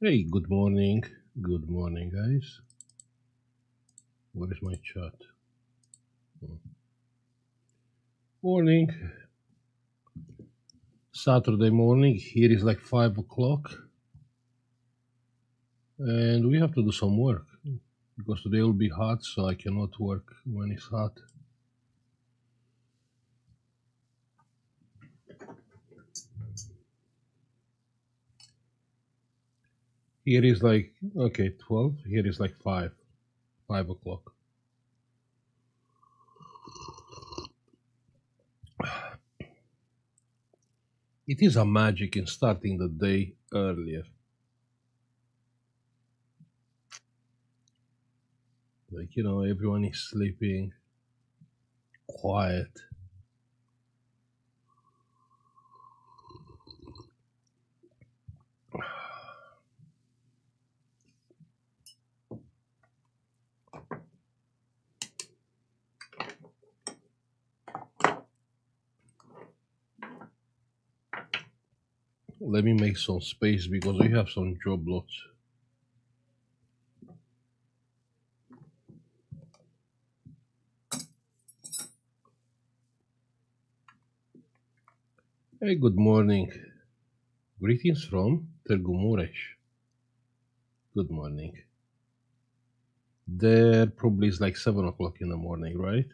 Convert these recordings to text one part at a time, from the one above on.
Hey, good morning. Good morning, guys. Where is my chat? Morning. Saturday morning. Here is like 5 o'clock. And we have to do some work because today will be hot, so I cannot work when it's hot. Here is like, okay, 12. Here is like 5 o'clock. It is a magic in starting the day earlier. Like, everyone is sleeping, quiet. Let me make some space because we have some job lots. Hey, good morning. Greetings from Tergumuresh. Good morning. There probably is like 7 o'clock in the morning, right?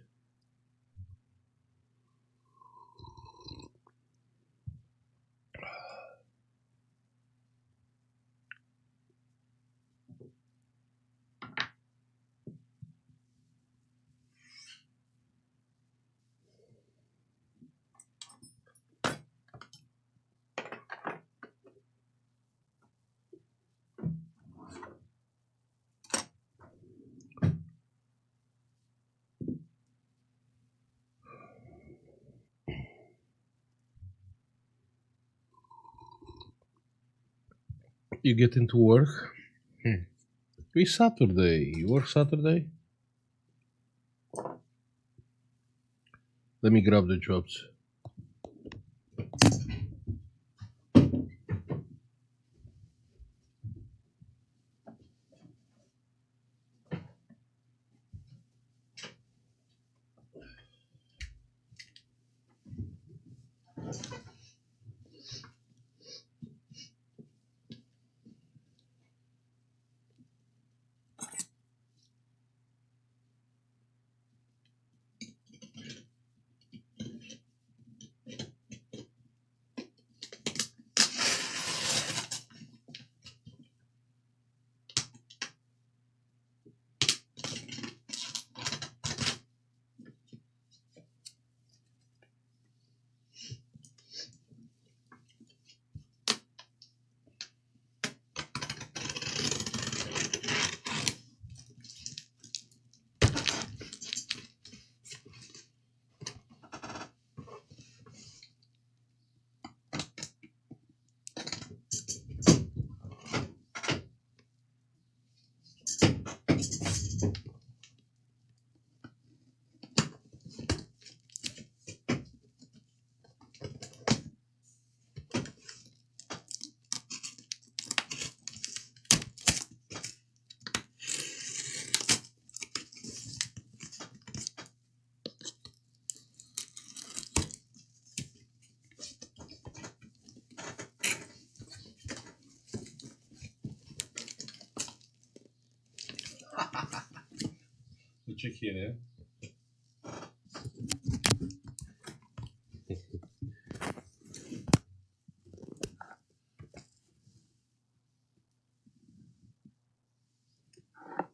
You get into work. It's Saturday. You work Saturday? Let me grab the jobs. Check here,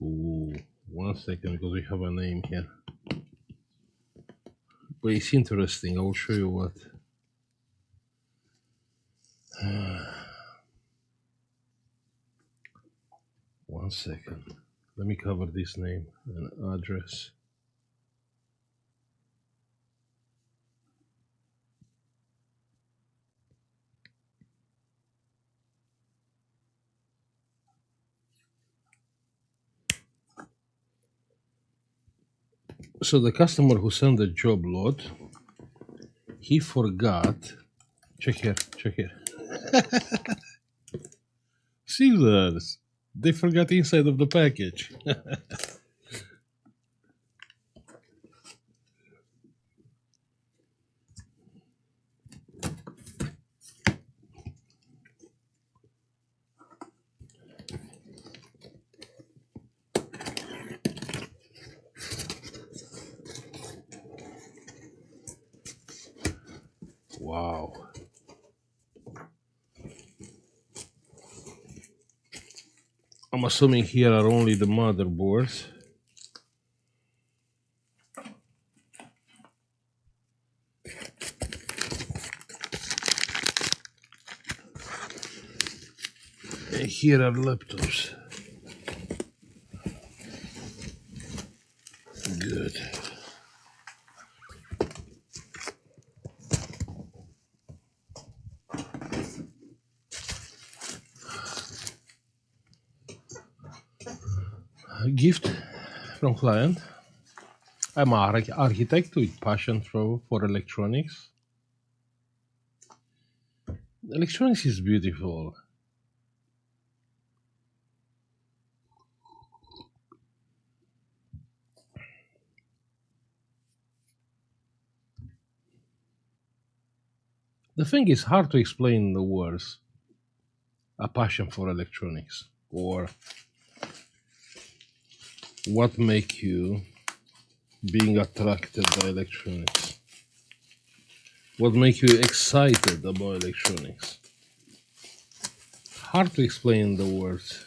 Ooh, 1 second because we have a name here. But it's interesting. I will show you what. 1 second. Let me cover this name and address. So the customer who sent the job lot, he forgot. Check here. Scissors. They forgot inside of the package. Wow. I'm assuming here are only the motherboards. And here are laptops. Good. A gift from client. I'm an architect with passion for electronics. Electronics is beautiful. The thing is hard to explain in the words. A passion for electronics, or what make you being attracted by electronics. What make you excited about electronics? Hard to explain in the words.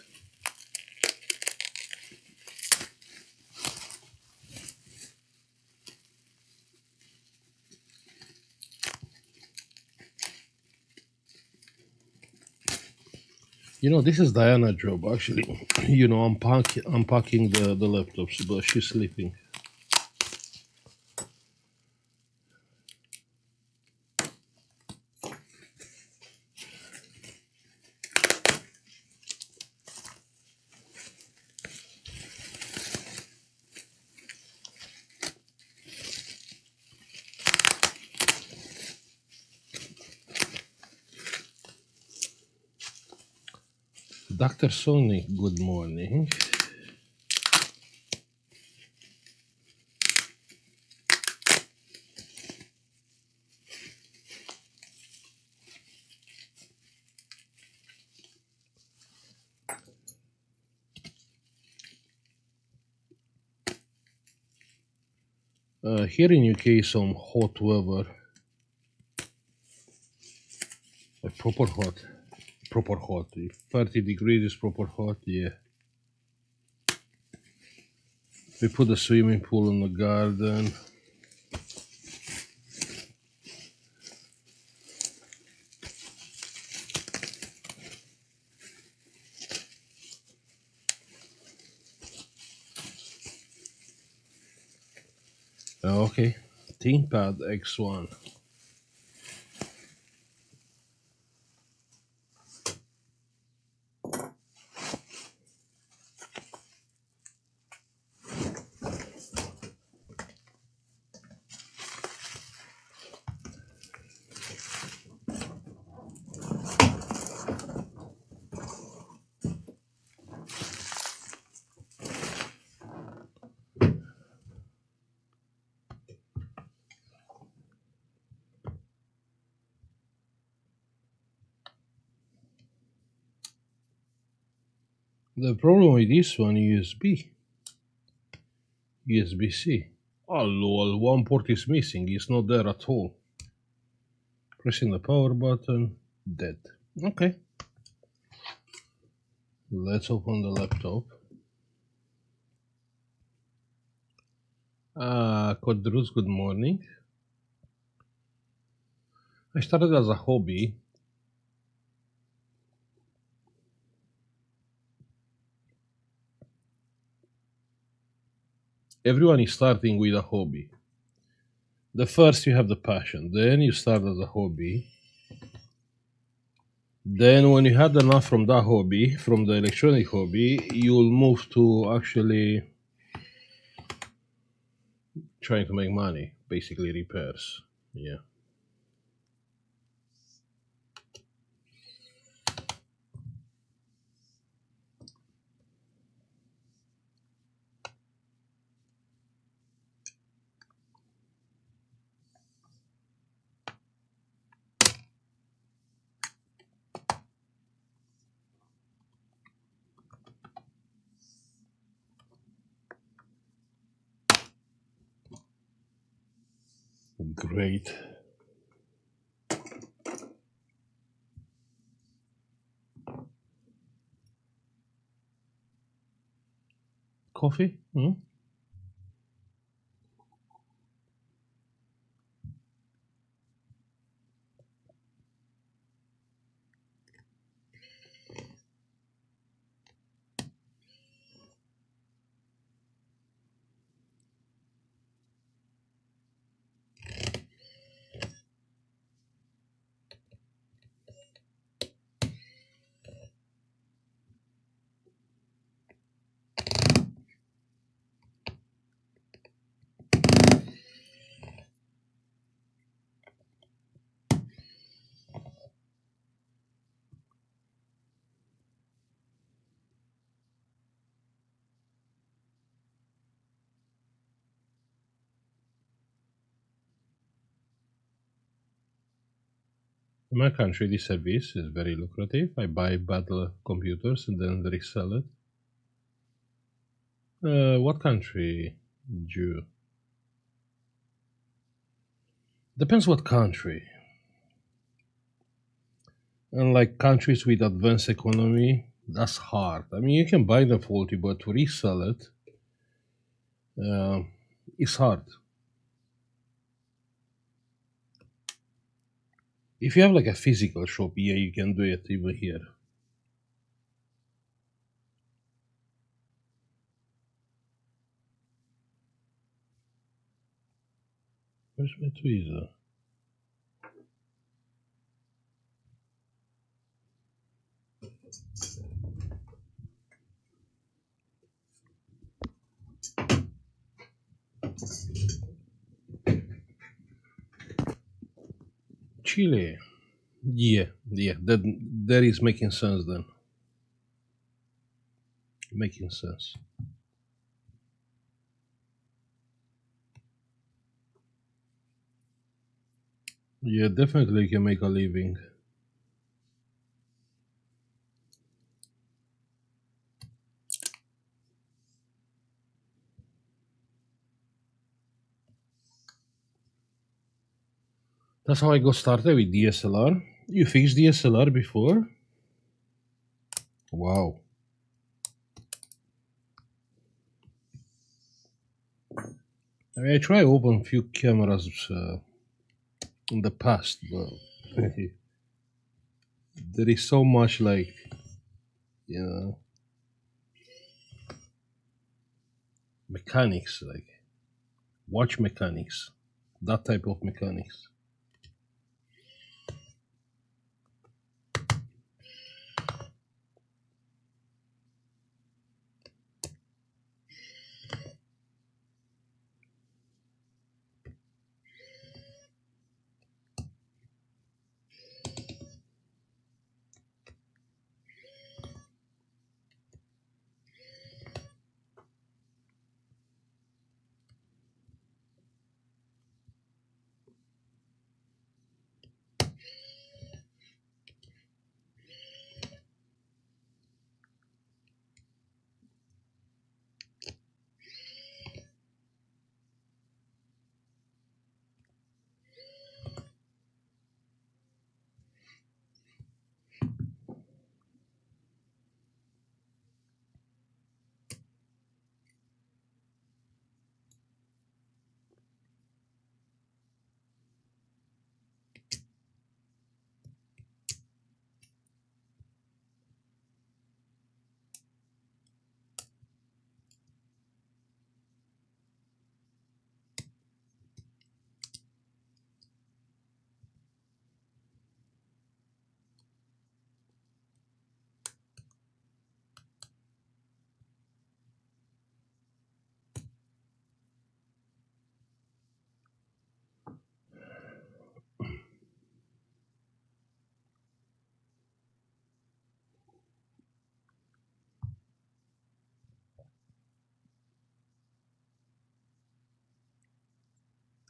You know, this is Diana's job actually. You know, unpacking the laptops, but she's sleeping. Dr. Sonic, good morning. Here in UK, some hot weather. Proper hot. Proper hot. If 30 degrees is proper hot, yeah. We put a swimming pool in the garden. Okay, ThinkPad X1. The problem with this one, USB-C. Oh lol, one port is missing, it's not there at all. Pressing the power button, dead. Okay. Let's open the laptop. Kodruz, good morning. I started as a hobby. Everyone is starting with a hobby. The first you have the passion, then you start as a hobby. Then when you had enough from that hobby, from the electronic hobby, you'll move to actually trying to make money, basically repairs. Yeah. Great. Coffee? Hmm? In my country, this service is very lucrative. I buy battle computers and then resell it. What country? Jew. Depends what country. And like countries with advanced economy, that's hard. I mean, you can buy them faulty, but to resell it, uh, it's hard. If you have like a physical shop, yeah, you can do it even here. Where's my tweezer? Chile. Yeah, that is making sense then. Making sense. Yeah, definitely you can make a living. That's how I got started with DSLR. You fixed DSLR before? Wow. I mean, I tried open few cameras in the past, but there is so much like, you know, mechanics, like watch mechanics, that type of mechanics.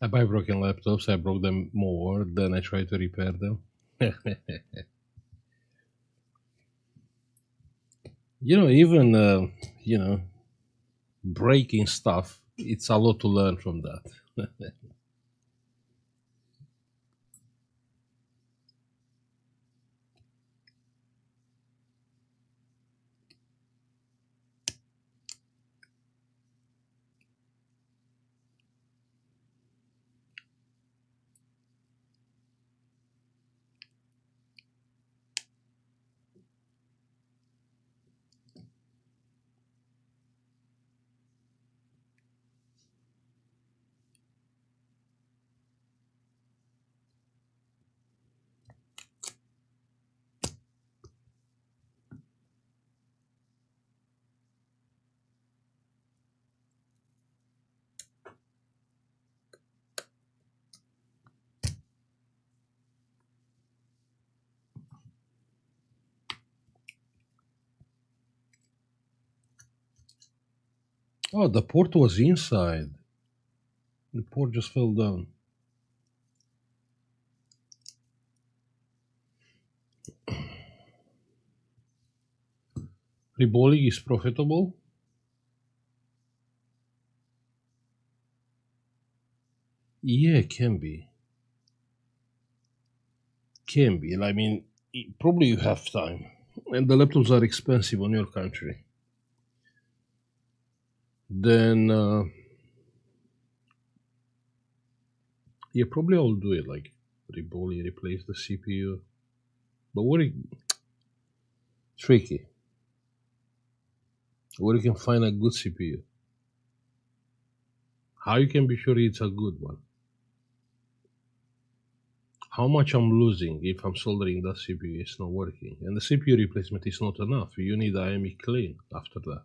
I buy broken laptops. I broke them more. Then I try to repair them. Even you know, breaking stuff. It's a lot to learn from that. Oh, the port was inside. The port just fell down. Reballing is profitable. Yeah, can be. Can be. I mean, probably you have time. And the laptops are expensive on your country. Then, yeah, probably I'll do it like Riboli replace the CPU. But tricky. Where you can find a good CPU? How you can be sure it's a good one? How much I'm losing if I'm soldering that CPU is not working? And the CPU replacement is not enough. You need IME clean after that.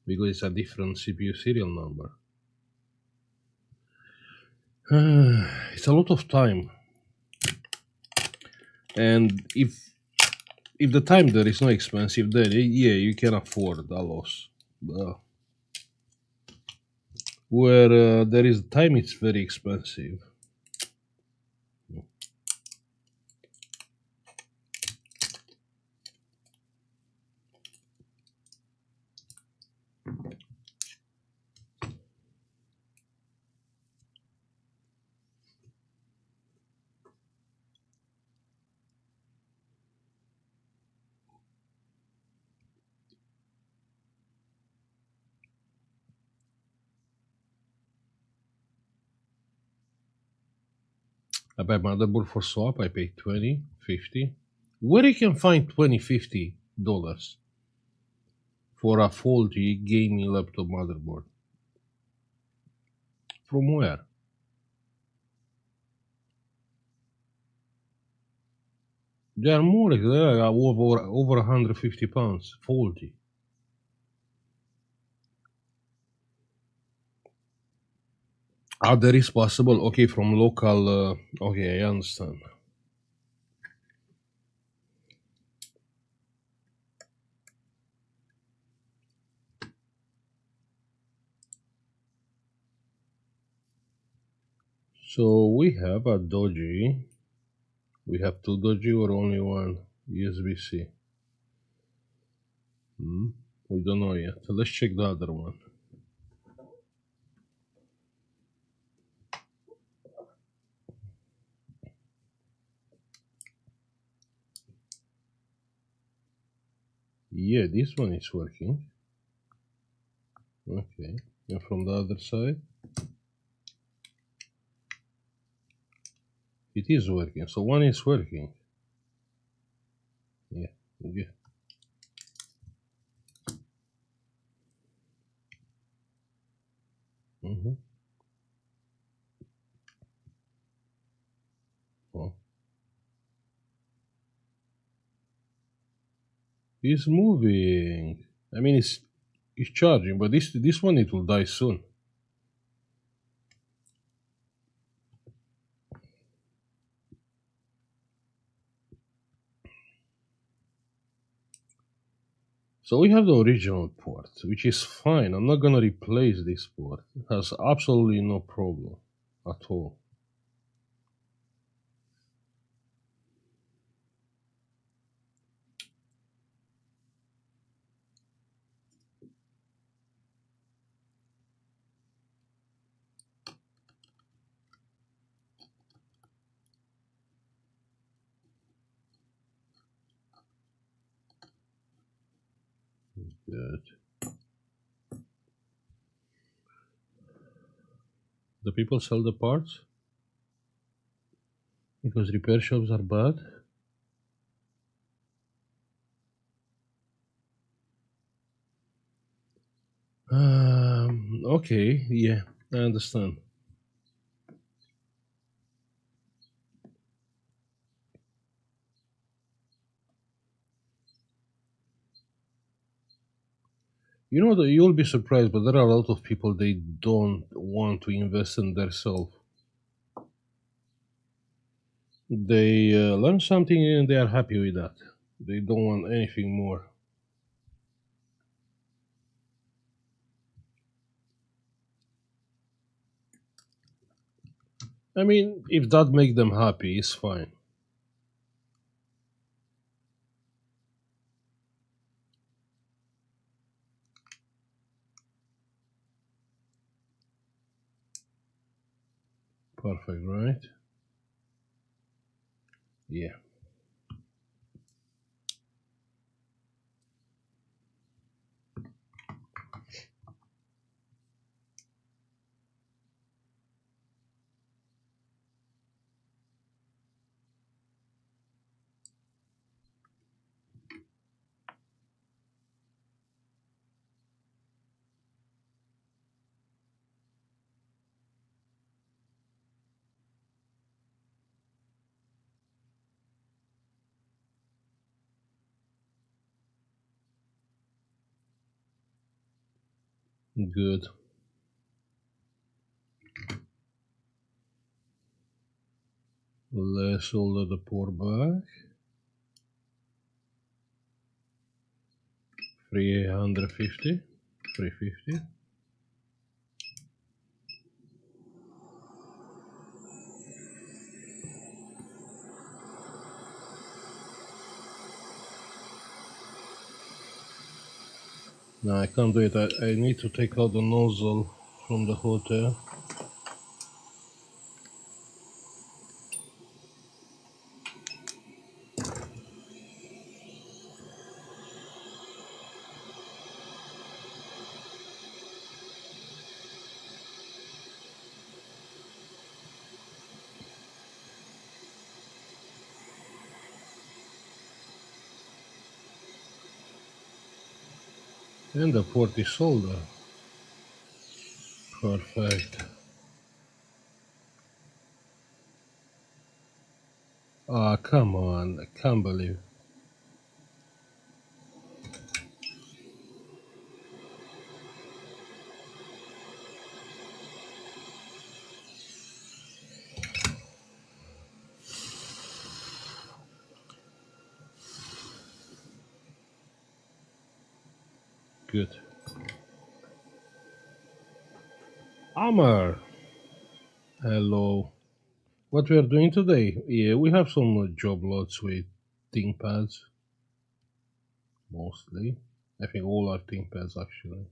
Because it's a different CPU serial number. It's a lot of time. And if the time there is not expensive, then yeah, you can afford a loss. Where there is time, it's very expensive. I buy motherboard for swap, I pay 20, 50. Where you can find 20, $50 for a faulty gaming laptop motherboard? From where? They are more, they are over 150 pounds, faulty. Ah, there is possible. Okay, from local. Okay, I understand. So we have a Doji. We have two Doji or only one USB-C. We don't know yet. Let's check the other one. Yeah, this one is working. Okay, and from the other side, it is working. So one is working. Yeah, yeah. Mm-hmm. Oh. It's moving. I mean, it's charging, but this one it will die soon. So we have the original port, which is fine. I'm not gonna replace this port. It has absolutely no problem at all. Good. The people sell the parts because repair shops are bad. Okay, yeah, I understand. You know that you'll be surprised, but there are a lot of people they don't want to invest in themselves. They learn something and they are happy with that. They don't want anything more. I mean, if that make them happy, it's fine. Perfect, right? Yeah. Good. Let's solder the port back. 350. 350. No, I can't do it. I need to take out the nozzle from the hotel. And the port is soldered. Perfect. Ah, come on. I can't believe. Good. Amar. Hello. What we are doing today? Yeah, we have some job lots with ThinkPads, mostly. I think all are ThinkPads actually.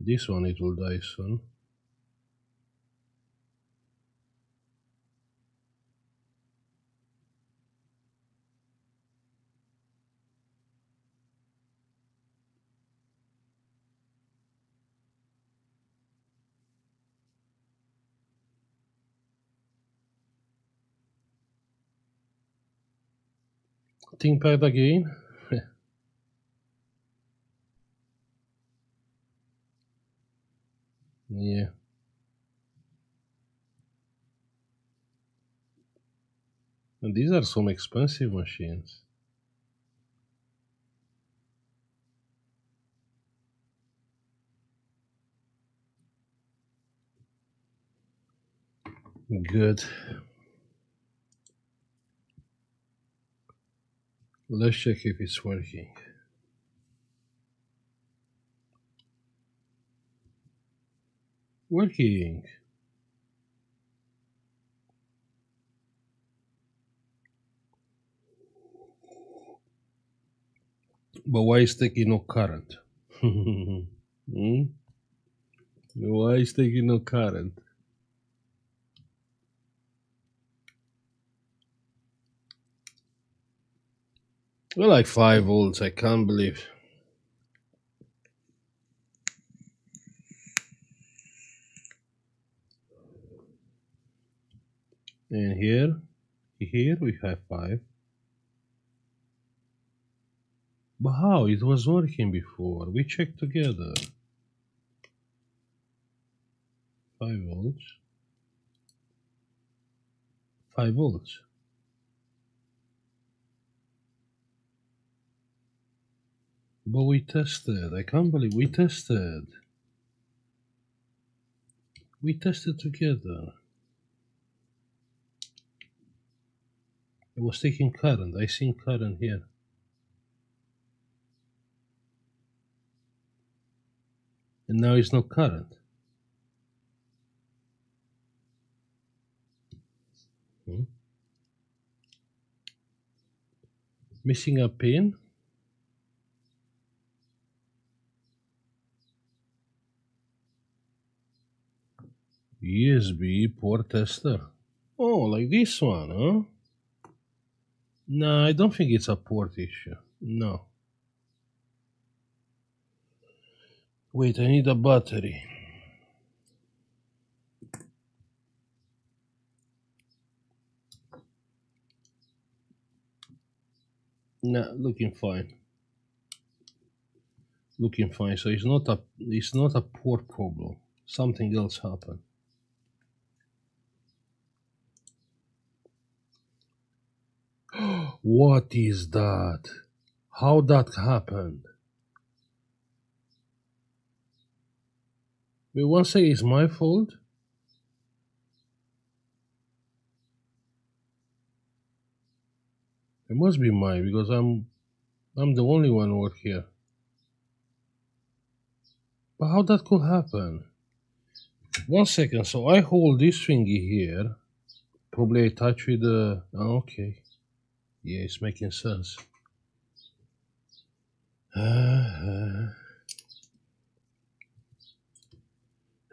This one it will die soon. ThinkPad again. Yeah. And these are some expensive machines. Good. Let's check if it's working. Working. But why is taking no current? Hmm? Why is taking no current? Well, like 5 volts, I can't believe. And here we have 5. But how? It was working before. We checked together. 5 volts. 5 volts. But we tested. I can't believe we tested. We tested together. I was taking current. I seen current here. And now it's no current. Missing a pin? USB port tester. Oh, like this one, huh? No, I don't think it's a port issue. No. Wait, I need a battery. Nah, looking fine. Looking fine. So it's not a port problem. Something else happened. What is that? How that happened? We won't say it's my fault. It must be mine because I'm the only one over here. But how that could happen? 1 second. So I hold this thingy here. Probably I touch with the. Oh, okay. Yeah, it's making sense.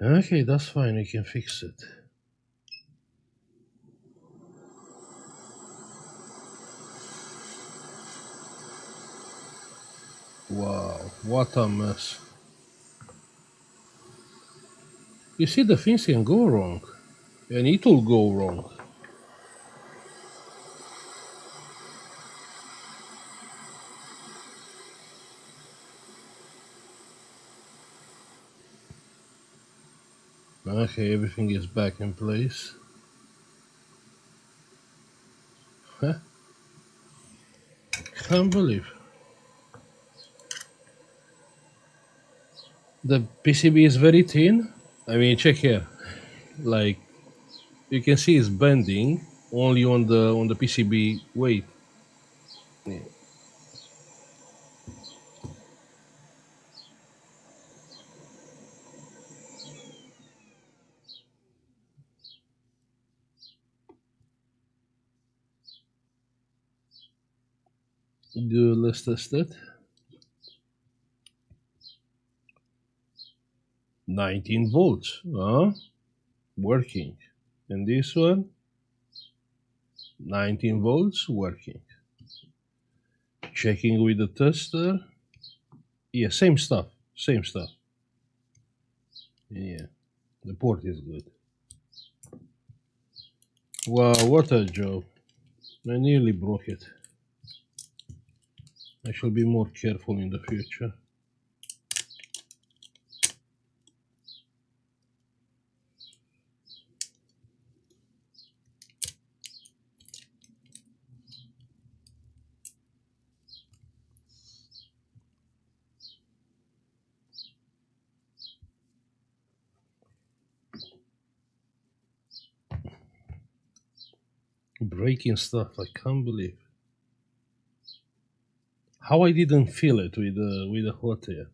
Okay, that's fine. We can fix it. Wow, what a mess. You see, the things can go wrong, and it will go wrong. Okay, everything is back in place. Huh? Can't believe. The PCB is very thin. I mean, check here. Like, you can see it's bending only on the PCB weight. Yeah. Let's test it. 19 volts, working. And this one, 19 volts, working. Checking with the tester. Yeah, same stuff. Yeah, the port is good. Wow, what a job. I nearly broke it. I shall be more careful in the future. Breaking stuff, I can't believe. How I didn't feel it with the hot air.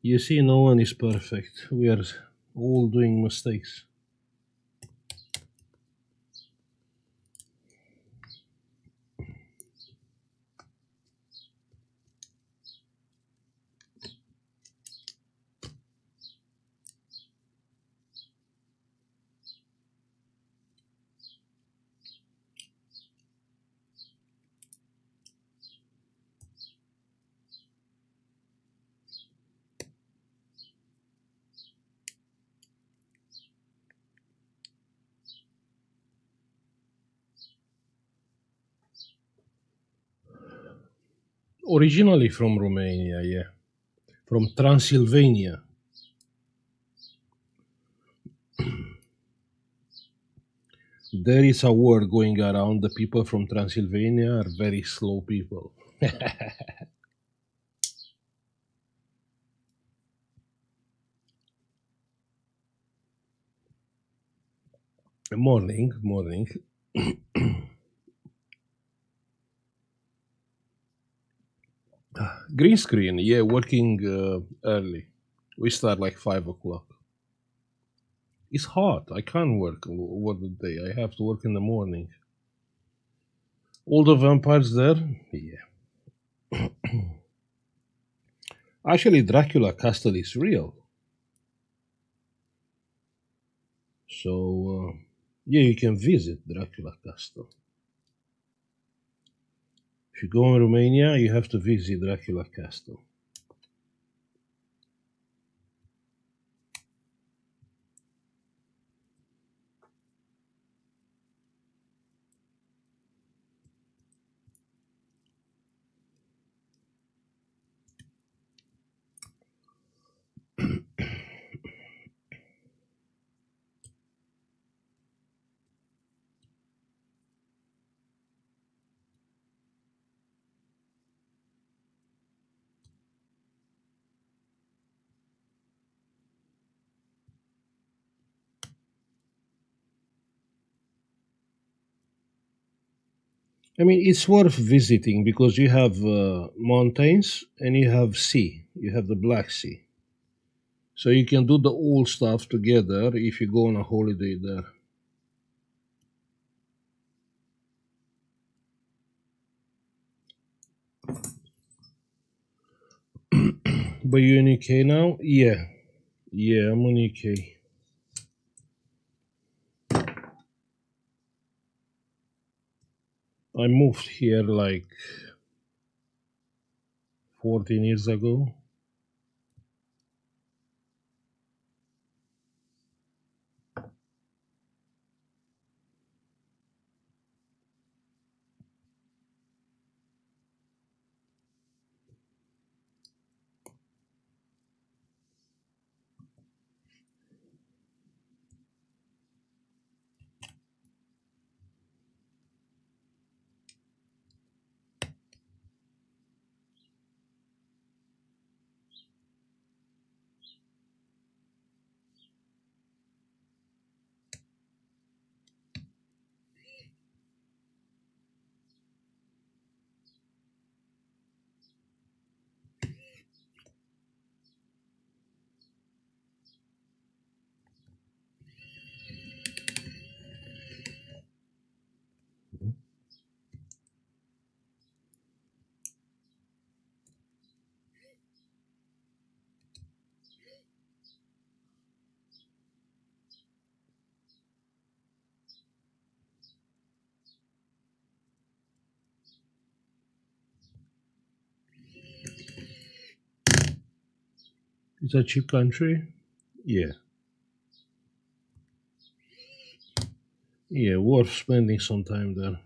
You see, no one is perfect. We are all doing mistakes. Originally from Romania, yeah. From Transylvania. There is a word going around. The people from Transylvania are very slow people. Morning, morning. Green screen, yeah, working early. We start like 5 o'clock. It's hot. I can't work the day. I have to work in the morning. All the vampires there? Yeah. Actually, Dracula Castle is real. So, yeah, you can visit Dracula Castle. If you go in Romania, you have to visit Dracula Castle. I mean, it's worth visiting because you have mountains and you have sea. You have the Black Sea. So you can do the old stuff together if you go on a holiday there. But you in UK now? Yeah. Yeah, I'm in UK. I moved here like 14 years ago. It's a cheap country. Yeah. Yeah, worth spending some time there.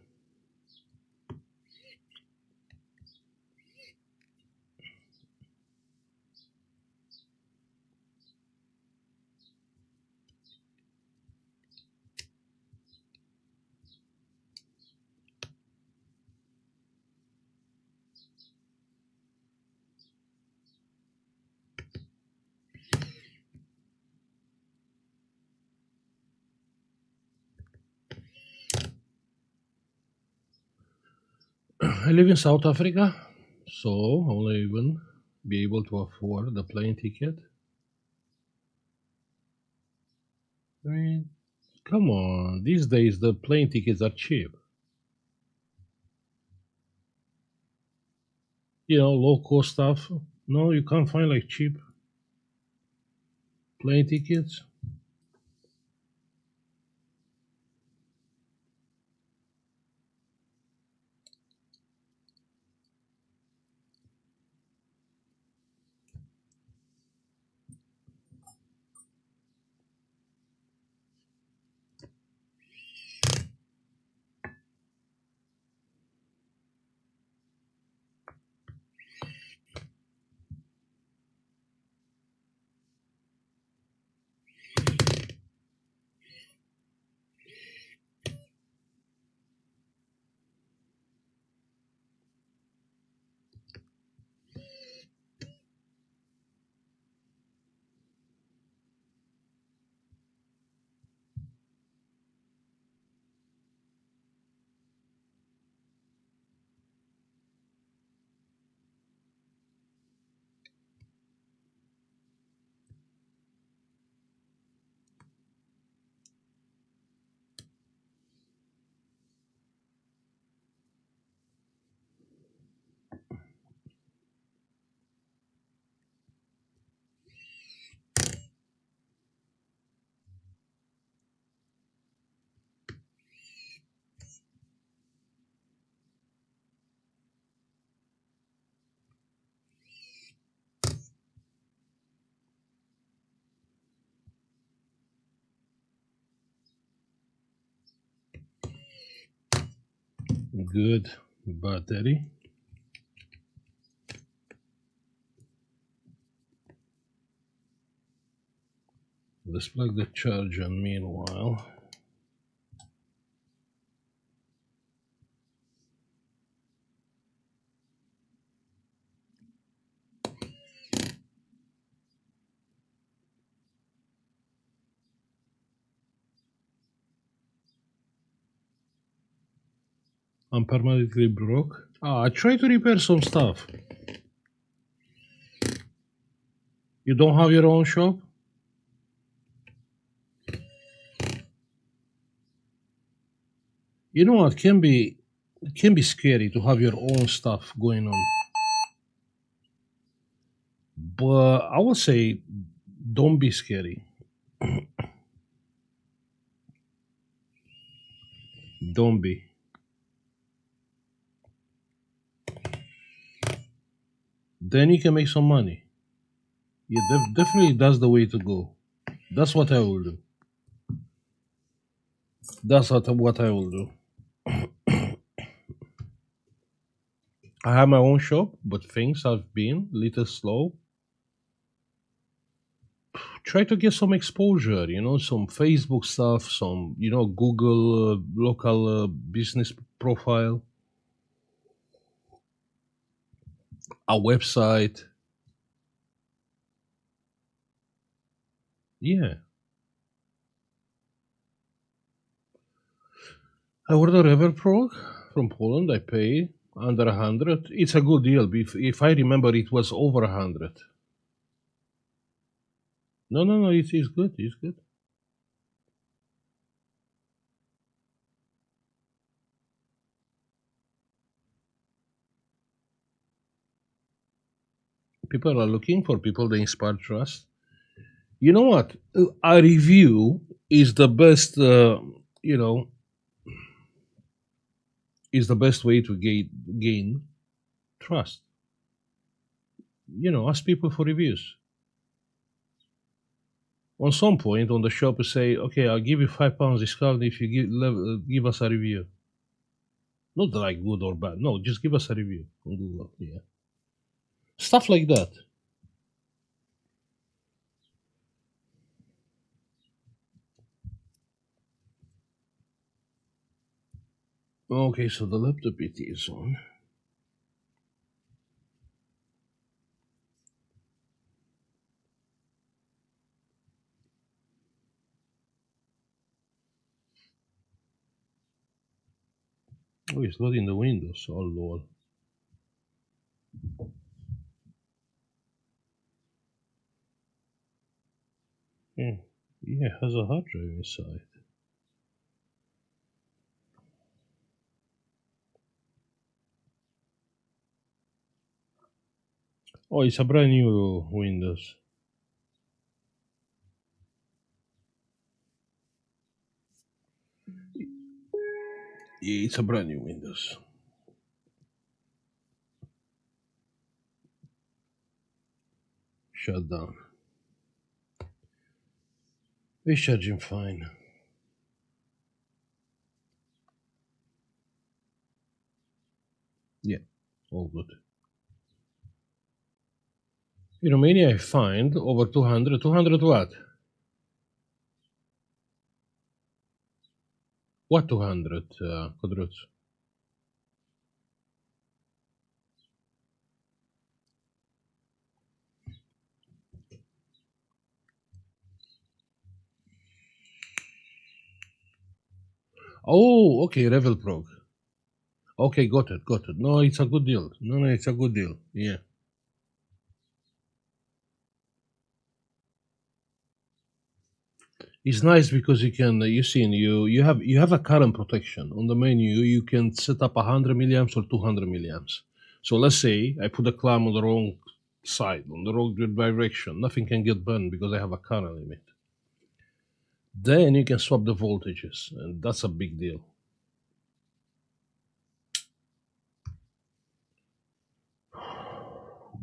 I live in South Africa, so only even be able to afford the plane ticket. I mean, come on, these days the plane tickets are cheap. You know, low cost stuff. No, you can't find like cheap plane tickets. Good battery. Let's plug the charger meanwhile. I'm permanently broke. I try to repair some stuff. You don't have your own shop? You know what, can be scary to have your own stuff going on. But I would say don't be scary. Don't be. Then you can make some money. Yeah, definitely that's the way to go. That's what I will do. That's what I will do. I have my own shop, but things have been a little slow. Try to get some exposure, some Facebook stuff, some, Google local business profile, a website. Yeah. I ordered Everprog from Poland. I pay under 100. It's a good deal. If I remember, it was over 100. No, no, no. It's good. It's good. People are looking for people they inspire trust. You know what? A review is the best. You know, is the best way to gain trust. Ask people for reviews. On some point on the shop, you say, "Okay, I'll give you £5 discount if you give us a review." Not like good or bad. No, just give us a review on Google. Yeah, stuff like that. Okay, so the laptop it is on. Oh, it's loading the Windows. Oh lord. Yeah, yeah, it has a hard drive inside. Oh, it's a brand new Windows. It's a brand new Windows. Shut down. It's charging fine. Yeah, all good. In Romania, I find over 200. 200 what? What 200, Codruț? Oh, okay, Revel Prog. Okay, got it, got it. No, it's a good deal. No, no, it's a good deal. Yeah. It's nice because you can, you have a current protection on the menu. You can set up 100 milliamps or 200 milliamps. So let's say I put the clamp on the wrong side, on the wrong direction. Nothing can get burned because I have a current limit. Then you can swap the voltages, and that's a big deal.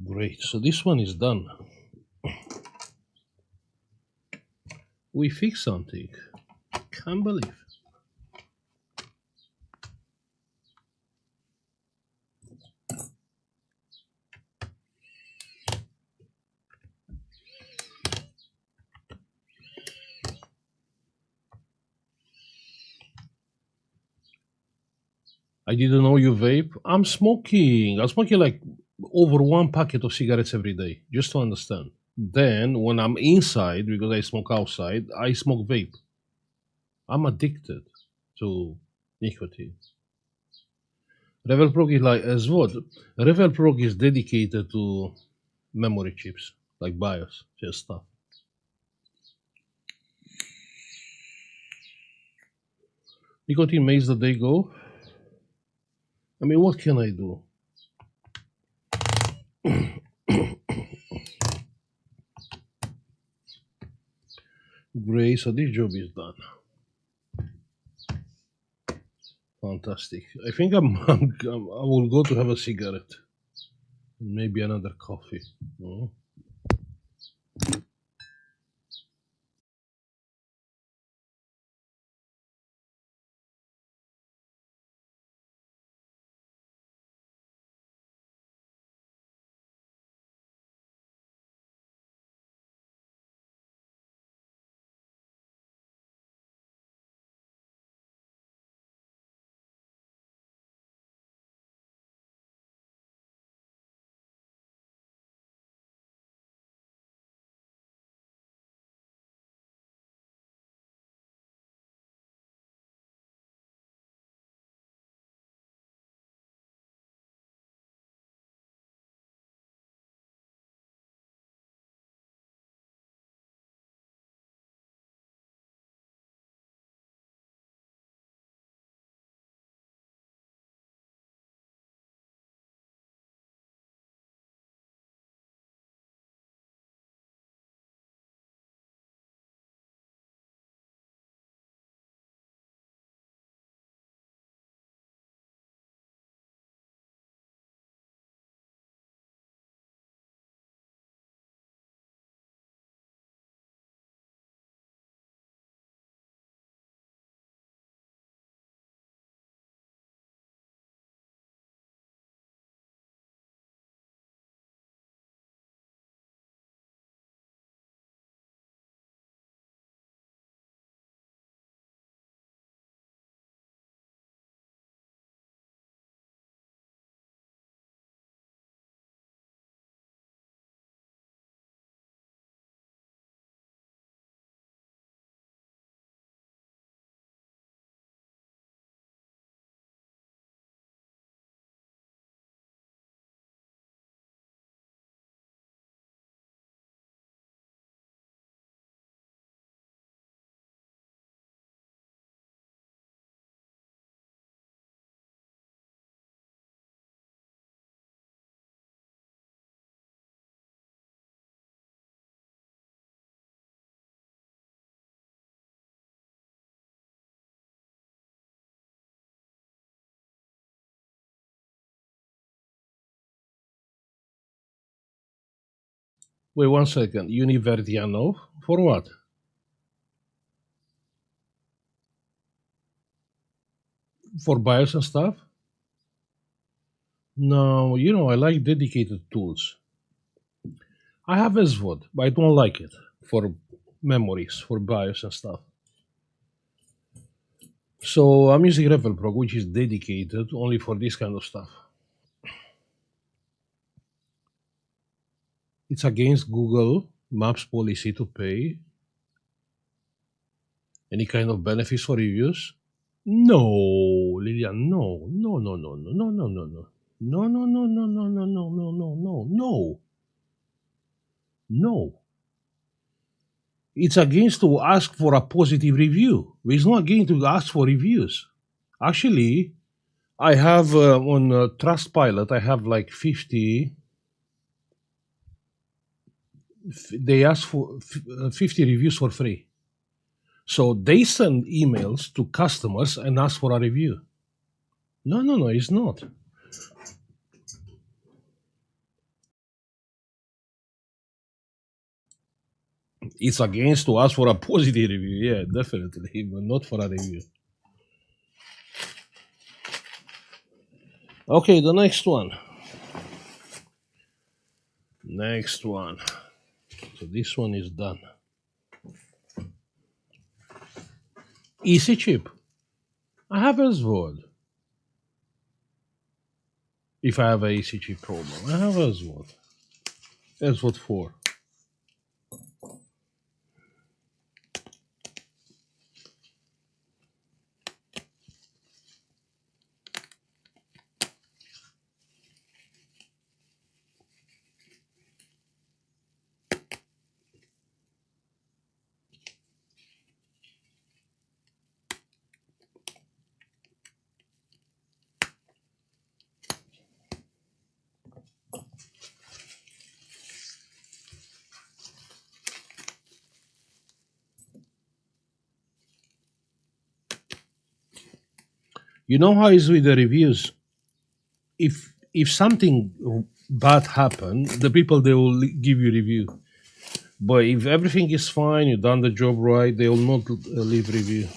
Great. So this one is done. We fixed something. Can't believe. I didn't know you vape. I'm smoking. I'm smoking like over one packet of cigarettes every day, just to understand. Then when I'm inside, because I smoke outside, I smoke vape. I'm addicted to nicotine. Revel Pro is like as what? Revel Pro is dedicated to memory chips, like BIOS, just stuff. Nicotine makes the day go. I mean, what can I do? Great, so this job is done. Fantastic. I think I will go to have a cigarette. Maybe another coffee. Oh. Wait 1 second. Univerdiano? For what? For BIOS and stuff? No, I like dedicated tools. I have SVOD, but I don't like it for memories, for BIOS and stuff. So I'm using Revel Pro, which is dedicated only for this kind of stuff. It's against Google Maps policy to pay any kind of benefits for reviews. No, Lilian, no, no, no, no, no, no, no, no, no. No, no, no, no, no, no, no, no, no, no, no, no. It's against to ask for a positive review. It's not against to ask for reviews. Actually, I have on Trustpilot, I have like 50. They ask for 50 reviews for free. So they send emails to customers and ask for a review. No, no, no, it's not. It's against to ask for a positive review. Yeah, definitely, but not for a review. Okay, the next one. Next one. So this one is done. Easy chip. I have SVOD. If I have a ECG problem, I have as what? As what for? You know how is with the reviews? If something bad happen, the people they will give you review. But if everything is fine, you done the job right, they will not leave review.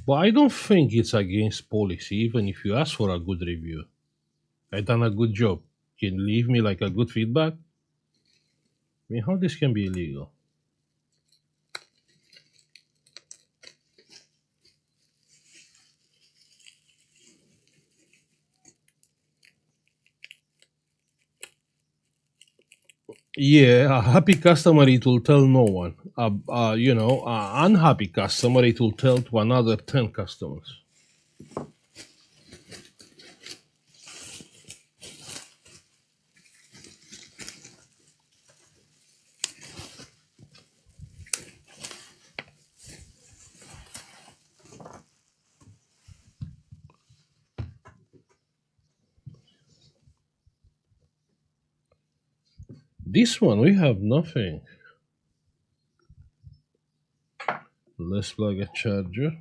But I don't think it's against policy, even if you ask for a good review. I done a good job. Can you leave me like a good feedback? I mean, how this can be illegal? Yeah, a happy customer it will tell no one. Unhappy customer it will tell to another 10 customers. This one we have nothing. Let's plug a charger.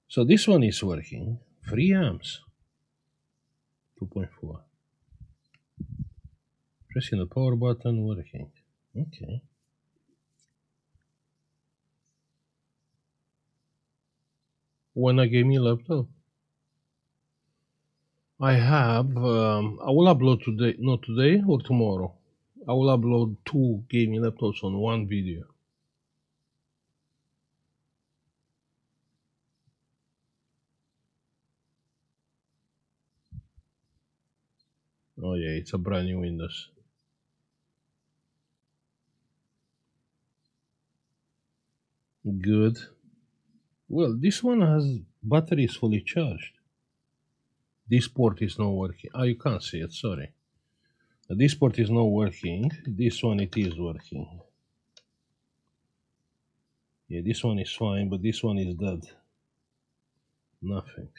So this one is working. 3 amps. 2.4. Pressing the power button, working. Okay. When I gave me laptop, I have. I will upload today, not today or tomorrow. I will upload 2 gaming laptops on one video. Oh yeah, it's a brand new Windows. Good. Well, this one has batteries fully charged. This port is not working. Ah, you can't see it. Sorry. This port is not working. This one it is working. Yeah, this one is fine, but this one is dead. Nothing.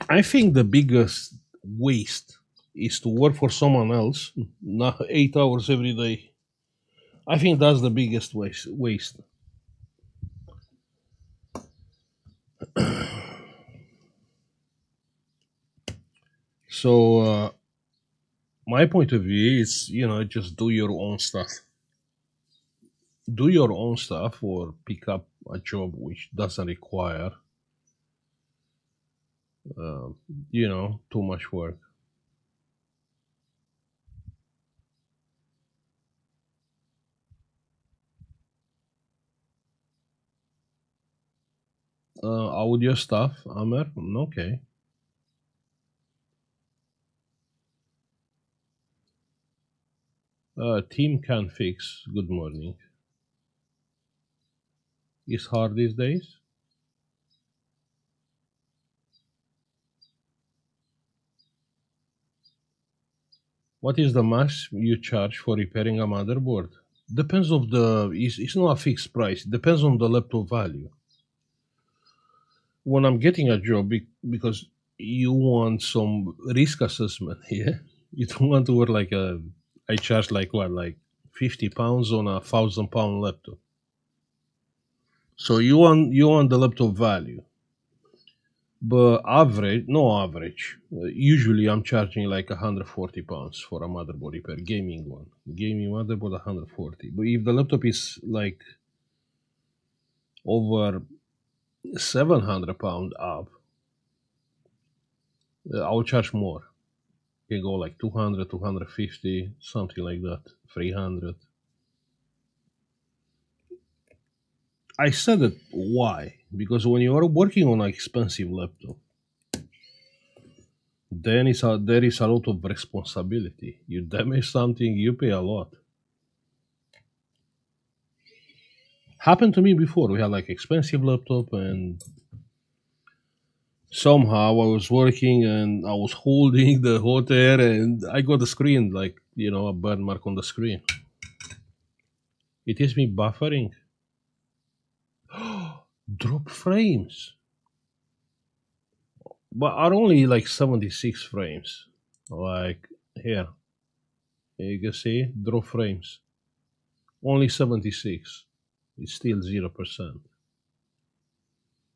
I think the biggest waste is to work for someone else, not 8 hours every day. I think that's the biggest waste. So my point of view is, just do your own stuff. Do your own stuff or pick up a job which doesn't require You know, too much work. Audio stuff, Amer. Okay. Team can fix. Good morning. Is hard these days. What is the max you charge for repairing a motherboard? Depends of the. It's not a fixed price. It depends on the laptop value. When I'm getting a job, because you want some risk assessment, yeah. You don't want to work like a. I charge like what, like £50 on £1,000 laptop. So you want the laptop value. But average, no average. Usually, I'm charging like £140 for a motherboard repair, gaming one, gaming motherboard 140. But if the laptop is like over £700 up, I'll charge more. Can go like 200, 250, something like that, 300. I said it why? Because when you are working on an expensive laptop, then there is a lot of responsibility. You damage something, you pay a lot. Happened to me before. We had like expensive laptop, and somehow I was working and I was holding the hot air, and I got the screen like, a burn mark on the screen. It is me buffering. Drop frames, but are only like 76 frames. Like here, you can see drop frames. Only 76. It's still 0%.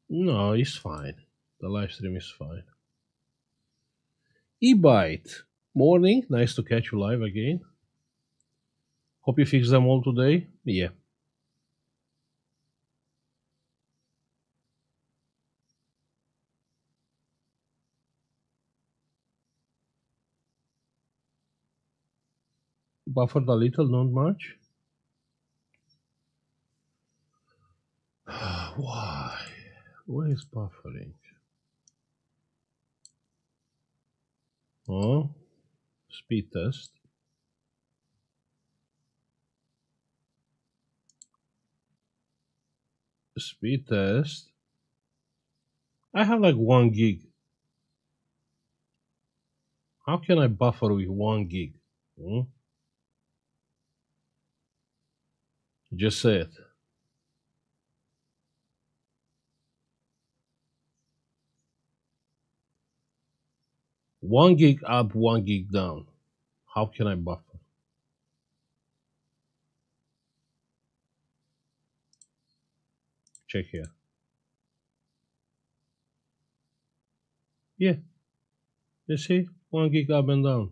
No, it's fine. The live stream is fine. E-Byte. Morning. Nice to catch you live again. Hope you fix them all today. Yeah. Buffered a little, not much. Why? Why is buffering? Oh, speed test. Speed test. I have like 1 gig. How can I buffer with 1 gig? Hmm? Just say it. 1 gig up, 1 gig down. How can I buffer? Check here. Yeah, you see? 1 gig up and down.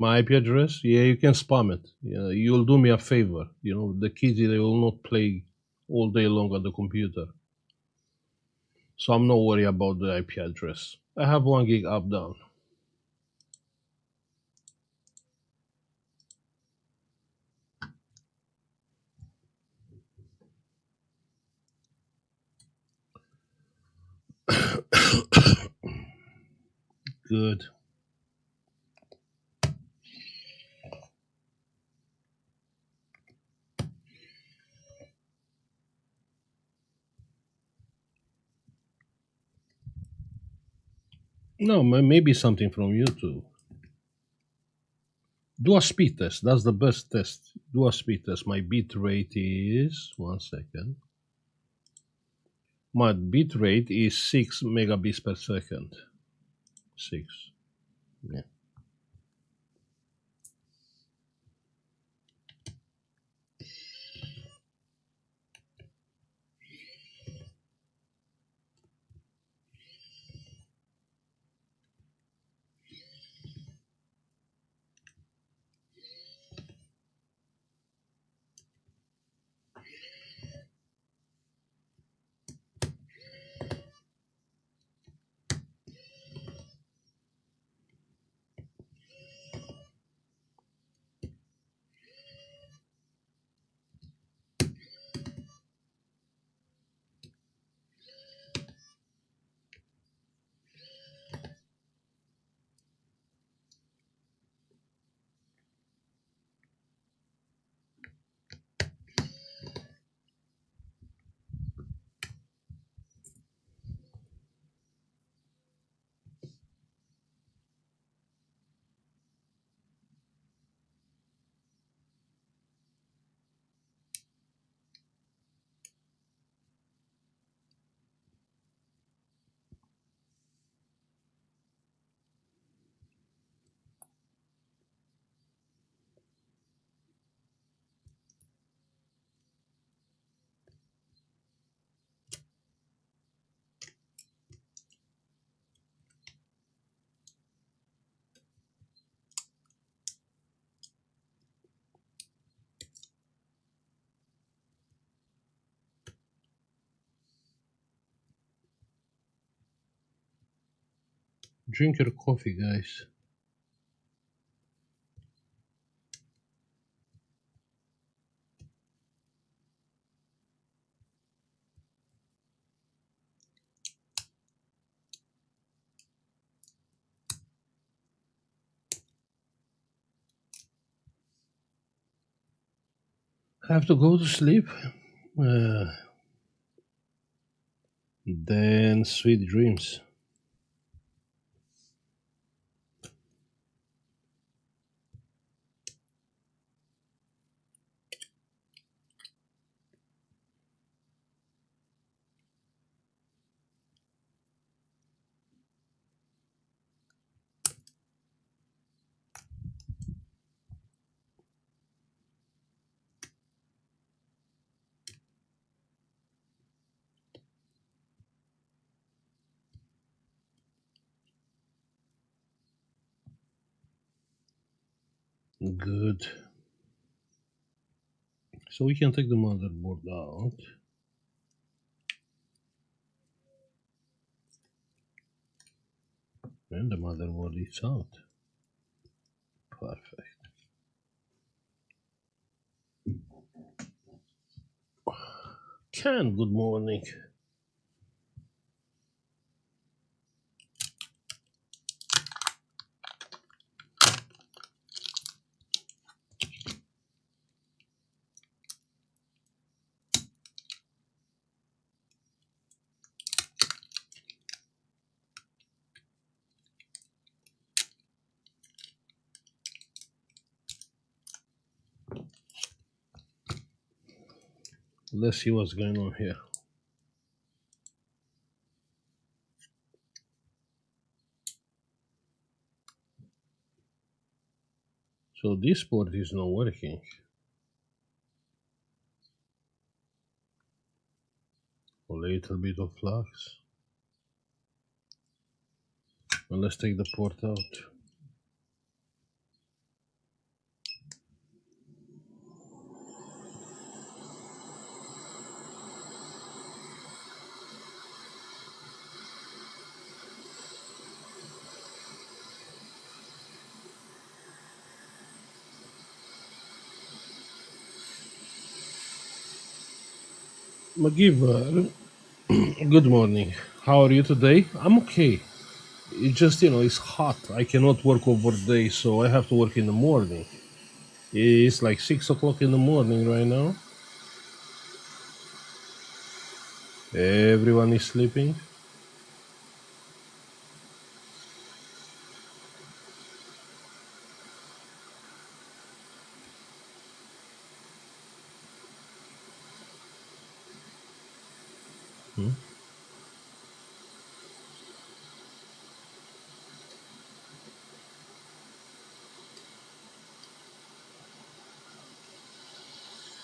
My IP address? Yeah, you can spam it. Yeah, you'll do me a favor. The kids, they will not play all day long on the computer. So I'm not worried about the IP address. I have 1 gig up down. Good. No, maybe something from YouTube. Do a speed test. That's the best test. Do a speed test. My bit rate is 1 second. My bit rate is 6 megabits per second. 6. Yeah. Drink your coffee, guys. Have to go to sleep. Then sweet dreams. Good. So we can take the motherboard out. And the motherboard is out. Perfect. Ken, good morning. Let's see what's going on here. So this port is not working. A little bit of flux. Well, let's take the port out. McGiver, good morning. How are you today? I'm okay. It just, it's hot. I cannot work over day, so I have to work in the morning. It's like 6 o'clock in the morning right now. Everyone is sleeping. Hmm?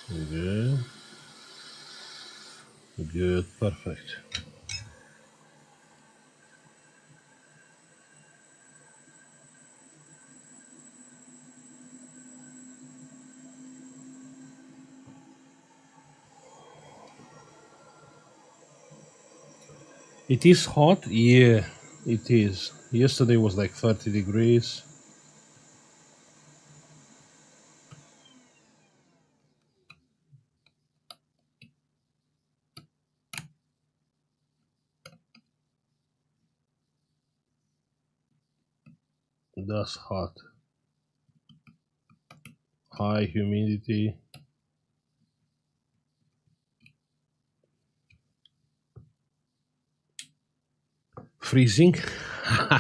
Good. Good. Perfect. It is hot? Yeah, it is. Yesterday was like 30 degrees. That's hot. High humidity. Freezing. I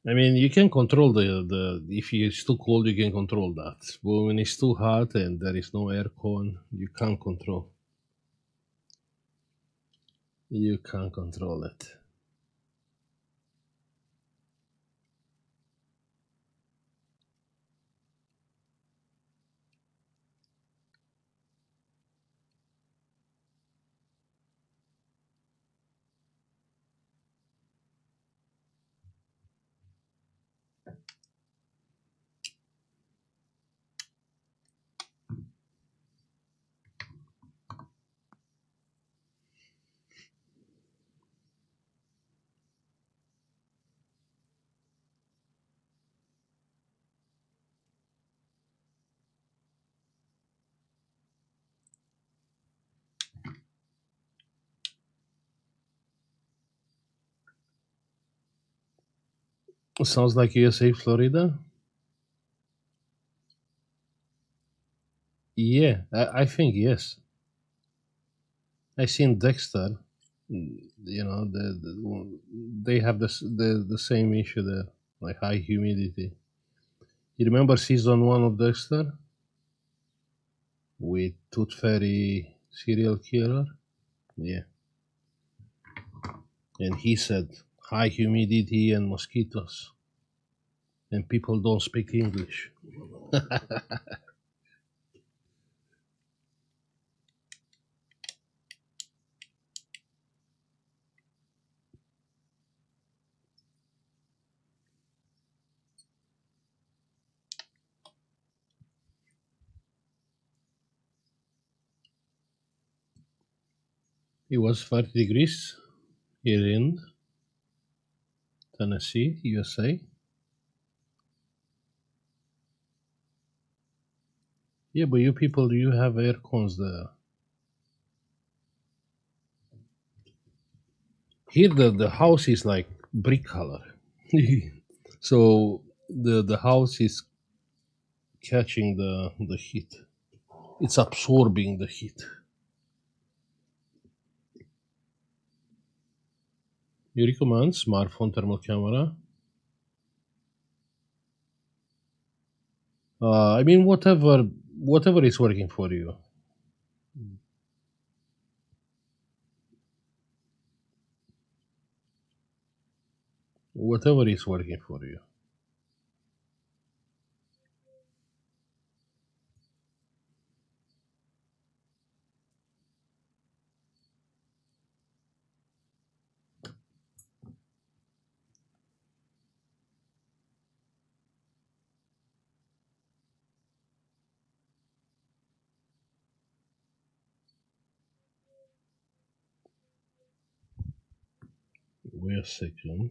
mean, you can control the if it's too cold, you can control that. But when it's too hot and there is no aircon, you can't control. You can't control it. Sounds like USA, Florida. Yeah, I think yes. I seen Dexter. You know, they have the same issue there, like high humidity. You remember season one of Dexter with Tooth Fairy serial killer? Yeah, and he said high humidity and mosquitoes, and people don't speak English. It was 30 degrees here in Tennessee, USA. Yeah, but you people, you have air cons there. Here, the house is like brick color. So the house is catching the heat. It's absorbing the heat. You recommend smartphone thermal camera? I mean, whatever is working for you. Whatever is working for you. Wait a second.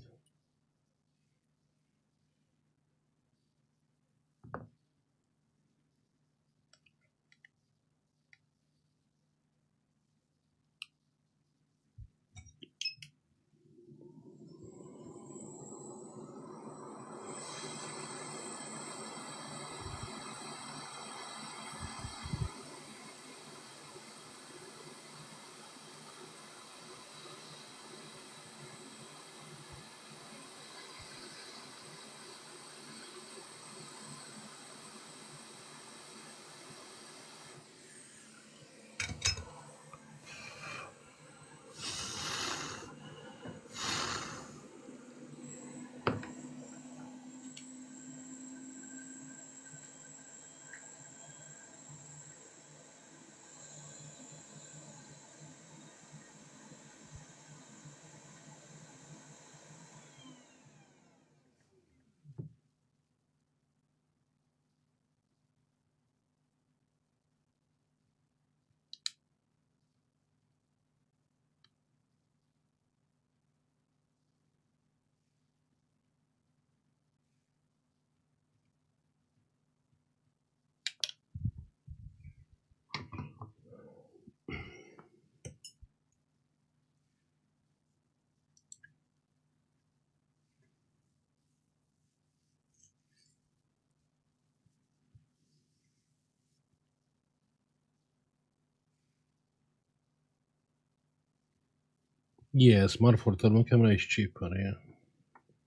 Yeah, smartphone thermal camera is cheaper. Yeah,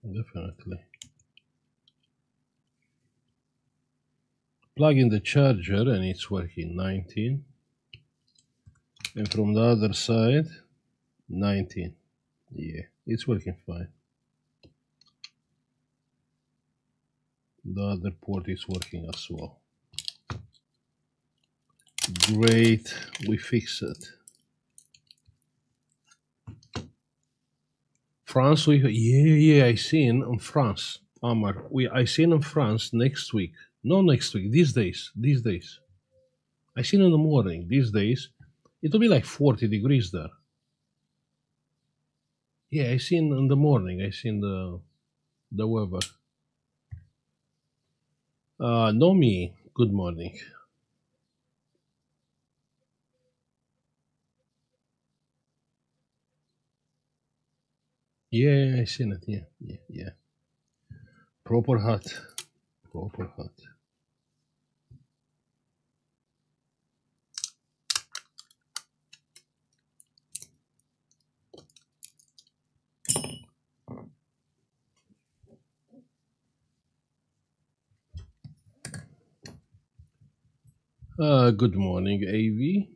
definitely. Plug in the charger and it's working 19. And from the other side, 19. Yeah, it's working fine. The other port is working as well. Great, we fix it. France, I seen in France, Amar. I seen in France next week. No, next week. These days. I seen in the morning. These days, it'll be like 40 degrees there. Yeah, I seen in the morning. I seen the weather. Nomi, good morning. Yeah, I seen it. Yeah, yeah, yeah. Proper hot. Proper hot. Good morning, AV.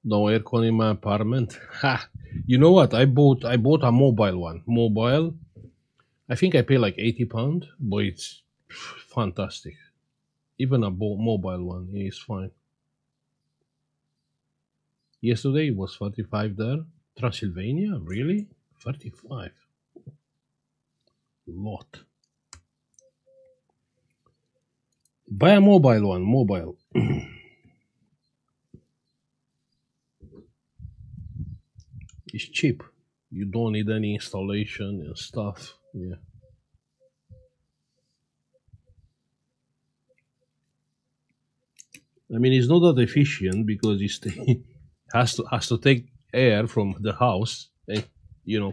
No aircon in my apartment. Ha! You know what? I bought a mobile one. Mobile. I think I pay like £80, but it's fantastic. Even a mobile one is fine. Yesterday it was 35 there. Transylvania, really? 35. Lot. Buy a mobile one. Mobile. It's cheap. You don't need any installation and stuff. Yeah. I mean, it's not that efficient because it has to take air from the house and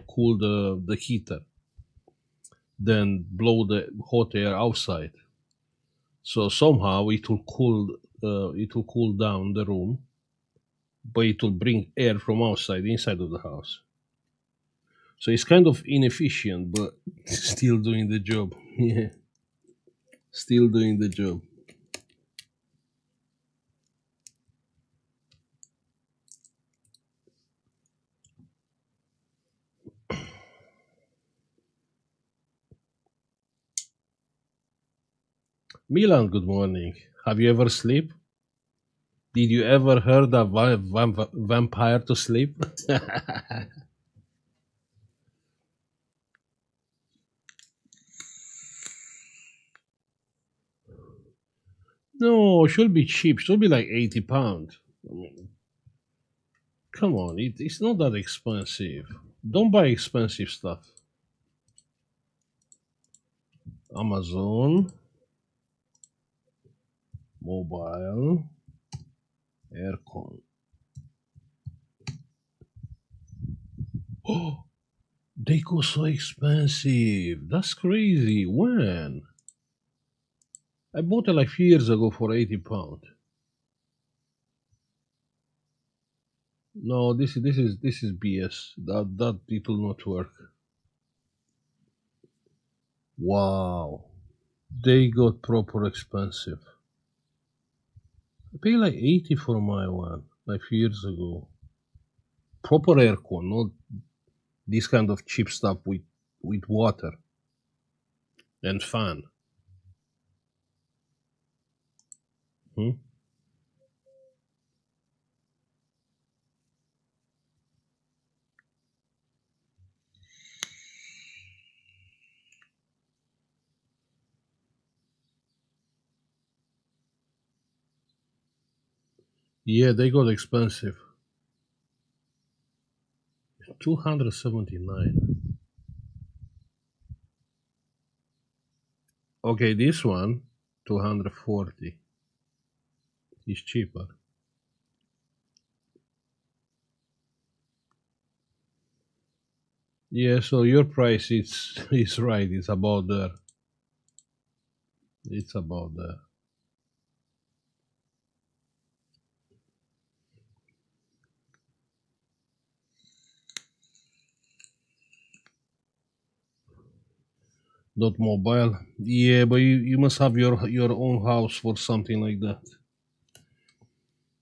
cool the heater, then blow the hot air outside. So somehow it will cool down the room, but it will bring air from outside inside of the house. So it's kind of inefficient, but still doing the job. Yeah, still doing the job. Milan, good morning. Have you ever sleep? Did you ever heard a vampire to sleep? No, should be cheap. Should be like £80. I mean, come on, it's not that expensive. Don't buy expensive stuff. Amazon, mobile, aircon. Oh, they go so expensive. That's crazy. When? I bought it like few years ago for £80. No, this is BS. That it will not work. Wow, they got proper expensive. I paid like 80 for my one like few years ago. Proper aircon, not this kind of cheap stuff with water and fan. Hmm? Yeah, they got expensive. 279. Okay, this one 240 is cheaper. Yeah, so your price is right. It's about there. It's about there. Not mobile. Yeah, but you must have your own house for something like that.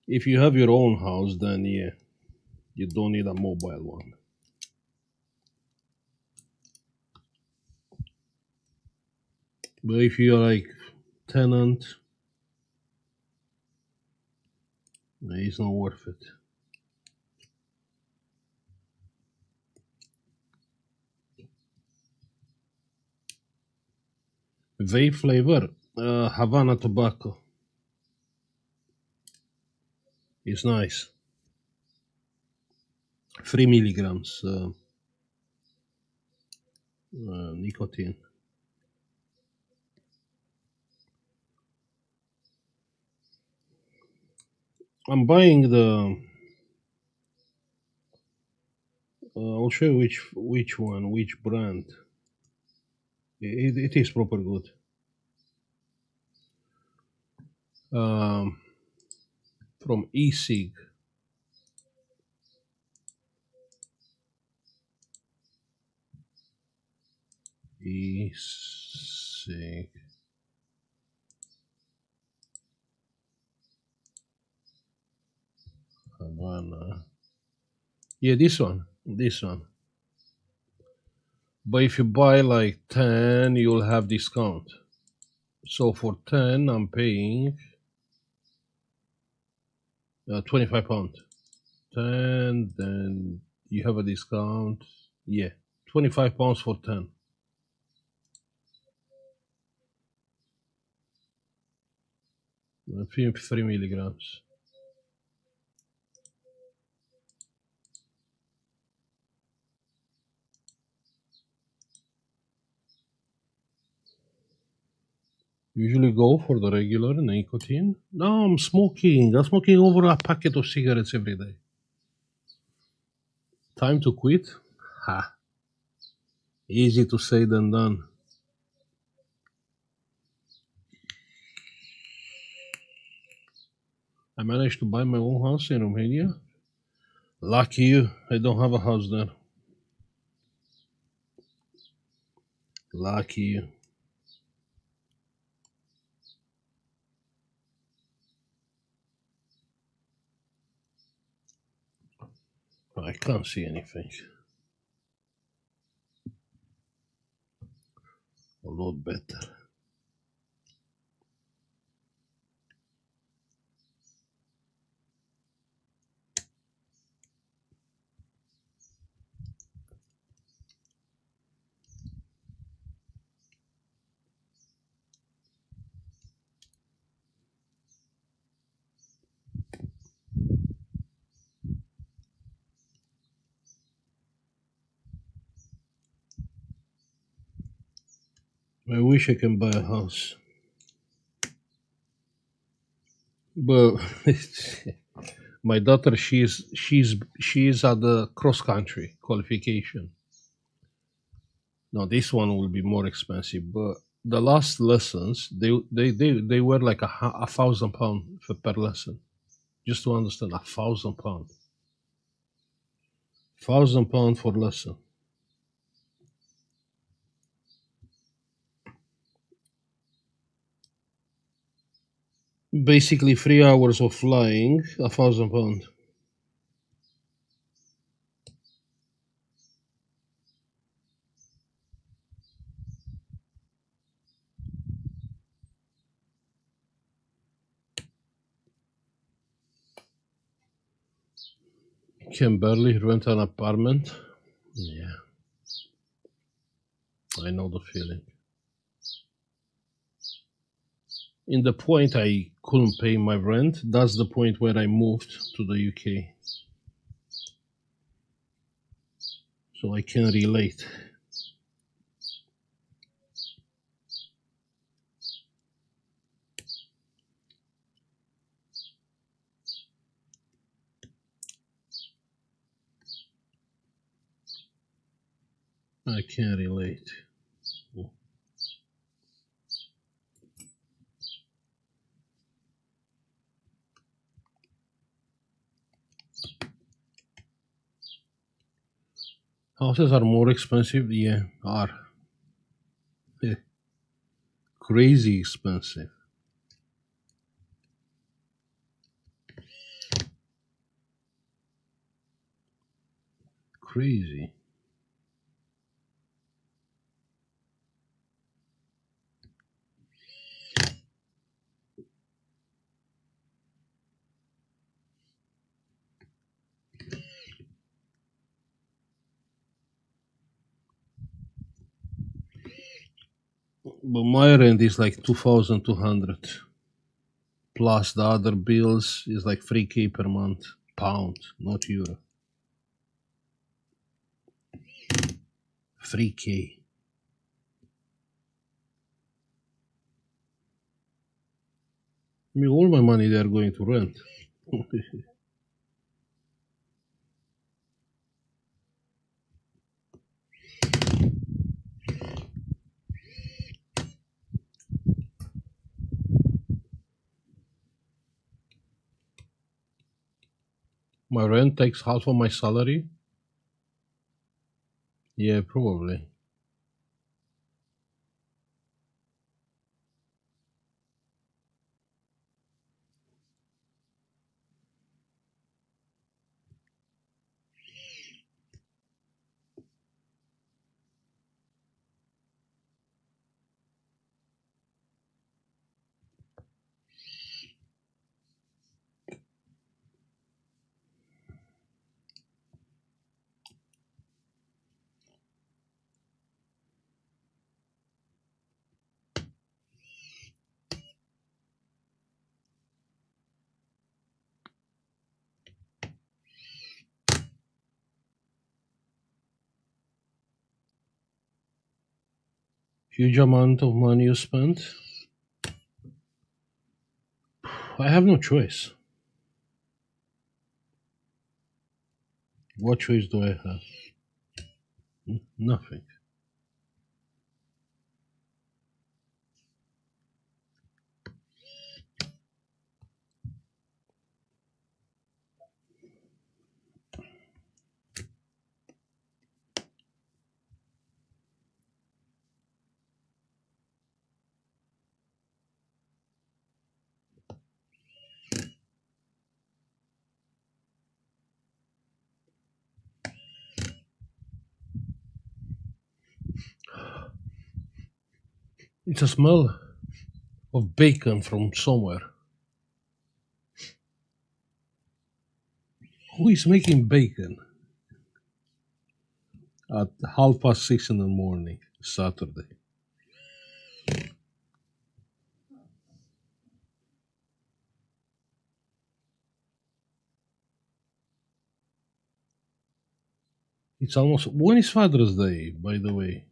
If you have your own house, then yeah, you don't need a mobile one. But if you're like tenant, it's not worth it. Vape flavor, Havana tobacco. It's nice. 3 milligrams nicotine. I'm buying the I'll show you which one, which brand. It is proper good. From eSig. eSig. Havana. Yeah, this one. But if you buy like 10, you'll have discount. So for 10, I'm paying 25 pound. 10, then you have a discount. Yeah, 25 pounds for 10. 3 milligrams. Usually go for the regular nicotine. No, I'm smoking. I'm smoking over a packet of cigarettes every day. Time to quit? Ha. Easy to say than done. I managed to buy my own house in Romania. Lucky you, I don't have a house there. Lucky you. I can't see anything. A lot better. I wish I can buy a house. But my daughter, she's at the cross country qualification. Now this one will be more expensive, but the last lessons they were like £1,000 per lesson. Just to understand, £1,000, £1,000 for lesson. Basically 3 hours of flying, £1,000. Can barely rent an apartment. Yeah, I know the feeling. In the point I couldn't pay my rent, that's the point where I moved to the UK. So I can relate. I can relate. Houses are more expensive? Yeah, are. Yeah. Crazy expensive. Crazy. But my rent is like 2,200. Plus the other bills is like 3K per month. Pound, not euro. 3K. I mean, all my money they are going to rent. My rent takes half of my salary. Yeah, probably. Huge amount of money you spent. I have no choice. What choice do I have? Nothing. It's a smell of bacon from somewhere. Who is making bacon at 6:30 in the morning, Saturday? It's almost. When is Father's Day, by the way?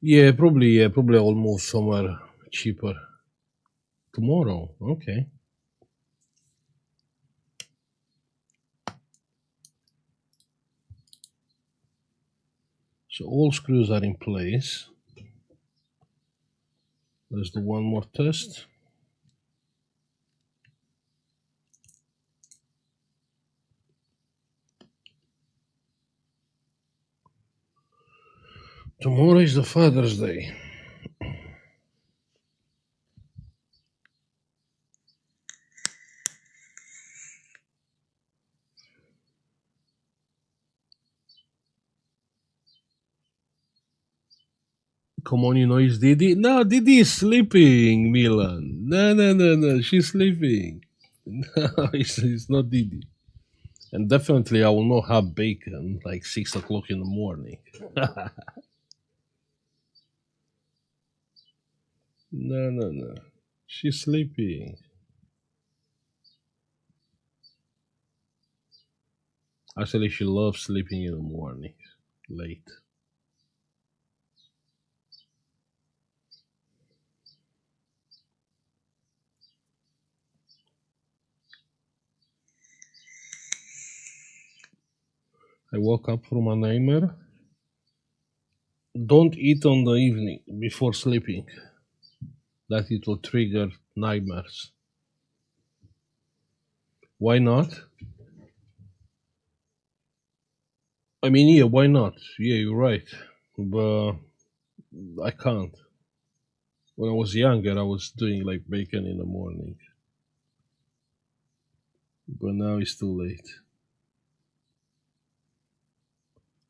Yeah, probably. Yeah, probably I'll move somewhere cheaper tomorrow. Okay. So all screws are in place. Let's do one more test. Tomorrow is the Father's Day. Come on, you know it's Didi. No, Didi is sleeping, Milan. No. She's sleeping. No, it's not Didi. And definitely I will not have bacon like 6 o'clock in the morning. No. She's sleeping. Actually, she loves sleeping in the morning, late. I woke up from a nightmare. Don't eat on the evening before sleeping. That it will trigger nightmares. Why not? I mean, yeah, why not? Yeah, you're right. But I can't. When I was younger, I was doing like bacon in the morning. But now it's too late.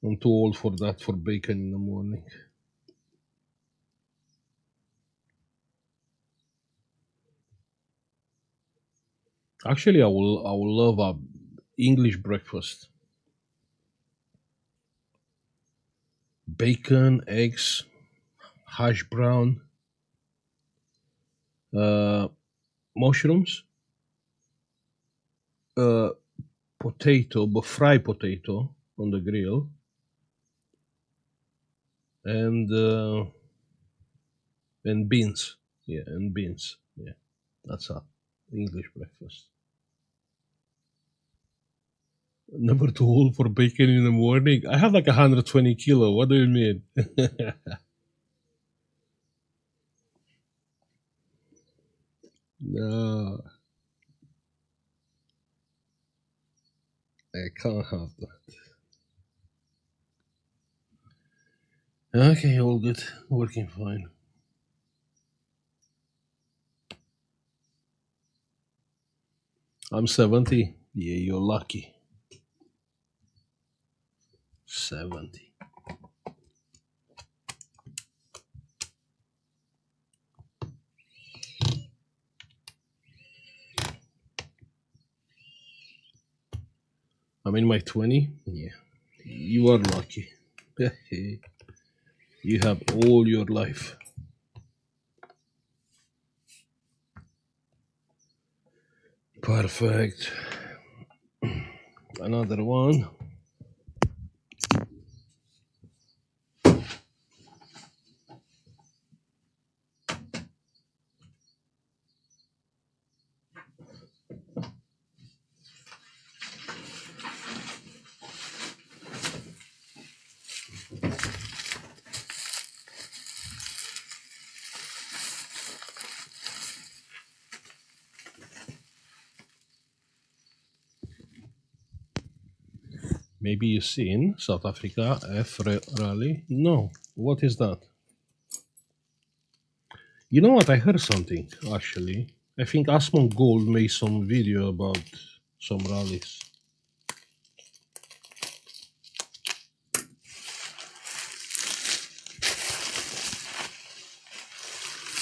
I'm too old for that, for bacon in the morning. Actually, I will love a English breakfast. Bacon, eggs, hash brown, uh, mushrooms, uh, potato, but fried potato on the grill, and uh, and beans. Yeah, and beans. Yeah, that's a English breakfast. Number two old for bacon in the morning. I have like 120 kilo. What do you mean? No, I can't have that. Okay, all good. Working fine. I'm 70. Yeah, you're lucky. 70. I'm in my 20. Yeah, you are lucky. You have all your life. Perfect. Another one. Maybe you seen South Africa rally? No. What is that? You know what? I heard something actually. I think Asmon Gold made some video about some rallies.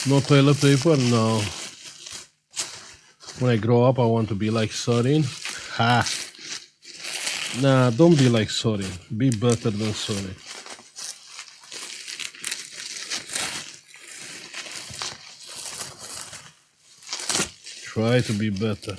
No toilet paper? No. When I grow up, I want to be like Sorin. Ha! Nah, don't be like Sorin. Be better than Sorin. Try to be better.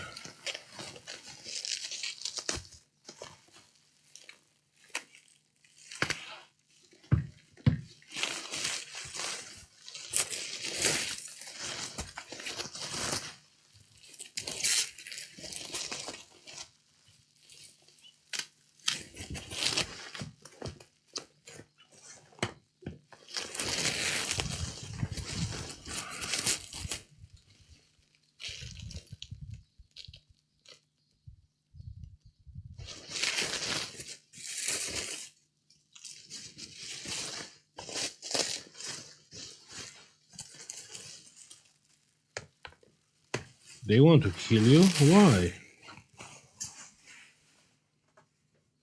They want to kill you? Why?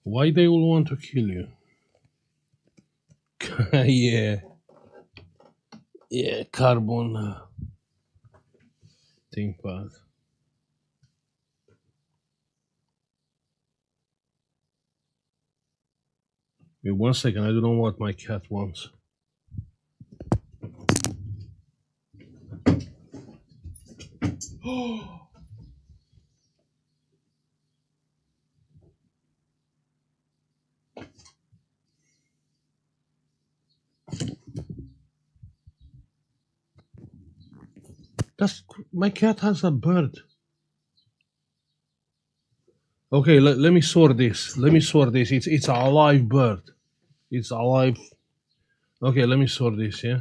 Why they will want to kill you? Yeah. Yeah, carbon ThinkPad. Wait 1 second, I don't know what my cat wants. That's my cat has a bird. Okay, let me sort this. Let me sort this. It's a live bird. It's alive. Okay, let me sort this, yeah?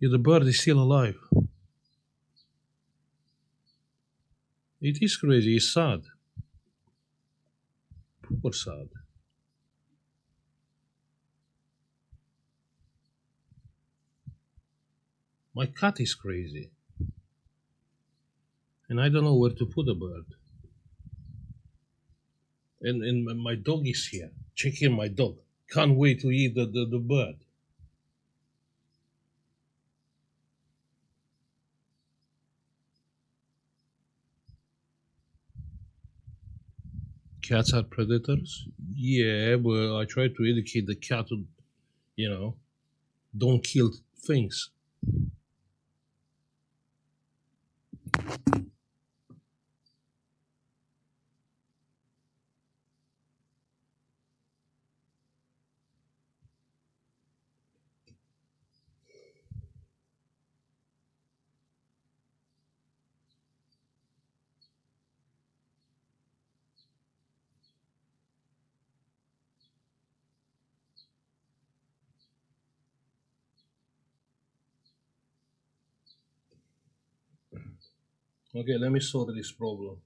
Yeah, the bird is still alive. It is crazy. It's sad. Poor sad. My cat is crazy, and I don't know where to put the bird. And my dog is here. Check in my dog. Can't wait to eat the bird. Cats are predators? Yeah, but I try to educate the cat to, you know, don't kill things. Okay, let me solve this problem.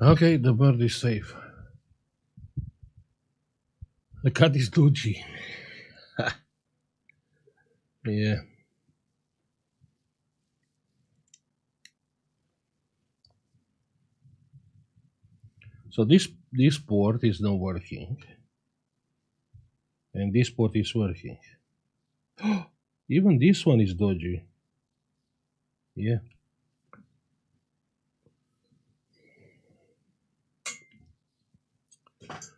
Okay, the bird is safe. The cat is dodgy. Yeah. So this port is not working, and this port is working. Even this one is dodgy. Yeah.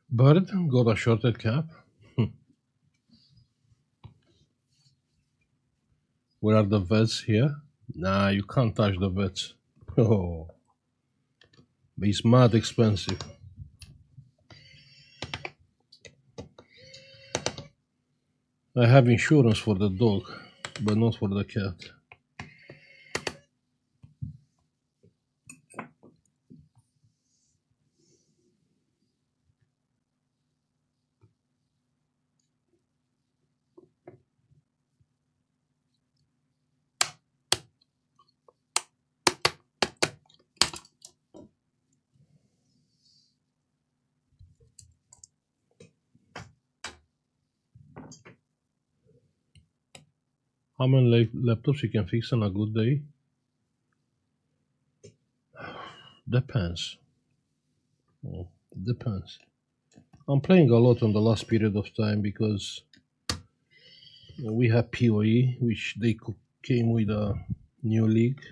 Bird got a shorted cap. Where are the vets here? Nah, you can't touch the vets. Oh, but it's mad expensive. I have insurance for the dog, but not for the cat. How many laptops you can fix on a good day? Depends. Oh, depends. I'm playing a lot on the last period of time because we have PoE, which came with a new league.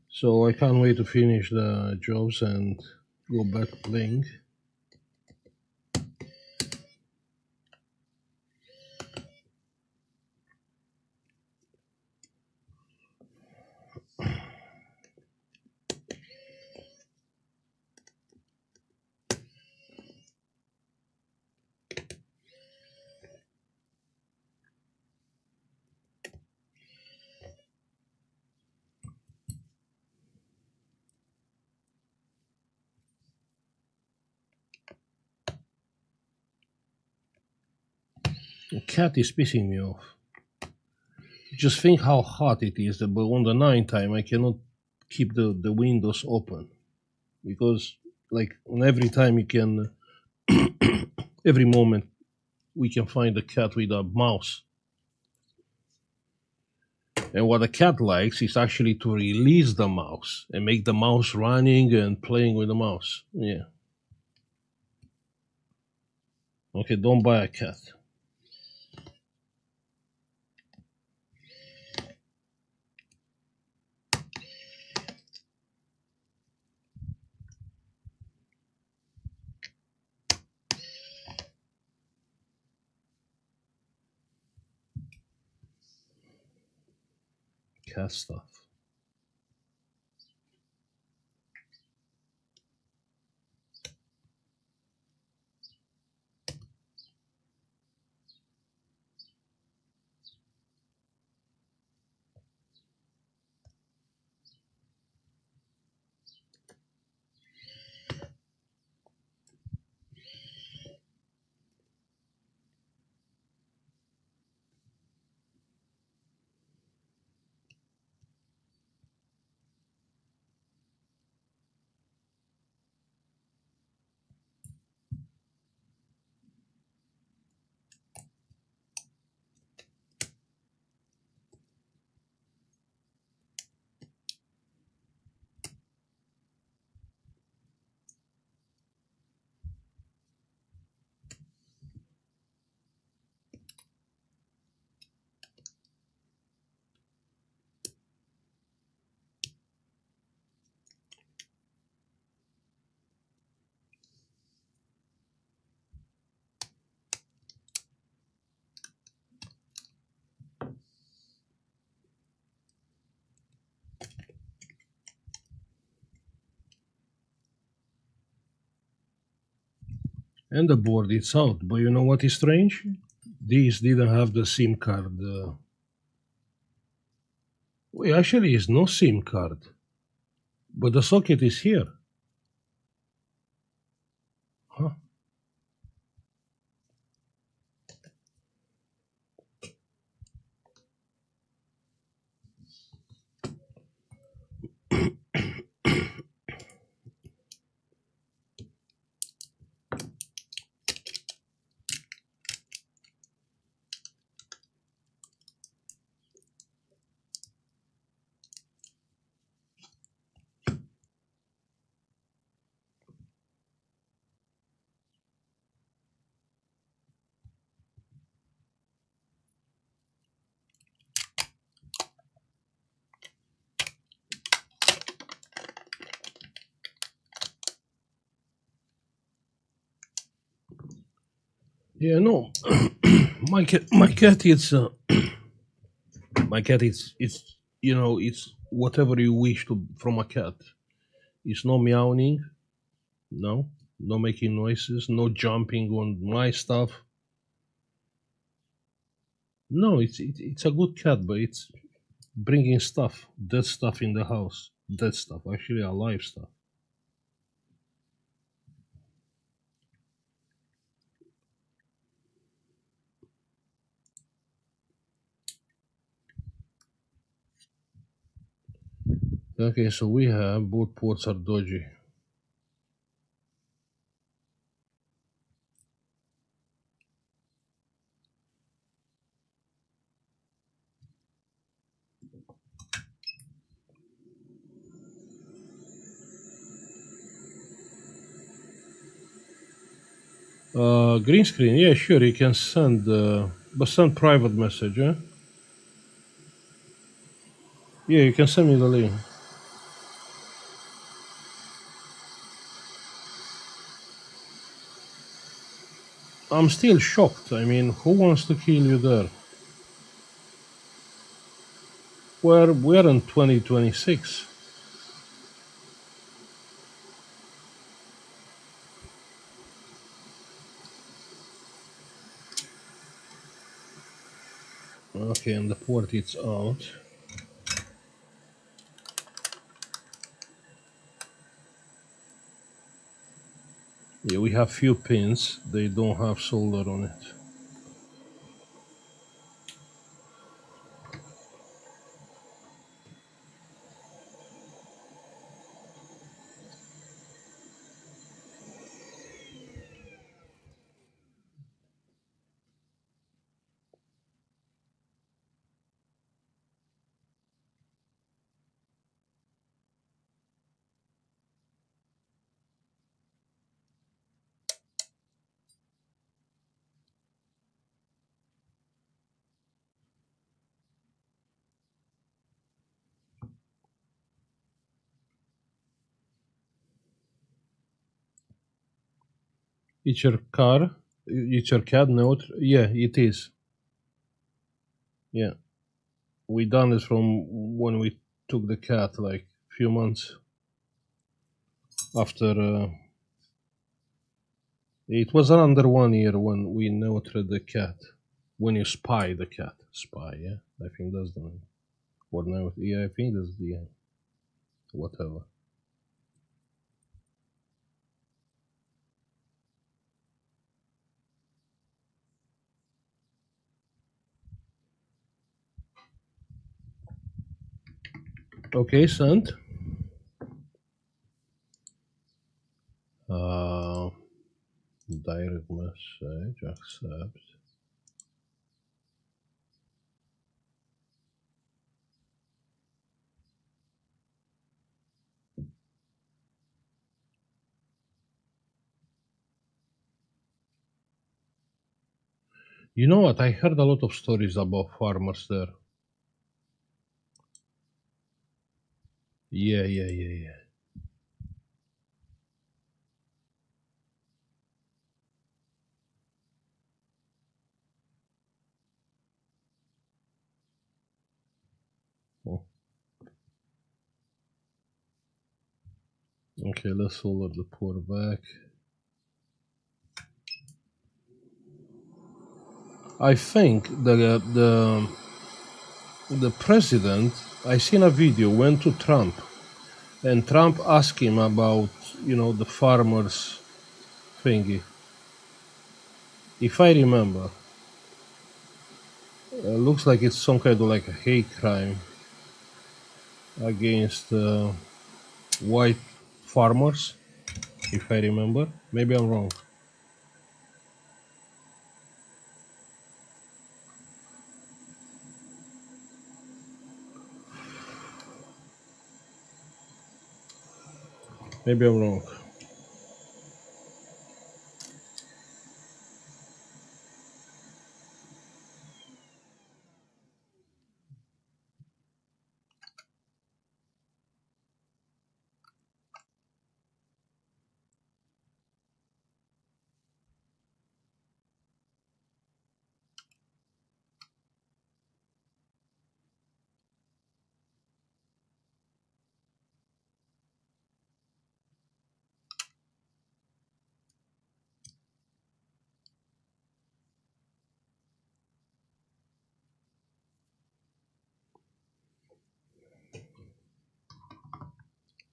So I can't wait to finish the jobs and go back playing. The cat is pissing me off. Just think how hot it is, but on the night time I cannot keep the windows open because like on every time you can every moment we can find a cat with a mouse. And what a cat likes is actually to release the mouse and make the mouse running and playing with the mouse. Yeah. Okay, don't buy a cat. Cat stuff. And the board it's out. But you know what is strange? These didn't have the SIM card. Wait, actually, it's no SIM card, but the socket is here. Huh? Yeah, no, my cat is my cat is it's it's whatever you wish to from a cat. It's no meowing, no, no making noises, no jumping on my stuff. No, it's a good cat, but it's bringing stuff, dead stuff in the house, dead stuff, actually alive stuff. Okay, so we have both ports are dodgy. Green screen, yeah, sure, you can send, but send private message, yeah? Yeah, you can send me the link. I'm still shocked. I mean, who wants to kill you there? We're in 2026. Okay, and the port it's out. Yeah, we have few pins. They don't have solder on it. It's your car. It's your cat note. Yeah, it is. Yeah, we done this from when we took the cat, like few months after. It was under 1 year when we neutered the cat. When you spy the cat, spy. Yeah, I think that's the name. Or no? Yeah, I think that's the whatever. Okay, sent. Uh, direct message, accept. You know what? I heard a lot of stories about farmers there. Yeah, yeah, yeah, yeah. Oh, okay, let's solder the port back. I think the president. I seen a video went to Trump, and Trump asked him about the farmers thingy. If I remember, looks like it's some kind of like a hate crime against white farmers. If I remember, maybe I'm wrong. Maybe I'm wrong.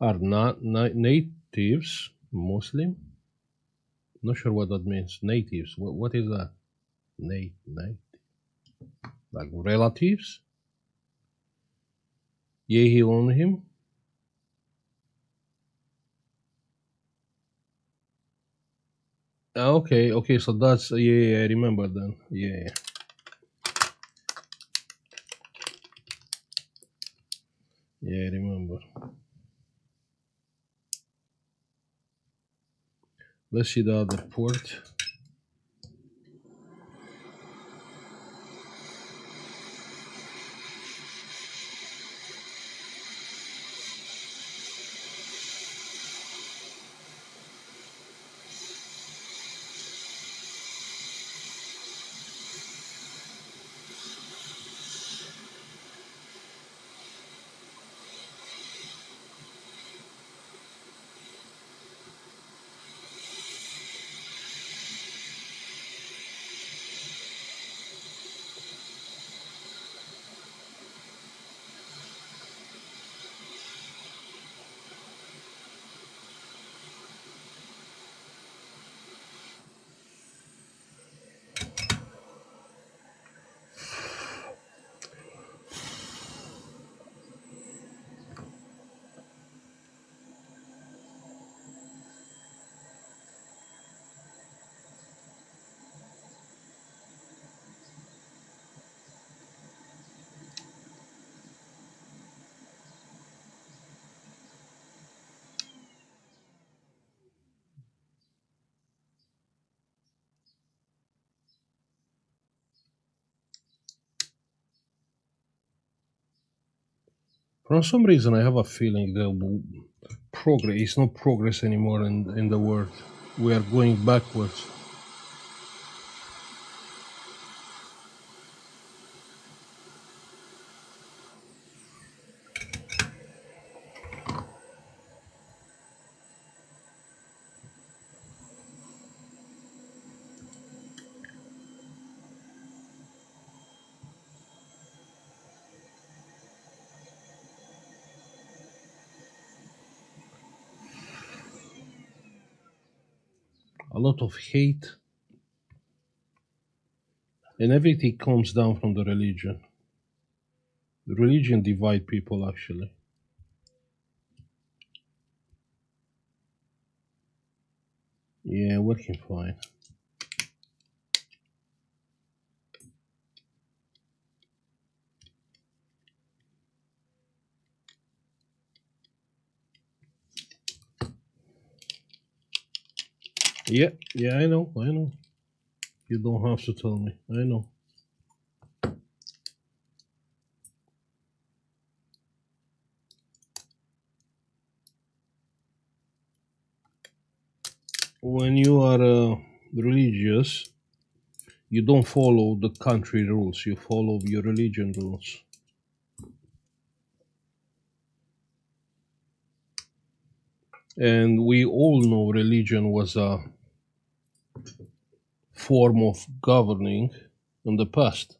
are not natives Muslim? Not sure what that means. Natives. What is that? Nate. Like relatives? Yea, he own him. Okay. So that's yeah. I remember then. Yeah. Yeah, I remember. Let's see the other port. For some reason, I have a feeling that progress is not progress anymore in the world. We are going backwards. A lot of hate, and everything comes down from the religion. Religion divide people actually. Yeah, working fine. Yeah, I know. You don't have to tell me. I know. When you are religious, you don't follow the country rules. You follow your religion rules. And we all know religion was a form of governing in the past.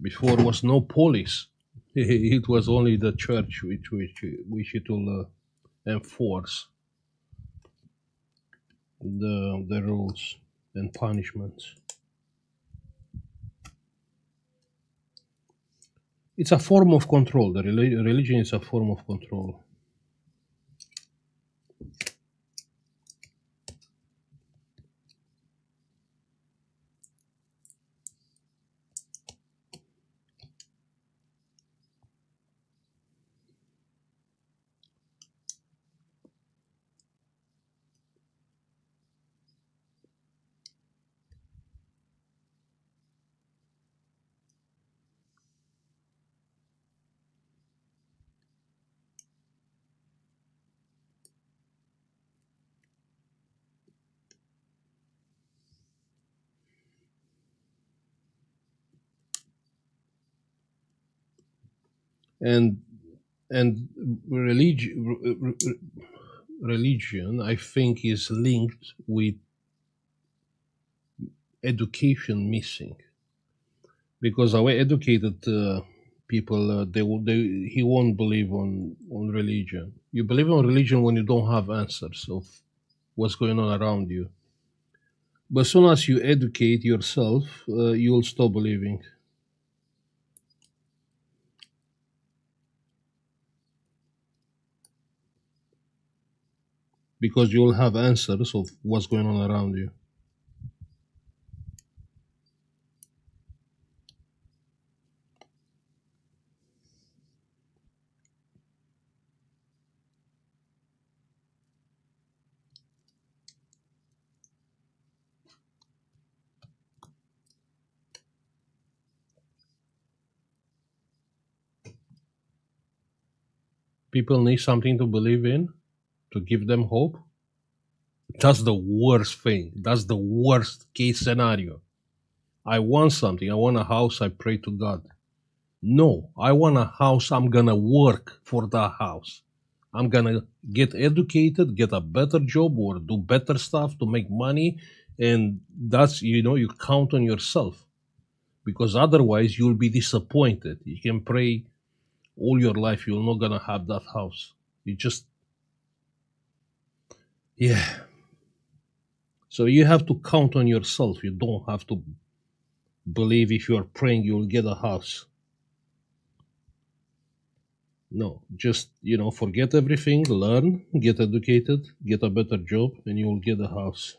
Before was no police. It was only the church which it will enforce the rules and punishments. It's a form of control. The religion is a form of control. And and religion, I think, is linked with education missing, because our educated people he won't believe on religion. You believe on religion when you don't have answers of what's going on around you. But as soon as you educate yourself, you'll stop believing. Because you'll have answers of what's going on around you. People need something to believe in to give them hope. That's the worst thing. That's the worst case scenario. I want something. I want a house. I pray to God. No, I want a house. I'm going to work for that house. I'm going to get educated, get a better job, or do better stuff to make money. And that's, you count on yourself because otherwise you'll be disappointed. You can pray all your life, you're not going to have that house. You just, yeah. So you have to count on yourself. You don't have to believe if you're praying you'll get a house. No, just, forget everything, learn, get educated, get a better job, and you'll get a house.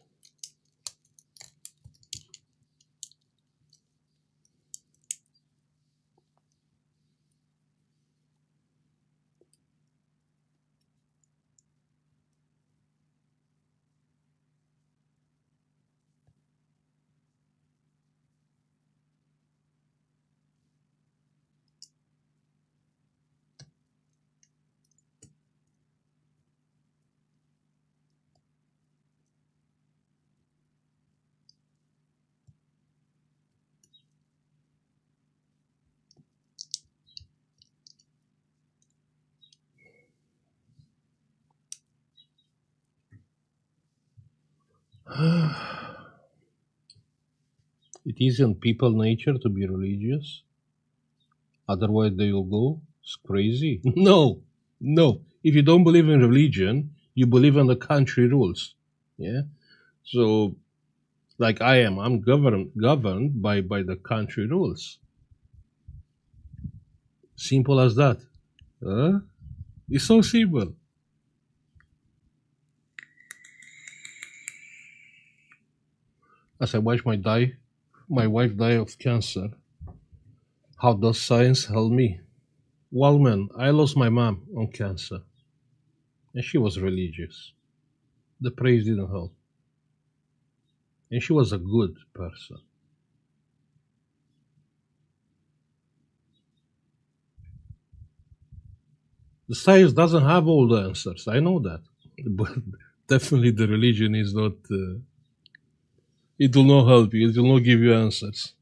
It is in people nature to be religious. Otherwise, they will go. It's crazy. No, no. If you don't believe in religion, you believe in the country rules. Yeah. So, like I am, I'm governed by the country rules. Simple as that. Huh? It's so simple. As I watch my wife die of cancer, how does science help me? Well, man, I lost my mom on cancer, and she was religious. The praise didn't help, and she was a good person. The science doesn't have all the answers. I know that, but definitely the religion is not. It will not help you. It will not give you answers.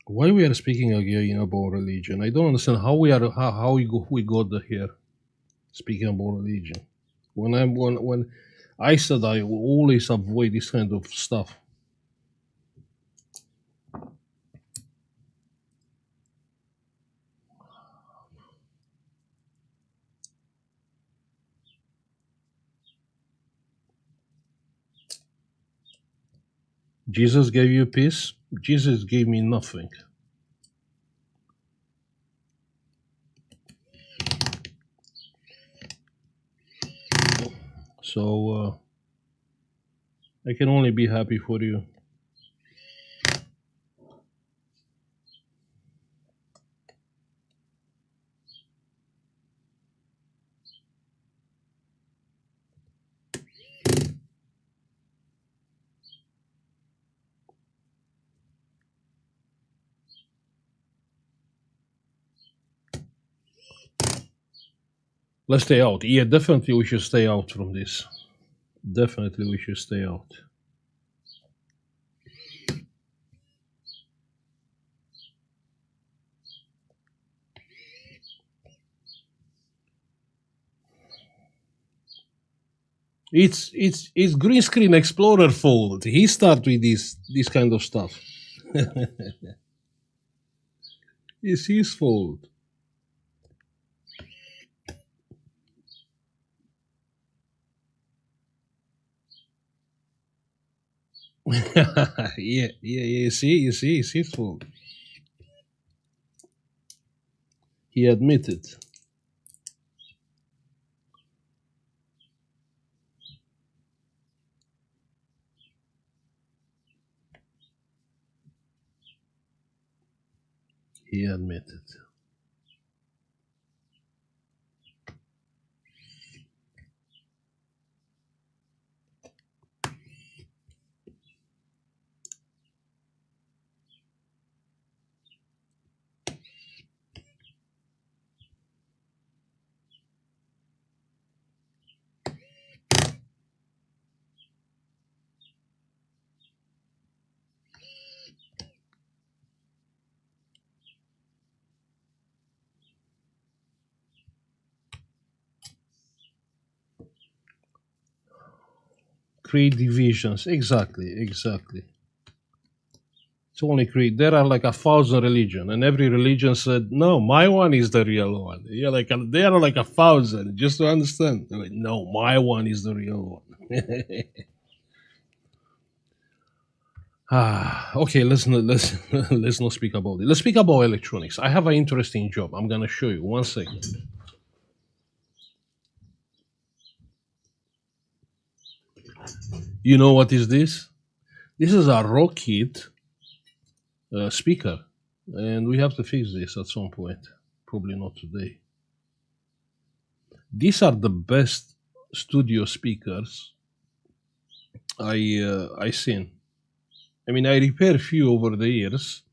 Why we are speaking again about religion? I don't understand how we got here speaking about religion. When I said I will always avoid this kind of stuff. Jesus gave you peace. Jesus gave me nothing. So I can only be happy for you. Let's stay out. Yeah, definitely we should stay out from this. Definitely we should stay out. It's Green Screen Explorer fault. He start with this kind of stuff. It's his fault. Yeah, yeah. You see, it's his fault. He admitted. He admitted. Create divisions. Exactly. It's only creed. There are like 1,000 religion, and every religion said, "No, my one is the real one." Yeah, like there are like 1,000. Just to understand, they're like, no, my one is the real one. Okay. Let's not speak about it. Let's speak about electronics. I have an interesting job. I'm gonna show you. One second. You know what is this? This is a Rocket speaker, and we have to fix this at some point. Probably not today. These are the best studio speakers I seen. I mean, I repair few over the years,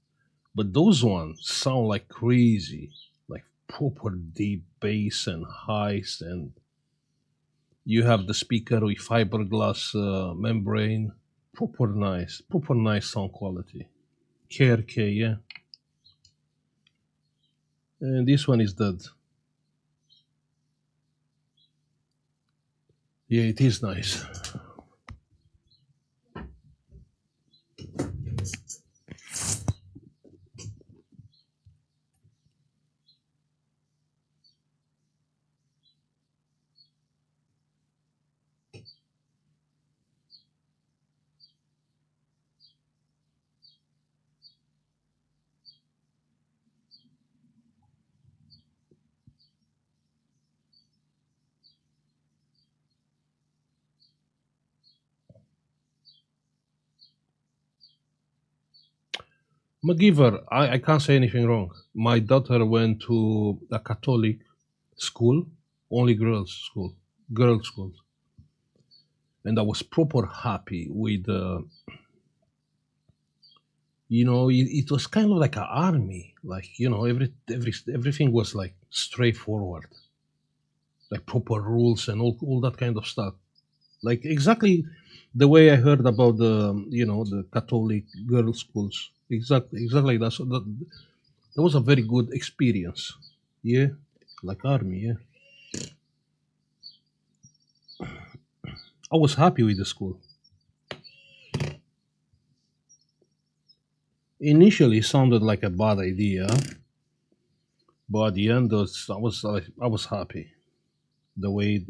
but those ones sound like crazy, like proper deep bass and highs, and you have the speaker with fiberglass membrane. Proper nice sound quality. KRK, yeah. And this one is dead. Yeah, it is nice. McGiver, I can't say anything wrong. My daughter went to a Catholic school, only girls school, and I was proper happy with. It was kind of like an army. Like everything was like straightforward, like proper rules and all that kind of stuff. Like exactly the way I heard about the Catholic girls schools. Exactly that. So that was a very good experience. Yeah, like army. Yeah, I was happy with the school. Initially, it sounded like a bad idea, but at the end, I was happy the way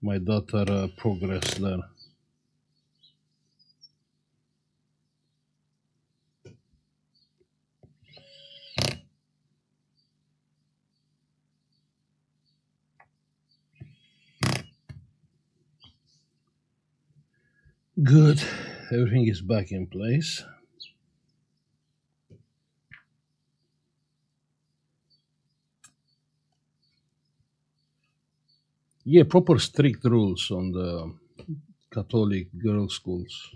my daughter progressed there. Good, everything is back in place. Yeah, proper strict rules on the Catholic girls' schools.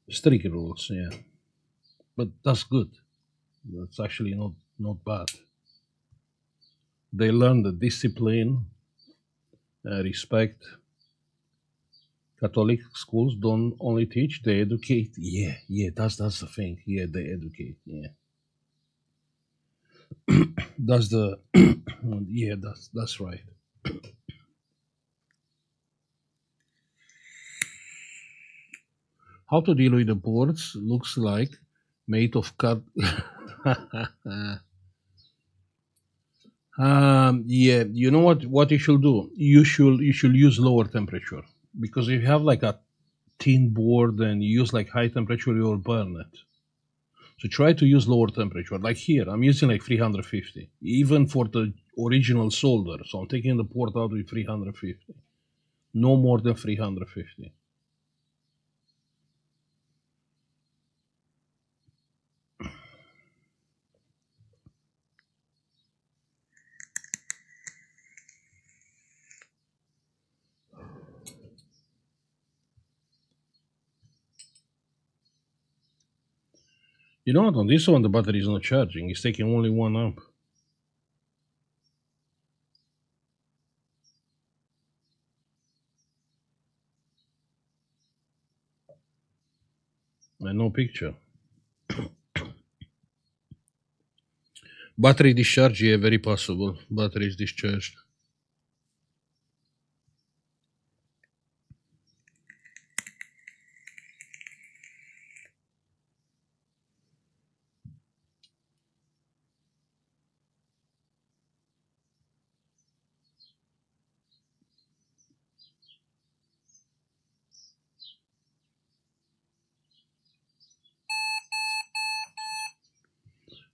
Strict rules, yeah. But that's good. That's actually not bad. They learn the discipline, respect. Catholic schools don't only teach; they educate. Yeah, yeah. That's the thing. Yeah, they educate. Yeah, that's the. Yeah, that's right. How to deal with the boards looks like made of card. Yeah, you know what you should do? You should use lower temperature, because if you have like a thin board and you use like high temperature, you will burn it. So try to use lower temperature. Like here, I'm using like 350, even for the original solder. So I'm taking the port out with 350, no more than 350. You know what? On this one, the battery is not charging. It's taking only 1 amp. And no picture. Battery discharge, yeah, very possible. Battery is discharged.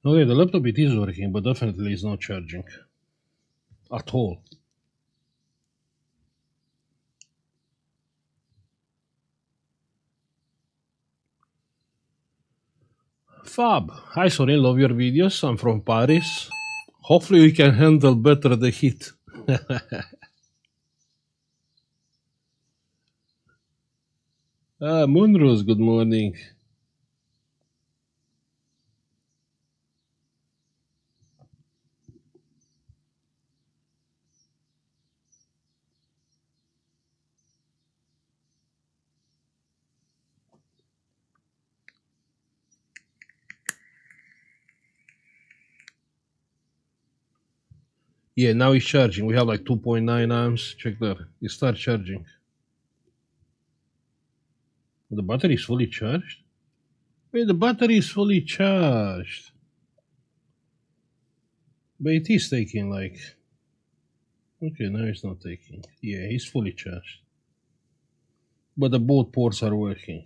Okay, the laptop it is working, but definitely is not charging at all. Fab. Hi, sorry, love your videos. I'm from Paris. Hopefully, we can handle better the heat. Moonrose, good morning. Yeah, now it's charging. We have like 2.9 amps. Check that. It starts charging. The battery is fully charged? Wait, the battery is fully charged. But it is taking like. Okay, now it's not taking. Yeah, it's fully charged. But the both ports are working.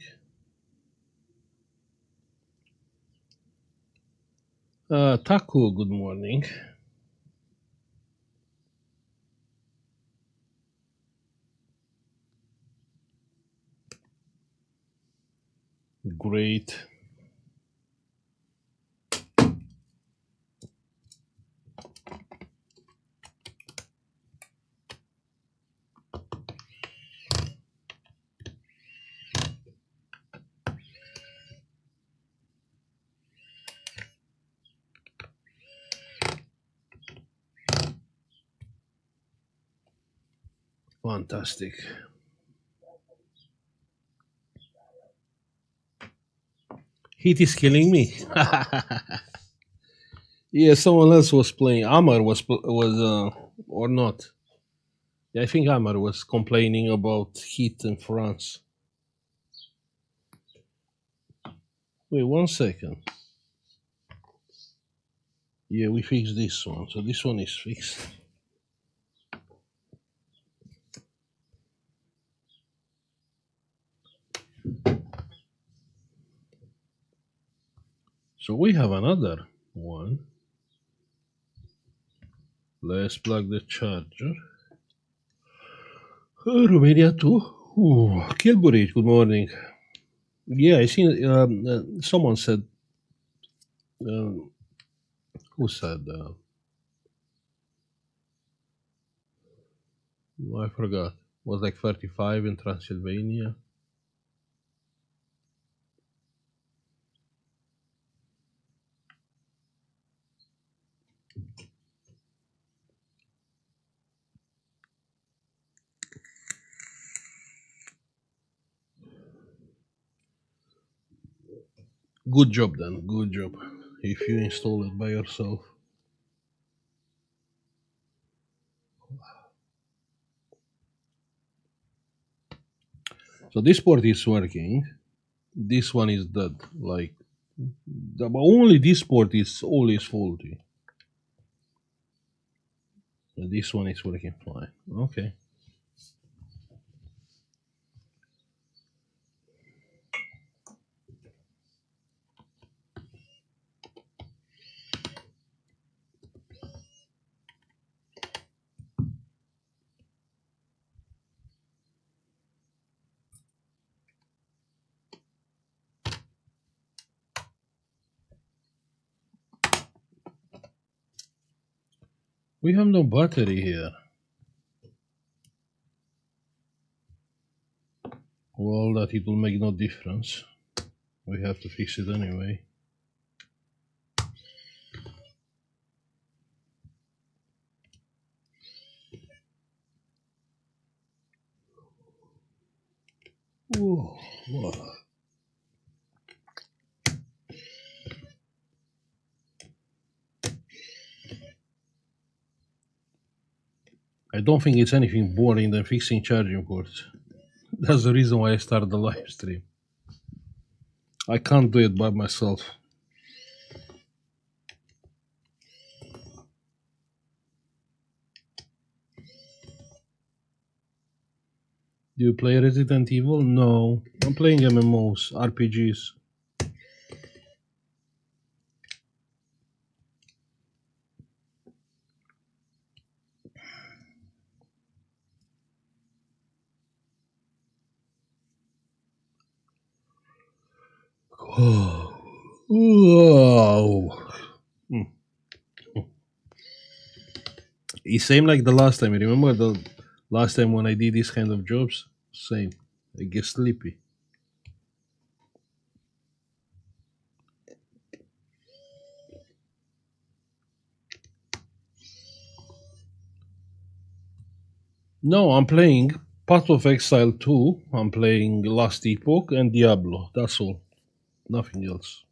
Taku, good morning. Great. Fantastic. Heat is killing me. Yeah, someone else was playing. Amar was or not. Yeah, I think Amar was complaining about heat in France. Wait 1 second. Yeah, we fixed this one. So this one is fixed. So we have another one. Let's plug the charger. Romania 2. Kilbury, good morning. Yeah, I seen someone said. Who said? I forgot. Was like 35 in Transylvania. Good job then. Good job. If you install it by yourself. So this port is working. This one is dead. Like, but only this port is always faulty. And this one is working fine. Okay. We have no battery here. Well, that it will make no difference. We have to fix it anyway. Whoa, whoa. I don't think it's anything boring than fixing charging ports. That's the reason why I started the live stream. I can't do it by myself. Do you play Resident Evil? No. I'm playing MMOs, RPGs. Whoa. It's same like the last time. Remember the last time when I did this kind of jobs? Same. I get sleepy. No, I'm playing Path of Exile 2. I'm playing Last Epoch and Diablo. That's all. Nothing else.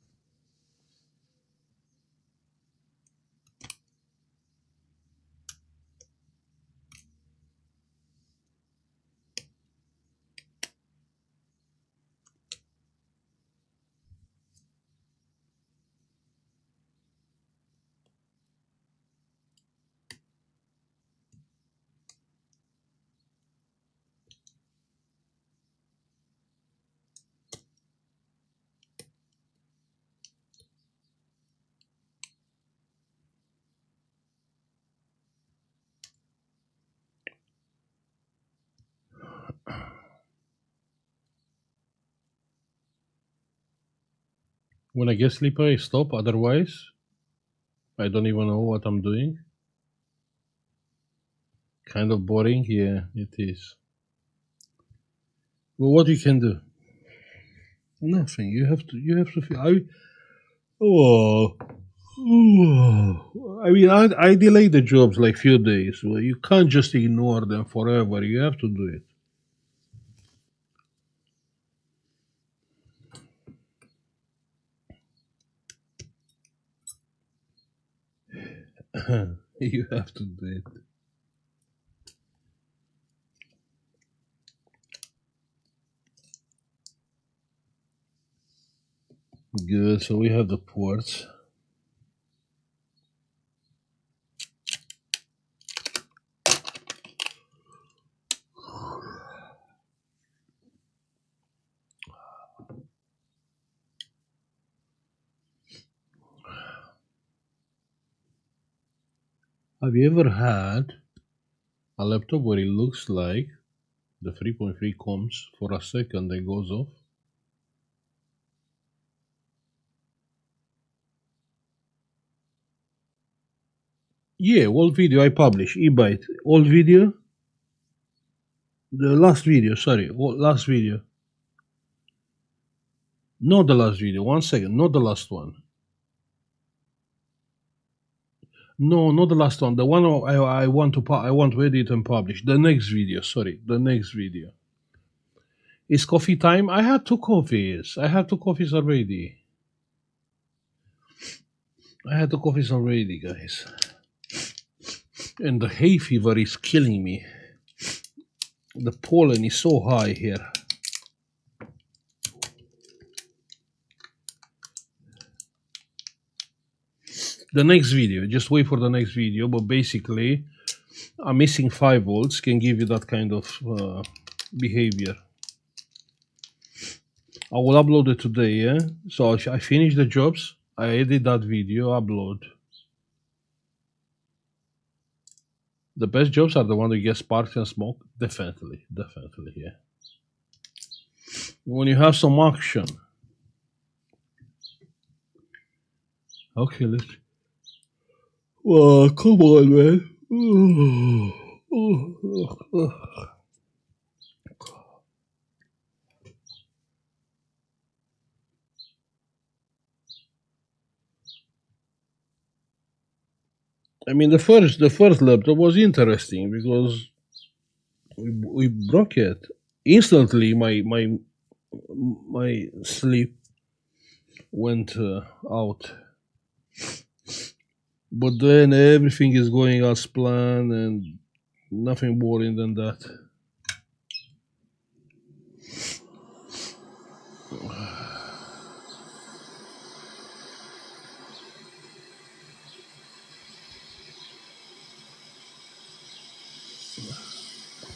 When I get sleepy, I stop. Otherwise, I don't even know what I'm doing. Kind of boring. Yeah, it is. Well, what you can do? Nothing. You have to feel. Oh. I mean, I delay the jobs like few days. Well, you can't just ignore them forever. You have to do it. You have to do it. Good. So we have the ports. Have you ever had a laptop where it looks like the 3.3 comes for a second and goes off? Yeah, old video I publish, eByte. Old video? The last video, sorry. Last video. Not the last video. 1 second. Not the last one. No, not the last one. The one I want to edit and publish. The next video. Sorry, the next video. It's coffee time. I had 2 coffees. I had 2 coffees already. I had 2 coffees already, guys. And the hay fever is killing me. The pollen is so high here. The next video, just wait for the next video. But basically, a missing 5 volts can give you that kind of behavior. I will upload it today, yeah? So if I finish the jobs, I edit that video, upload. The best jobs are the one that get sparks and smoke. Definitely, definitely, yeah. When you have some action. Okay, let's. Oh, come on, man. I mean, the first laptop was interesting because we broke it instantly. My sleep went out, but then everything is going as planned and nothing boring than that.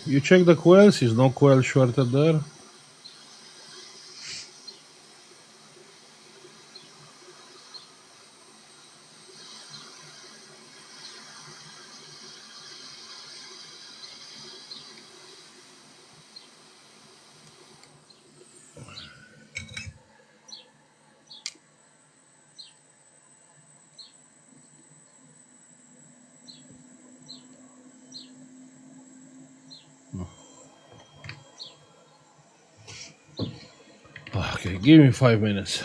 You check the coils. Is no coil shorted there? Okay, give me 5 minutes.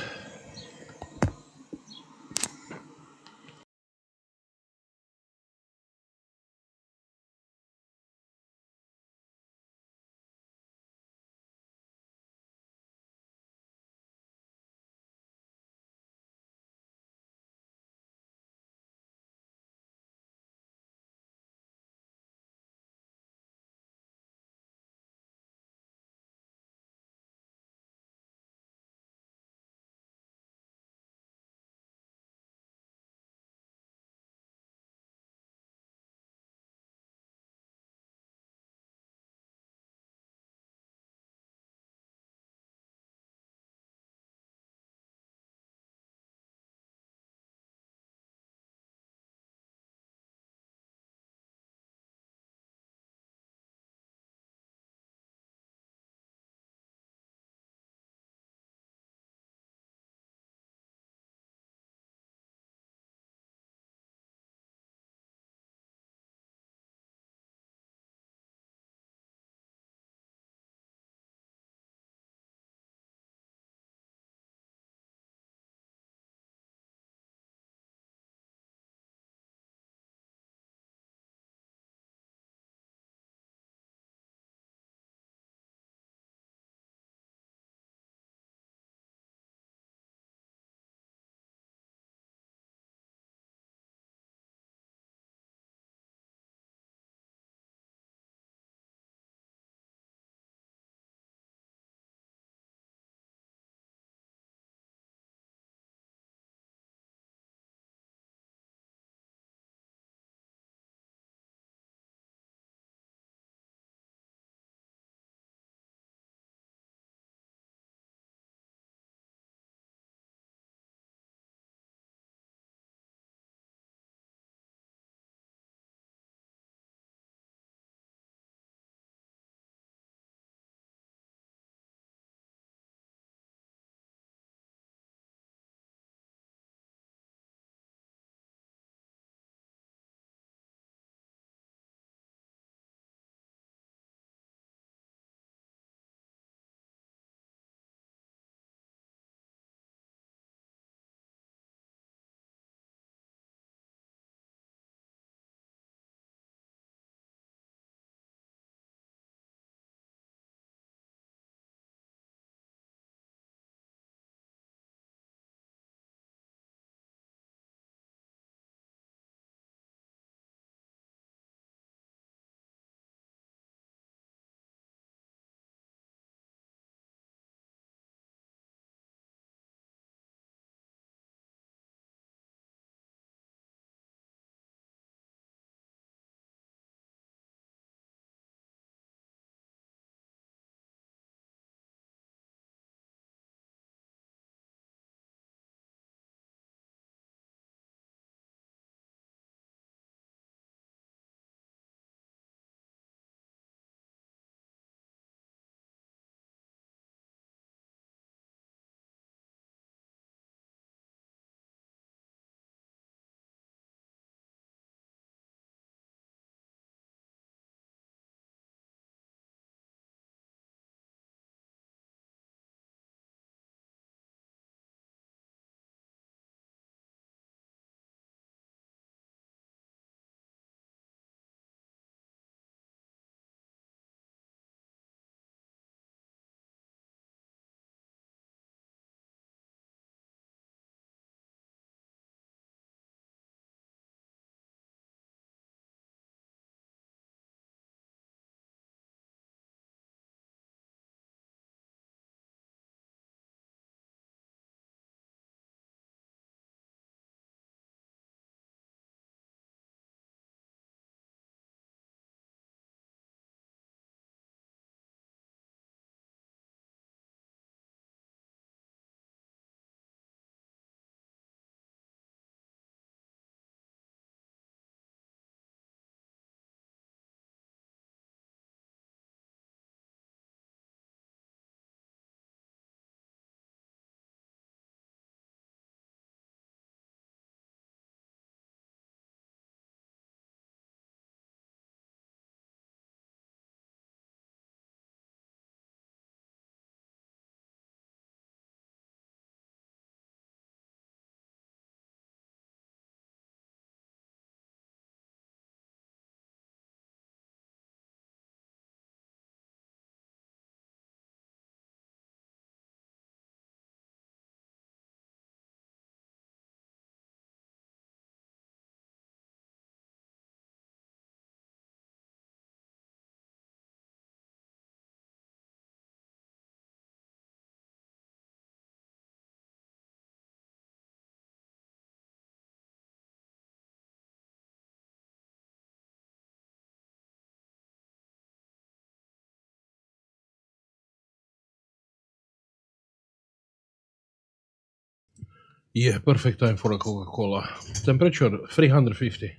Yeah, perfect time for a Coca-Cola. Temperature 350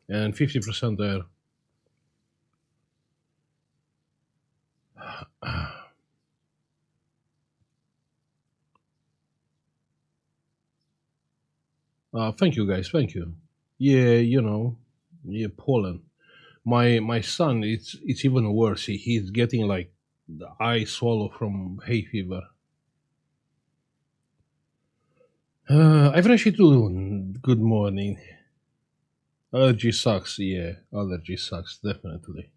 and 50% air. Thank you guys, thank you. Yeah, yeah, pollen. My son, it's even worse. He's getting like the eye swallow from hay fever. I've actually too. Good morning. Allergy sucks. Yeah, allergy sucks definitely.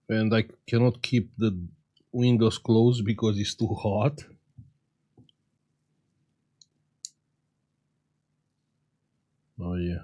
And I cannot keep the windows closed because it's too hot. Oh yeah,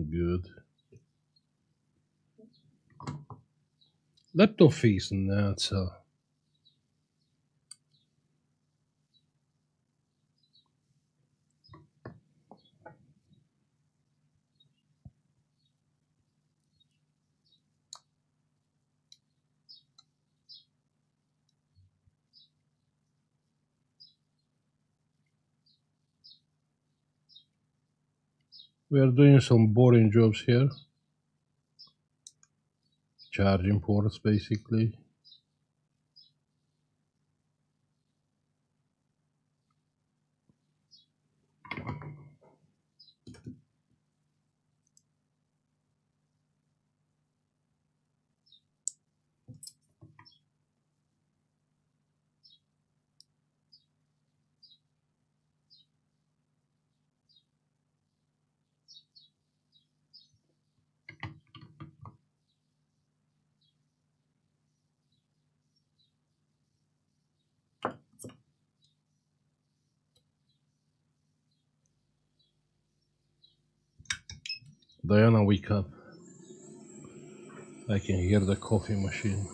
good. Laptop face nuts. We are doing some boring jobs here. Charging ports, basically. Diana, wake up. I can hear the coffee machine.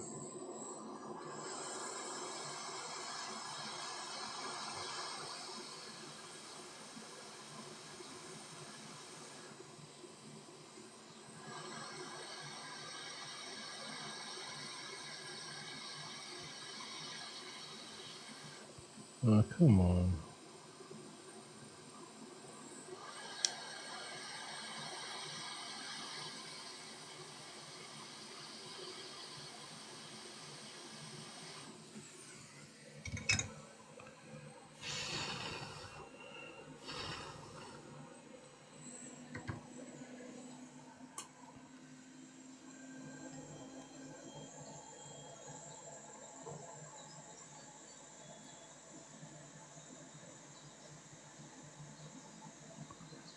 Oh, come on.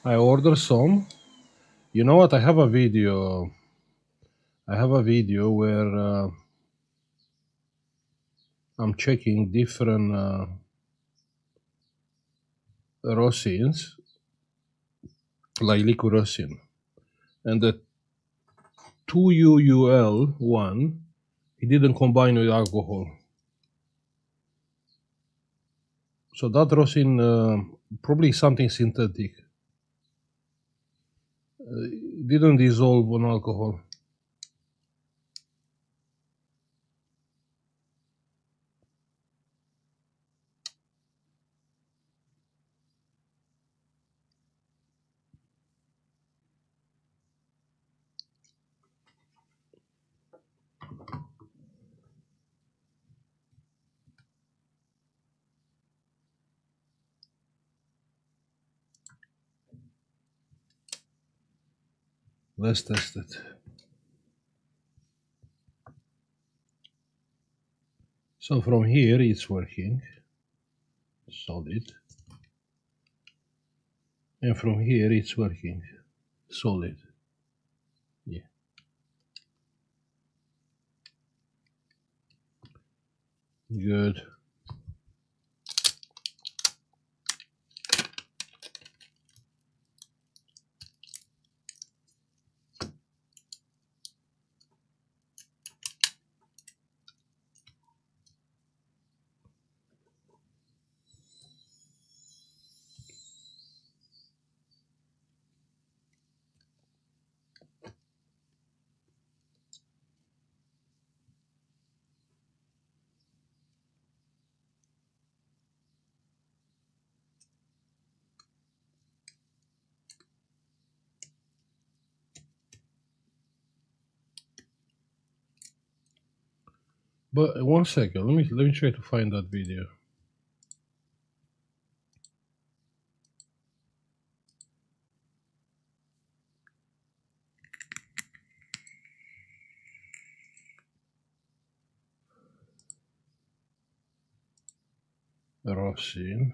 I order some. You know what? I have a video. I have a video where I'm checking different rosins, like liquid rosin, and the 2UUL one, he didn't combine with alcohol. So that rosin probably something synthetic. Didn't dissolve on alcohol. Let's test it. So from here it's working, solid. And from here it's working, solid. Yeah. Good. But 1 second, let me try to find that video. Rossin.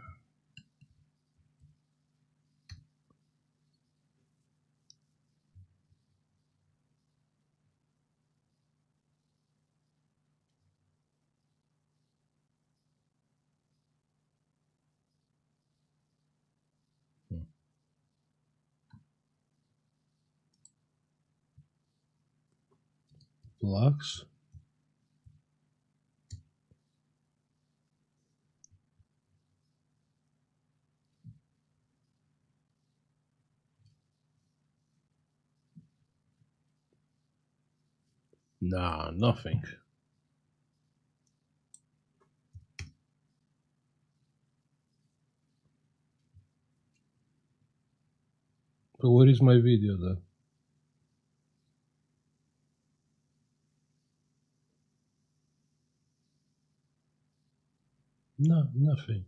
Flux. Nah, nothing. So where is my video then? No, nothing.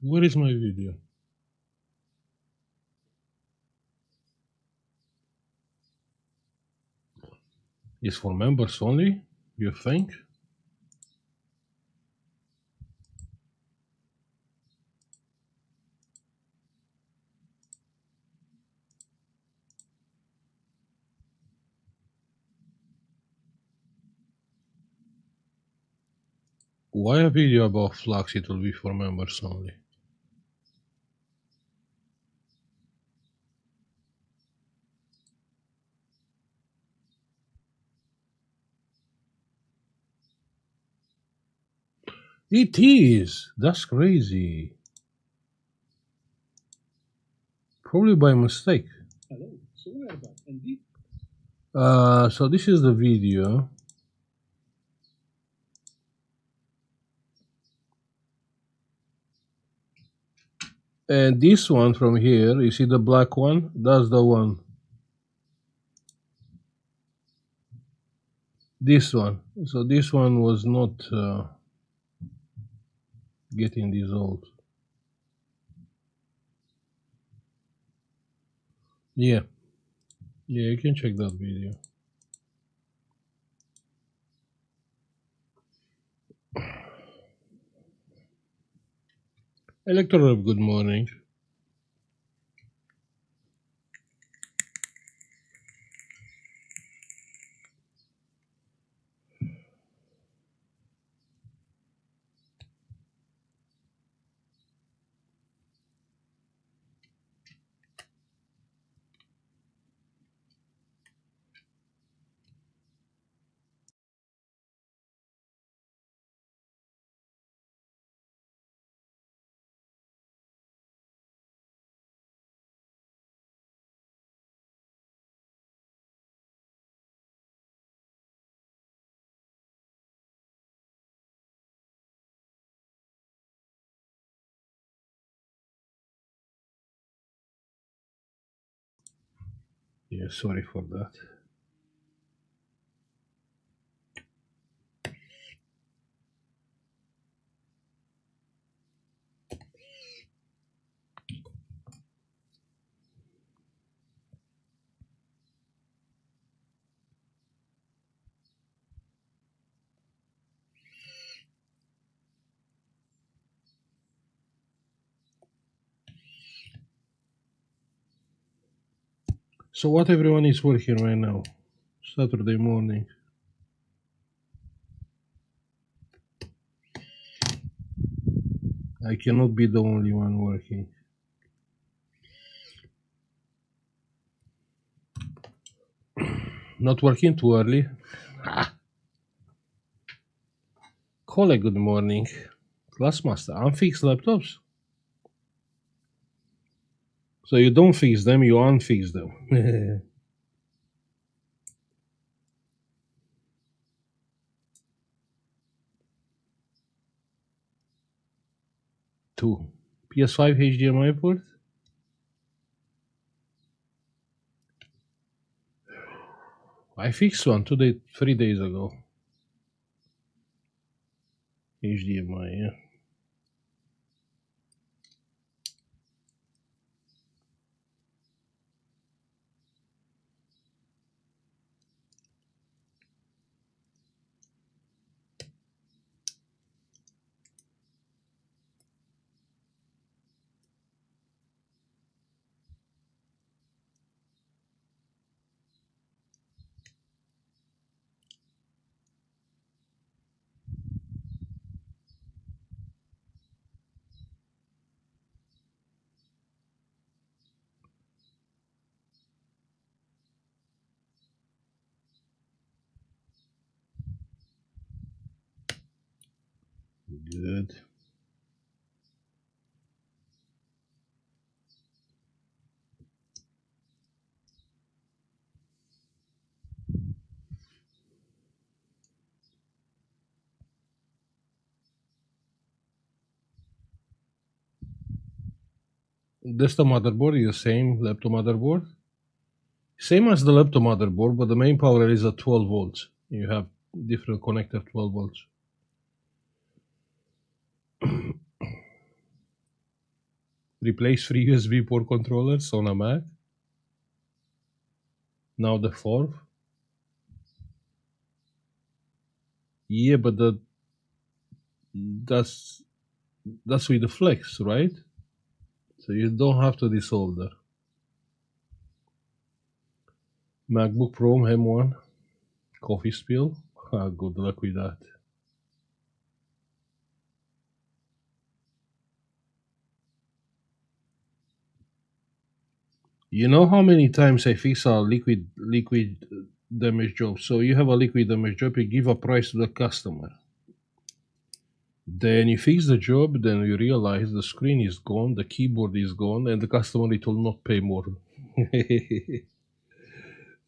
Where is my video? It's for members only, you think? Why a video about Flux? It will be for members only. It is. That's crazy. Probably by mistake. Hello. So where about? And So this is the video. And this one from here, you see the black one? That's the one. This one. So this one was not getting dissolved. Yeah. Yeah, you can check that video. Electoral, good morning. Yeah, sorry for that. So what everyone is working right now? Saturday morning. I cannot be the only one working. Not working too early. Colleague, good morning. Classmaster, unfixed laptops. So you don't fix them, you unfix them. 2. PS5 HDMI port. I fixed one 3 days ago. HDMI, yeah. Good. Desktop motherboard is the same laptop motherboard. Same as the laptop motherboard, but the main power is at 12 volts. You have different connector 12 volts. Replace 3 USB port controllers on a Mac. Now the fourth. Yeah, but that's with the flex, right? So you don't have to desolder. MacBook Pro M1 coffee spill. Good luck with that. You know how many times I fix a liquid damage job? So you have a liquid damage job, you give a price to the customer. Then you fix the job, then you realize the screen is gone, the keyboard is gone, and the customer it will not pay more.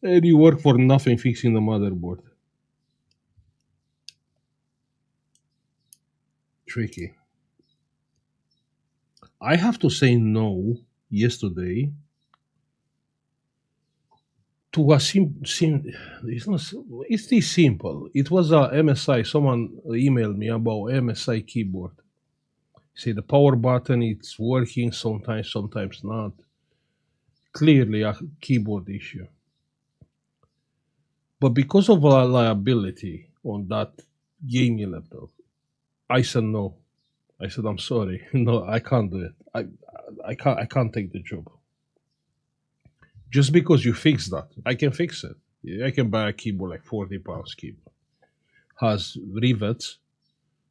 And you work for nothing fixing the motherboard. Tricky. I have to say no yesterday to a it's not it's this simple. It was a MSI. Someone emailed me about MSI keyboard. See the power button, it's working sometimes not. Clearly a keyboard issue. But because of a liability on that gaming laptop, I said no. I said I'm sorry. No, I can't do it. I can't take the job. Just because you fix that, I can fix it. I can buy a keyboard like £40 keyboard. Has rivets.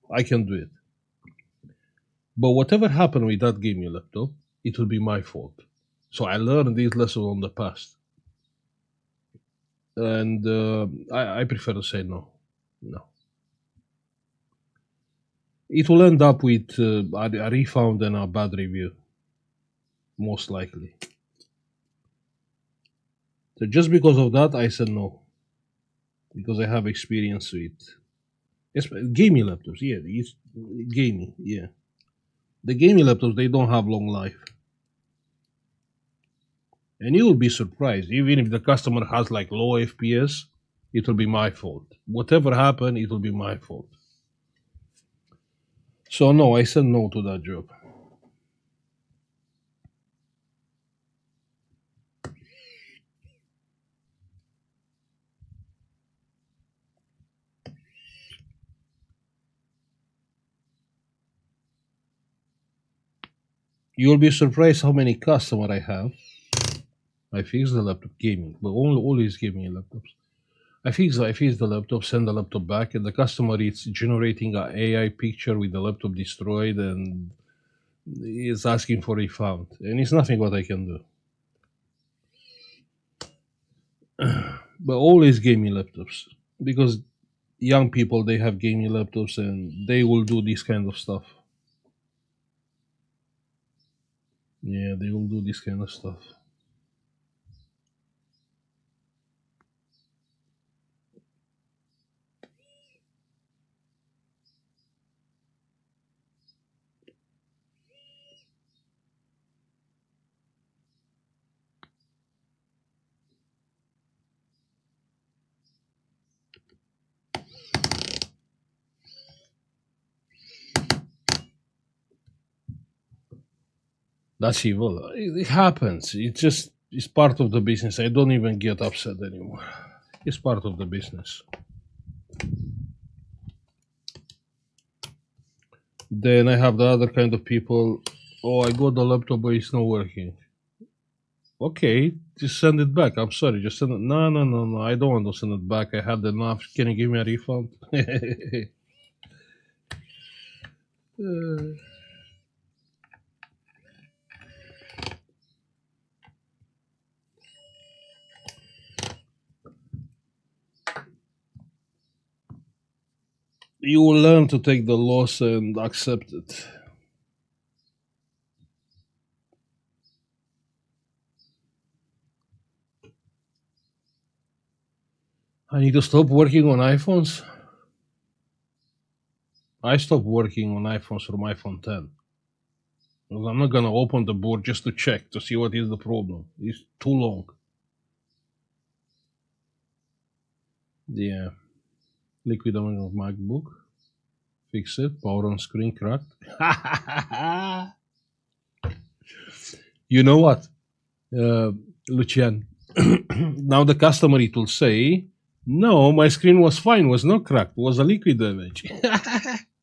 I can do it. But whatever happened with that gaming laptop, it will be my fault. So I learned this lesson on the past. And I prefer to say no. No. It will end up with a refund and a bad review. Most likely. So just because of that, I said no. Because I have experience with gaming laptops. Yeah, it's gaming. Yeah. The gaming laptops, they don't have long life. And you will be surprised. Even if the customer has like low FPS, it will be my fault. Whatever happened, it will be my fault. So no, I said no to that job. You'll be surprised how many customer I have. I fix the laptop gaming, but always gaming laptops. I fix the laptop, send the laptop back, and the customer is generating a AI picture with the laptop destroyed and is asking for refund, and it's nothing what I can do. But always gaming laptops, because young people, they have gaming laptops and they will do this kind of stuff. Yeah, they will do this kind of stuff. That's evil. It happens. It's part of the business. I don't even get upset anymore. It's part of the business. Then I have the other kind of people. Oh, I got the laptop, but it's not working. Okay, just send it back. I'm sorry, just send it. No, no, no, no. I don't want to send it back. I had enough. Can you give me a refund? Uh, you will learn to take the loss and accept it. I need to stop working on iPhones. I stopped working on iPhones from iPhone 10. Because I'm not gonna open the board just to check to see what is the problem. It's too long. Yeah. Liquid amount of MacBook. Fix it. Power on screen cracked. You know what, Lucian? Now the customer, it will say, no, my screen was fine, was not cracked, was a liquid damage.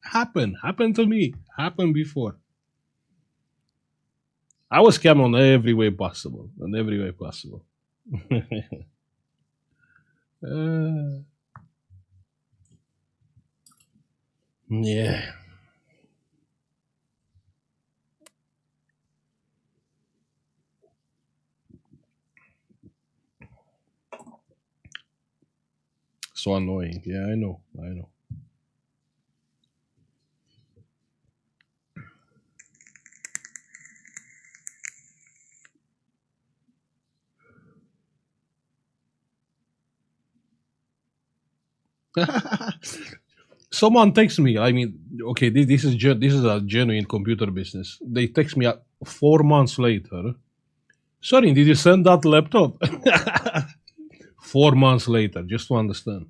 Happened to me. Happened before. I was scammed on every way possible. On every way possible. uh, yeah. So annoying. Yeah, I know. I know. Someone texts me. I mean, okay, this is a genuine computer business. They text me 4 months later. Sorry, did you send that laptop? 4 months later, just to understand.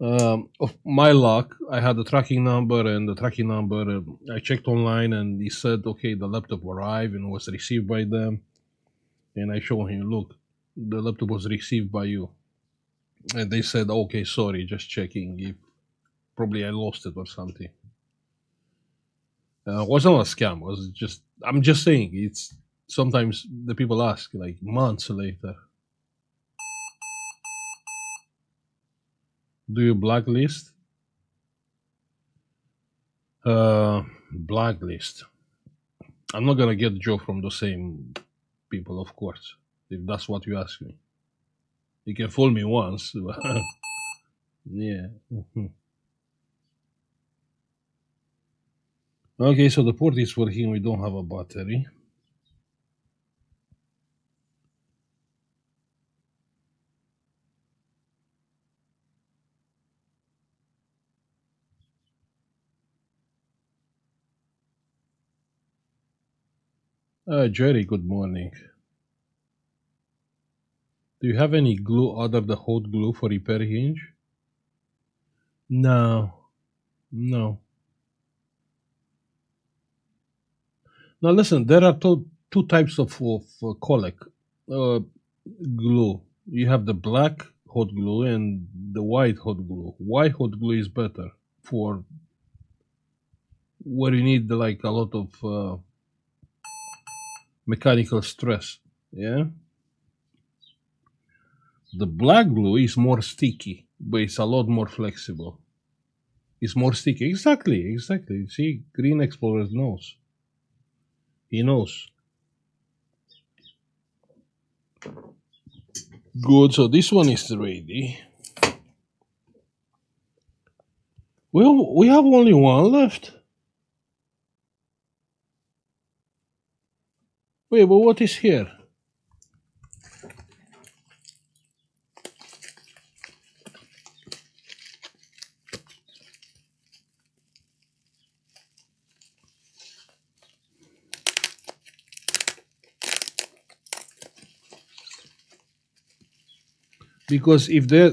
Of my luck, I had the tracking number, and the tracking number, I checked online, and he said, okay, the laptop arrived and was received by them. And I showed him, look, the laptop was received by you. And they said, okay, sorry, just checking. If probably I lost it or something. Wasn't a scam. Was just I'm just saying it's sometimes the people ask like months later. Do you blacklist? Blacklist. I'm not gonna get Joe from the same people, of course. If that's what you ask me, you can fool me once. But yeah. Mhm. Okay, so the port is working. We don't have a battery. Jerry, good morning. Do you have any glue other than hot glue for repair hinge? No, no. Now listen, there are two types of colic uh, glue. You have the black hot glue and the white hot glue. White hot glue is better for where you need like a lot of mechanical stress. Yeah. The black glue is more sticky, but it's a lot more flexible. It's more sticky. Exactly, exactly. See, Green Explorer knows. He knows. Good. So this one is ready. Well, we have only one left. Wait, but what is here? Because if they,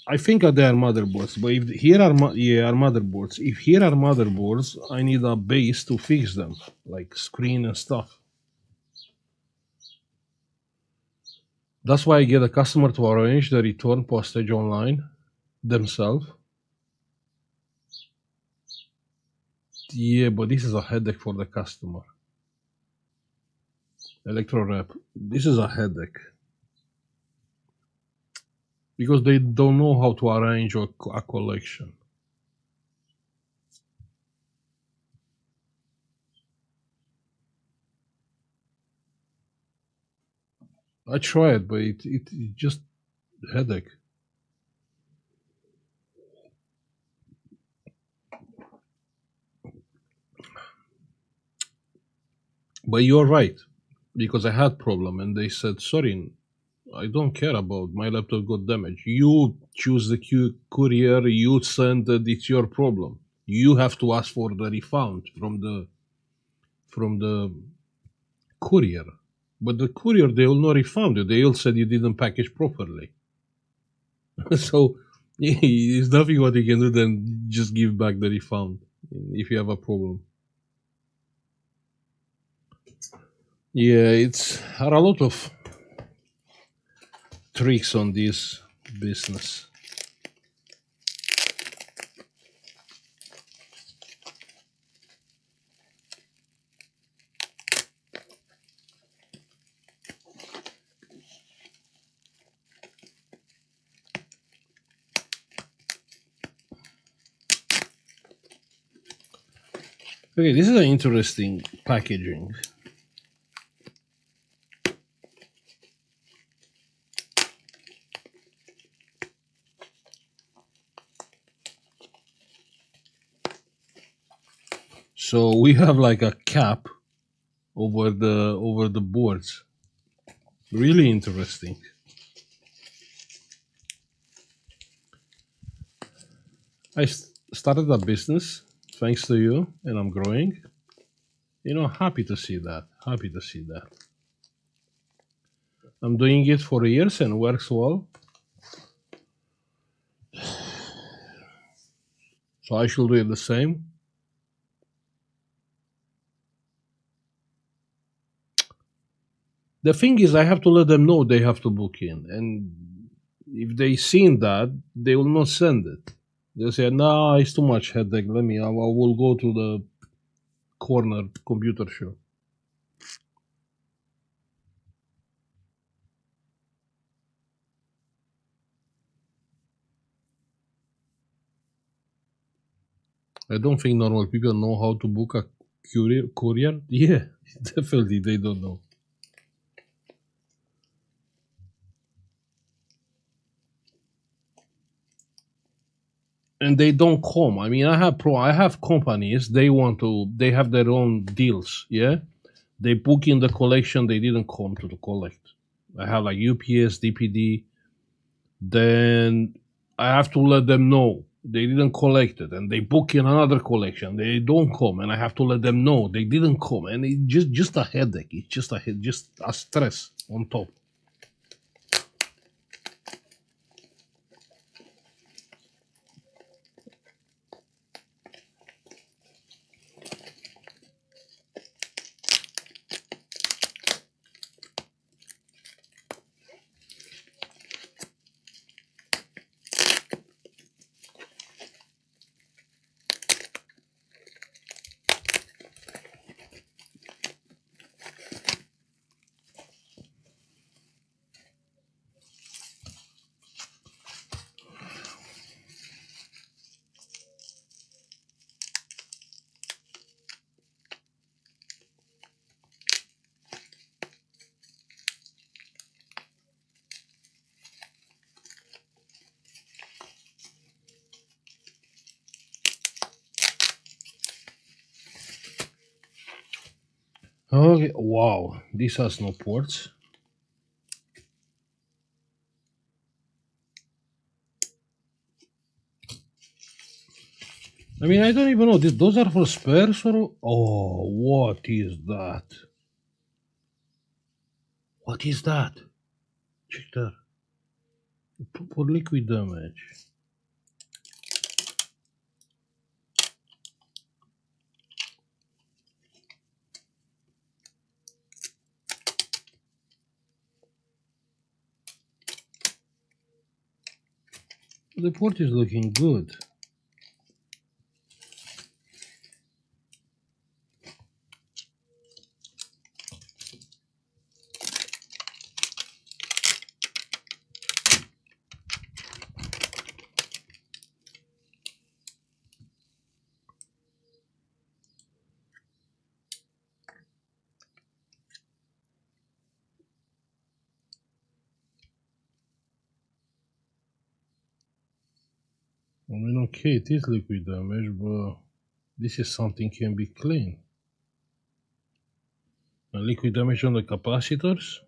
I think that they are motherboards. But if here are are motherboards. If here are motherboards, I need a base to fix them, like screen and stuff. That's why I get a customer to arrange the return postage online themselves. Yeah, but this is a headache for the customer. Electro wrap. This is a headache because they don't know how to arrange a collection. I tried, but it just headache. But you're right, because I had problem and they said, sorry, I don't care about my laptop got damaged. You choose the courier, you send it, it's your problem. You have to ask for the refund from the courier. But the courier they will not refund you. They all said you didn't package properly. So there's nothing what you can do than just give back the refund if you have a problem. Yeah, it's are a lot of tricks on this business. Okay, this is an interesting packaging. So we have like a cap over the boards. Really interesting. I started a business thanks to you, and I'm growing. Happy to see that. Happy to see that. I'm doing it for years and works well. So I should do it the same. The thing is, I have to let them know they have to book in, and if they seen that, they will not send it. They'll say, "Nah, it's too much headache. I will go to the corner computer shop." I don't think normal people know how to book a courier. Yeah, definitely they don't know. And they don't come. I mean, I have companies. They have their own deals. Yeah, they book in the collection. They didn't come to the collect. I have like UPS, DPD. Then I have to let them know they didn't collect it, and they book in another collection. They don't come, and I have to let them know they didn't come, and it just a headache. It's just a stress on top. Okay, wow, this has no ports. I mean, I don't even know. Those are for spares or. Oh, what is that? What is that? Check that. For liquid damage. The port is looking good. I mean, okay, it is liquid damage, but this is something can be clean. And liquid damage on the capacitors.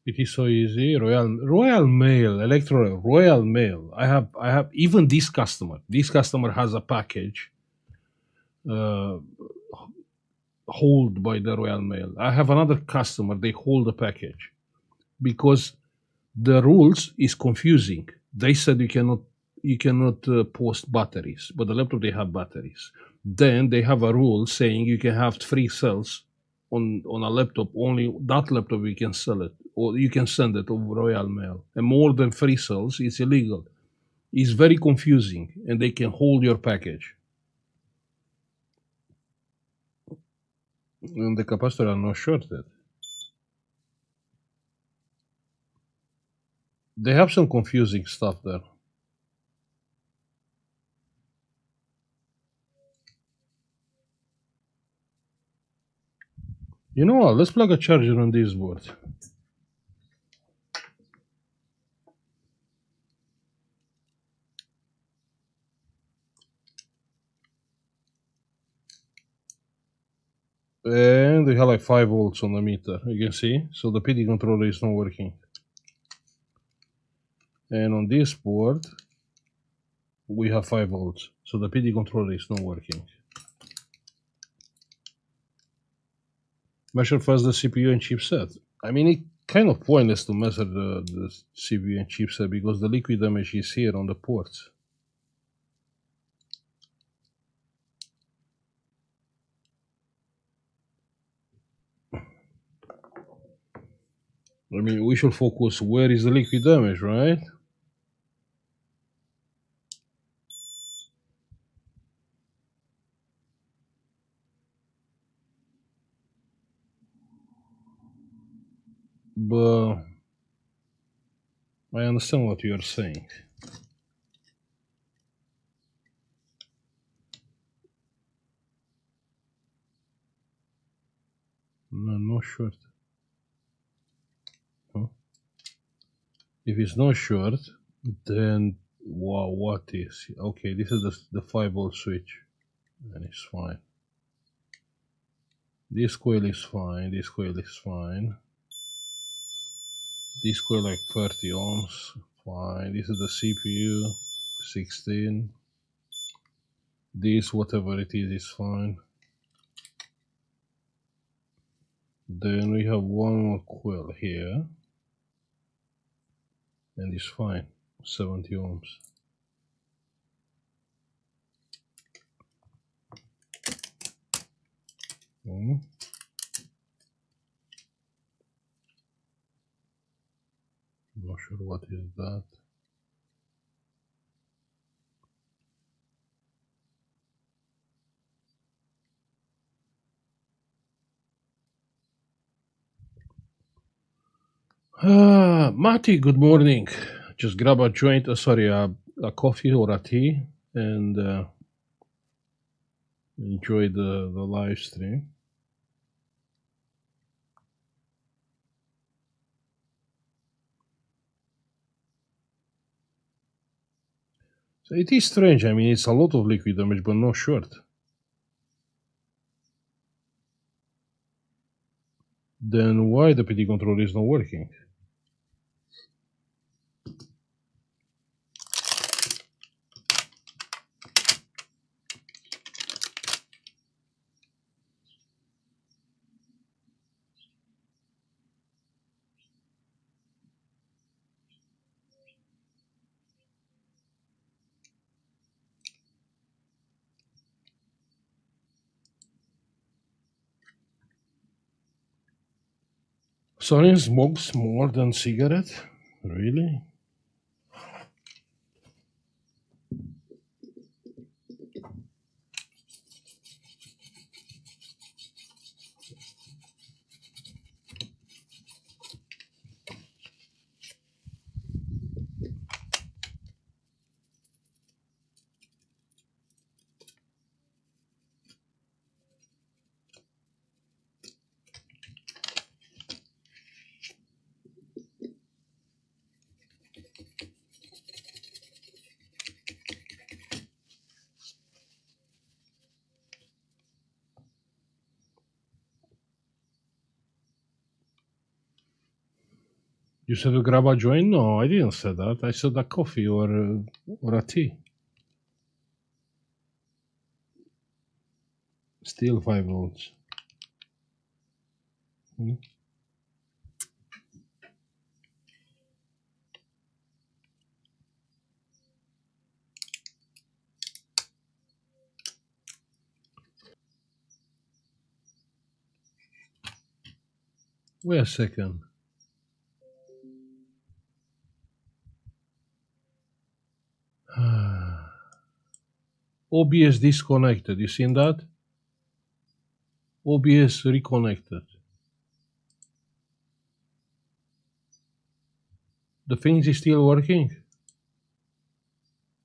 It is so easy. Royal Mail, Electro Royal Mail. I have even this customer. This customer has a package uh, hold by the Royal Mail. I have another customer. They hold the package because the rules is confusing. They said you cannot post batteries, but the laptop they have batteries. Then they have a rule saying you can have 3 cells on a laptop. Only that laptop you can sell it, or you can send it over Royal Mail. And more than 3 cells is illegal. It's very confusing, and they can hold your package. And the capacitor are not shorted. They have some confusing stuff there. You know what? Let's plug a charger on this board. And we have like 5 volts on the meter, you can see. So the PD controller is not working. And on this board, we have 5 volts. So the PD controller is not working. Measure first the CPU and chipset. I mean, it's kind of pointless to measure the CPU and chipset because the liquid damage is here on the ports. I mean, we should focus where is the liquid damage, right? But I understand what you're saying. No short. Huh? If it's not short, then wow, what is? Okay, this is the 5 volt switch, and it's fine. This coil is fine. This coil is fine. This coil like 30 ohms, fine. This is the CPU, 16. This whatever it is fine. Then we have one more coil here, and it's fine, 70 ohms. Not sure what is that. Mati, good morning. Just grab a joint, a coffee or a tea, and enjoy the live stream. So it is strange. I mean, it's a lot of liquid damage, but no short. Then why the PD controller is not working? Sorin smokes more than cigarette? Really? You said to grab a joint? No, I didn't say that. I said a coffee or a tea. Still 5 volts. Hmm? Wait a second. OBS disconnected. You seen that? OBS reconnected. The thing is still working?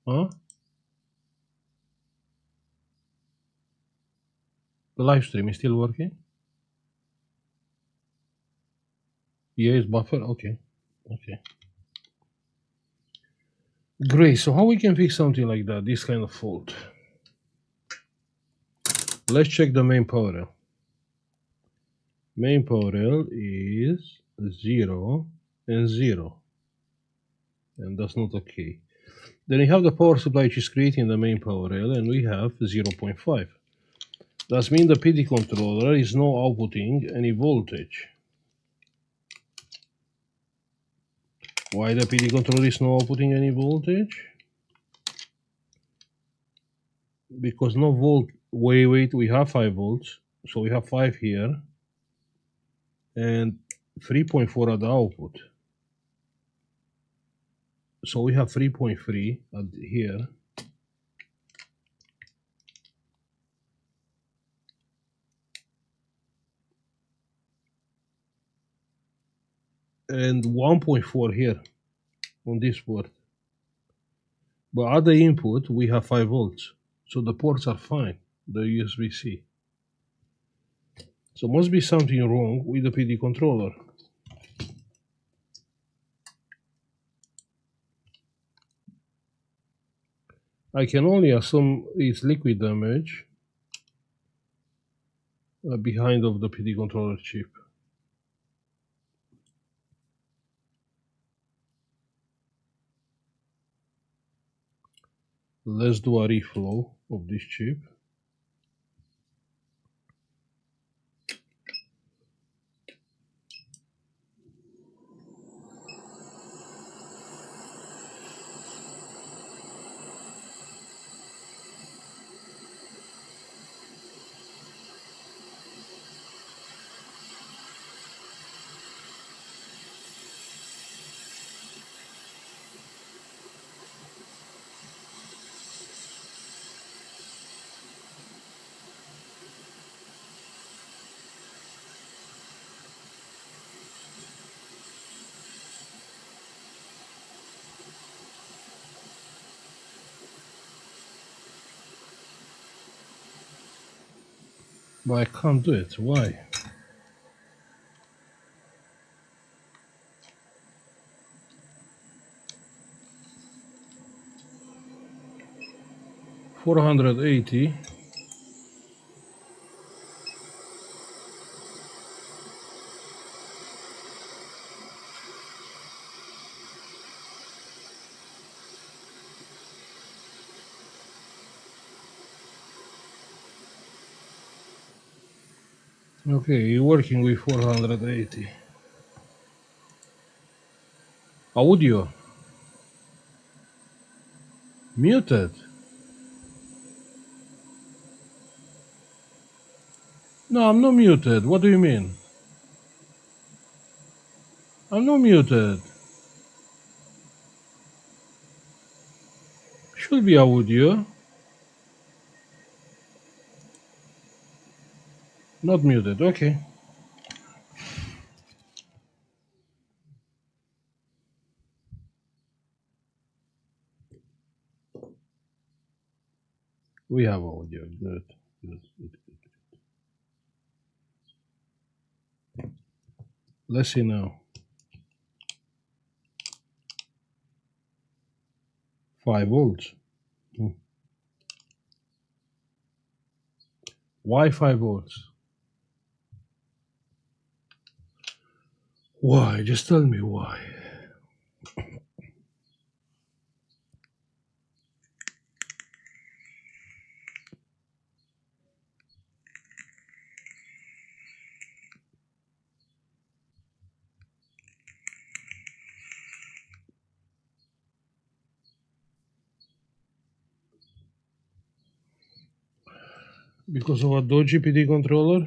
Huh? The live stream is still working? Yeah, it's buffer. Okay. Okay. Great. So how we can fix something like that? This kind of fault. Let's check the main power rail. Main power rail is 0 and 0. And that's not okay. Then we have the power supply which is creating the main power rail, and we have 0.5. That means the PD controller is not outputting any voltage. Why the PD controller is not outputting any voltage? Because no volt. Wait, we have 5 volts. So we have 5 here and 3.4 at the output. So we have 3.3 at here. And 1.4 here on this port. But at the input, we have 5 volts. So the ports are fine, the USB-C. So must be something wrong with the PD controller. I can only assume it's liquid damage behind of the PD controller chip. Let's do a reflow of this chip. But I can't do it. Why? 480. Okay, you're working with 480. Audio. Muted. No, I'm not muted. What do you mean? I'm not muted. Should be audio. Not muted. Okay. We have audio. Good. Good. Good. Good. Let's see now. 5 volts. Why 5 volts? Why? Just tell me why. Because of a dodgy PD controller?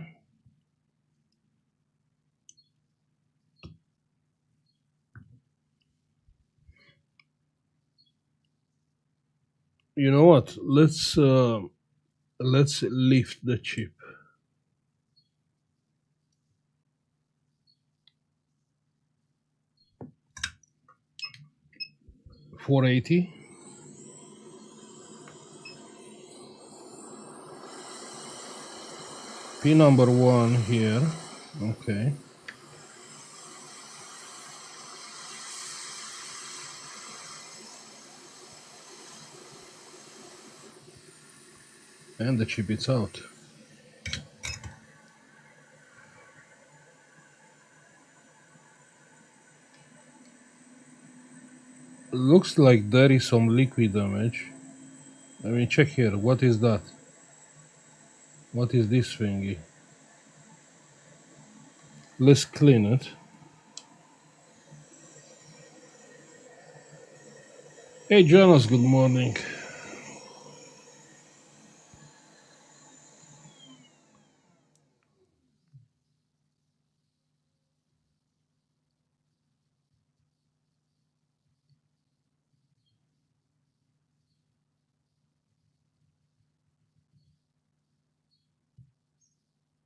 You know what? Let's lift the chip. $480. Pin number 1 here. Okay. And the chip is out. Looks like there is some liquid damage. I mean, check here. What is that? What is this thingy? Let's clean it. Hey, Jonas, good morning.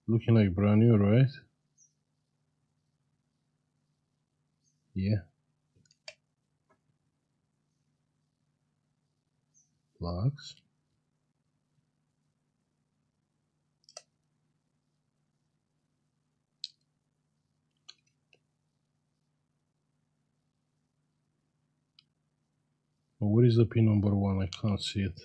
Looking like brand new, right? Yeah. Plugs. Oh, where is the pin number 1? I can't see it.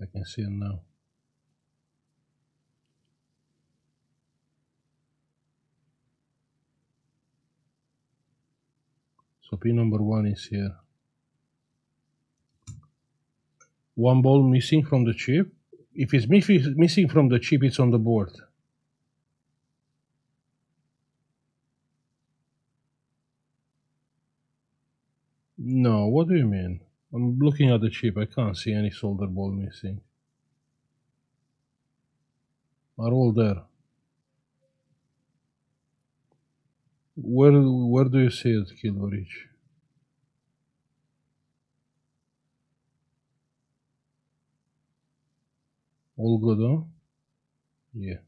I can see it now. So pin number 1 is here. 1 ball missing from the chip. If it's missing from the chip, it's on the board. No, what do you mean? I'm looking at the chip. I can't see any solder ball missing. Are all there. Where do you see it, Kilbridge? All good, huh? Yeah.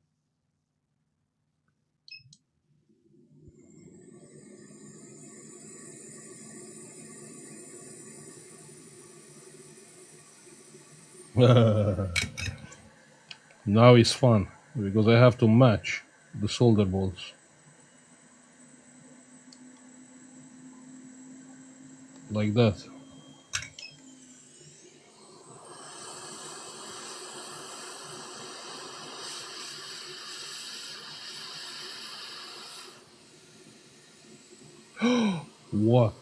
Now it's fun because I have to match the solder bolts like that. What?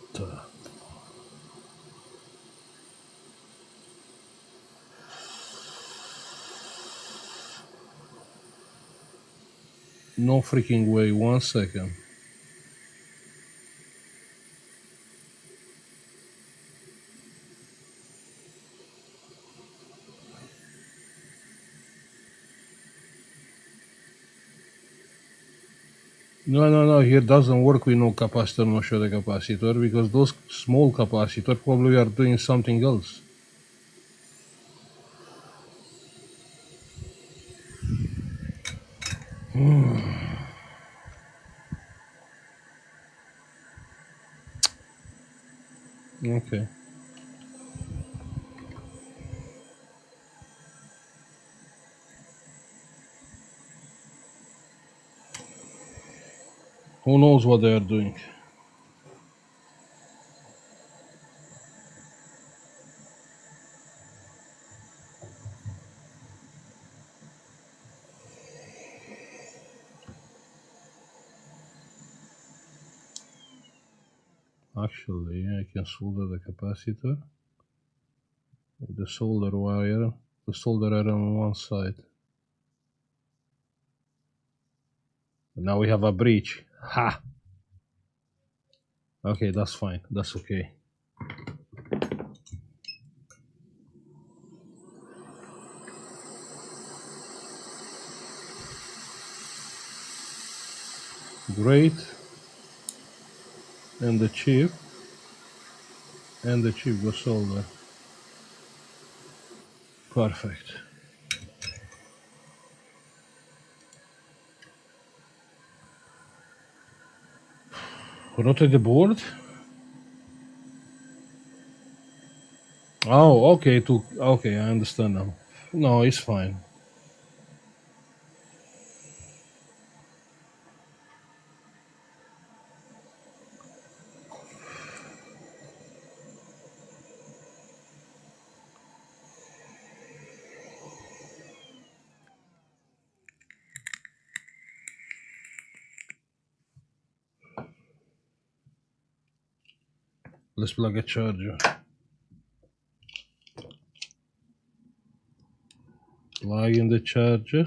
No freaking way. 1 second. No, no, no. Here doesn't work with no capacitor, no short capacitor because those small capacitor probably are doing something else. Okay. Who knows what they are doing? Actually, I can solder the capacitor with the solder wire, the solder iron on one side. And now we have a breach. Ha! Okay, that's fine. That's okay. Great. And the chip. And the chip was soldered. Perfect. Rotate the board. Oh, okay. Okay, I understand now. No, it's fine. Let's plug a charger. Plug in the charger.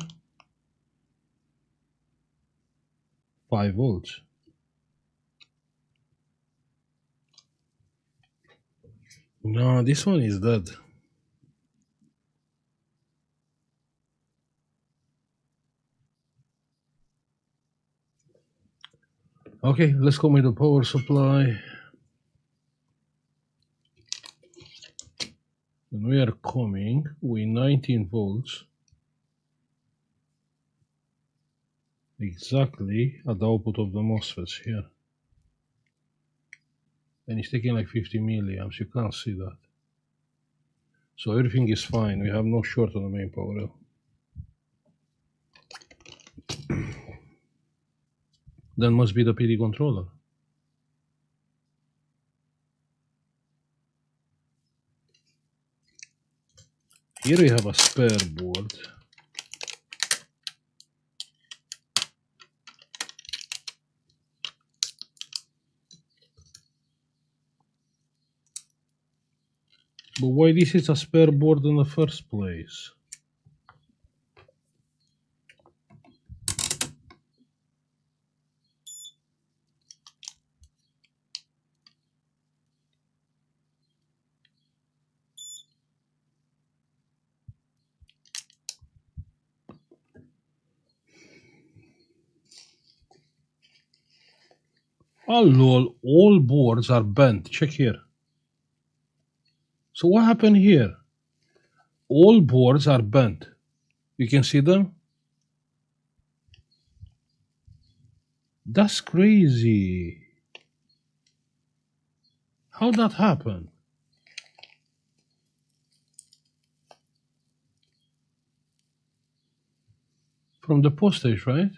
5 volts. No, this one is dead. Okay, let's go with the power supply. And we are coming with 19 volts. Exactly at the output of the MOSFETs here. And it's taking like 50 milliamps. You can't see that. So everything is fine. We have no short on the main power rail. Then must be the PD controller. Here we have a spare board. But why this is a spare board in the first place? Oh lol, all boards are bent. Check here. So what happened here? All boards are bent. You can see them? That's crazy. How that happen? From the postage, right?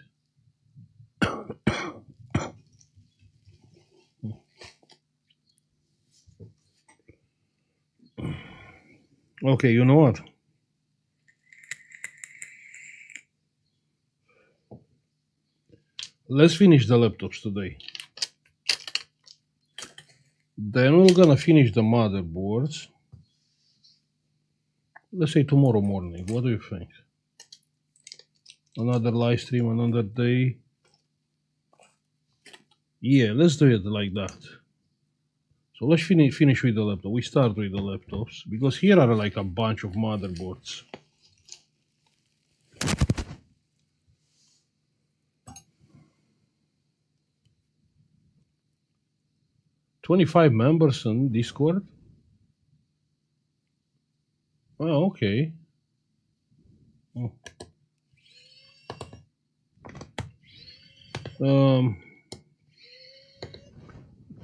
Okay, you know what? Let's finish the laptops today. Then we're gonna finish the motherboards. Let's say tomorrow morning. What do you think? Another live stream, another day. Yeah, let's do it like that. So let's finish with the laptop. We start with the laptops because here are like a bunch of motherboards. $25 members on Discord. Oh, okay. Oh.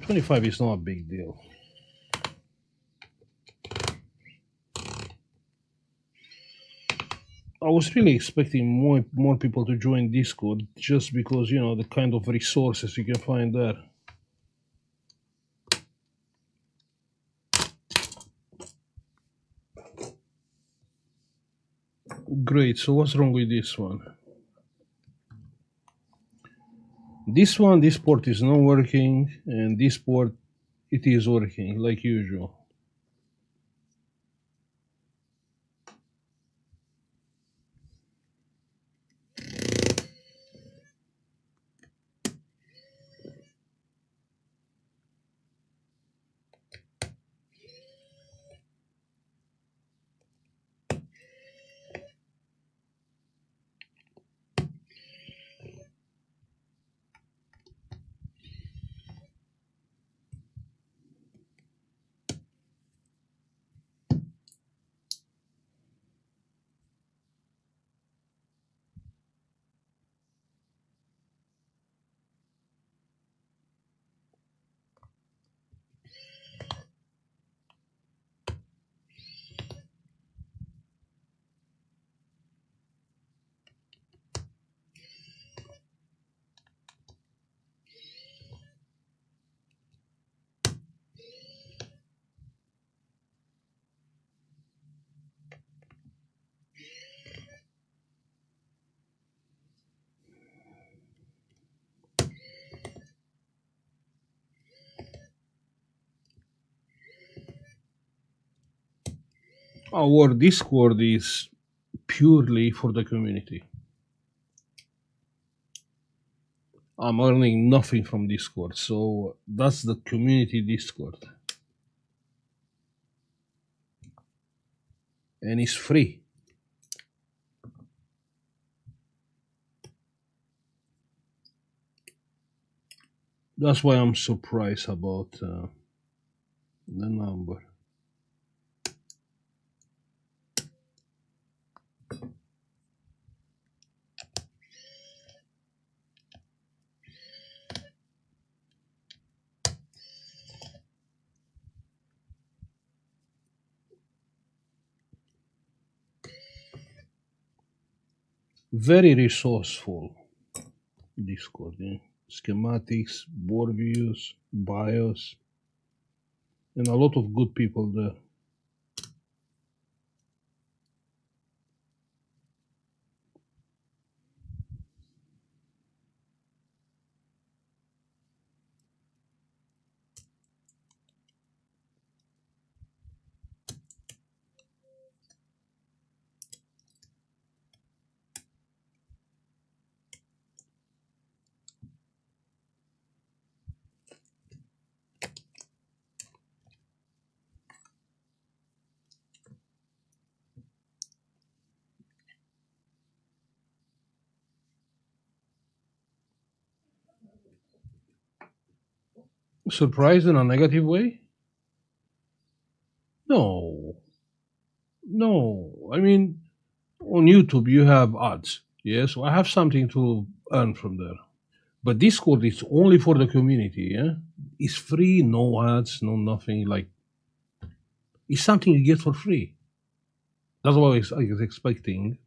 25 is not a big deal. I was really expecting more people to join Discord just because, you know, the kind of resources you can find there. Great, so what's wrong with this one? This port is not working, and this port, it is working like usual. Our Discord is purely for the community. I'm earning nothing from Discord, so that's the community Discord. And it's free. That's why I'm surprised about the number. Very resourceful Discord. Yeah? Schematics, board views, BIOS, and a lot of good people there. Surprised in a negative way? No. No. I mean, on YouTube you have ads. Yes, so I have something to earn from there. But Discord is only for the community, yeah? It's free, no ads, no nothing. Like, it's something you get for free. That's why I was expecting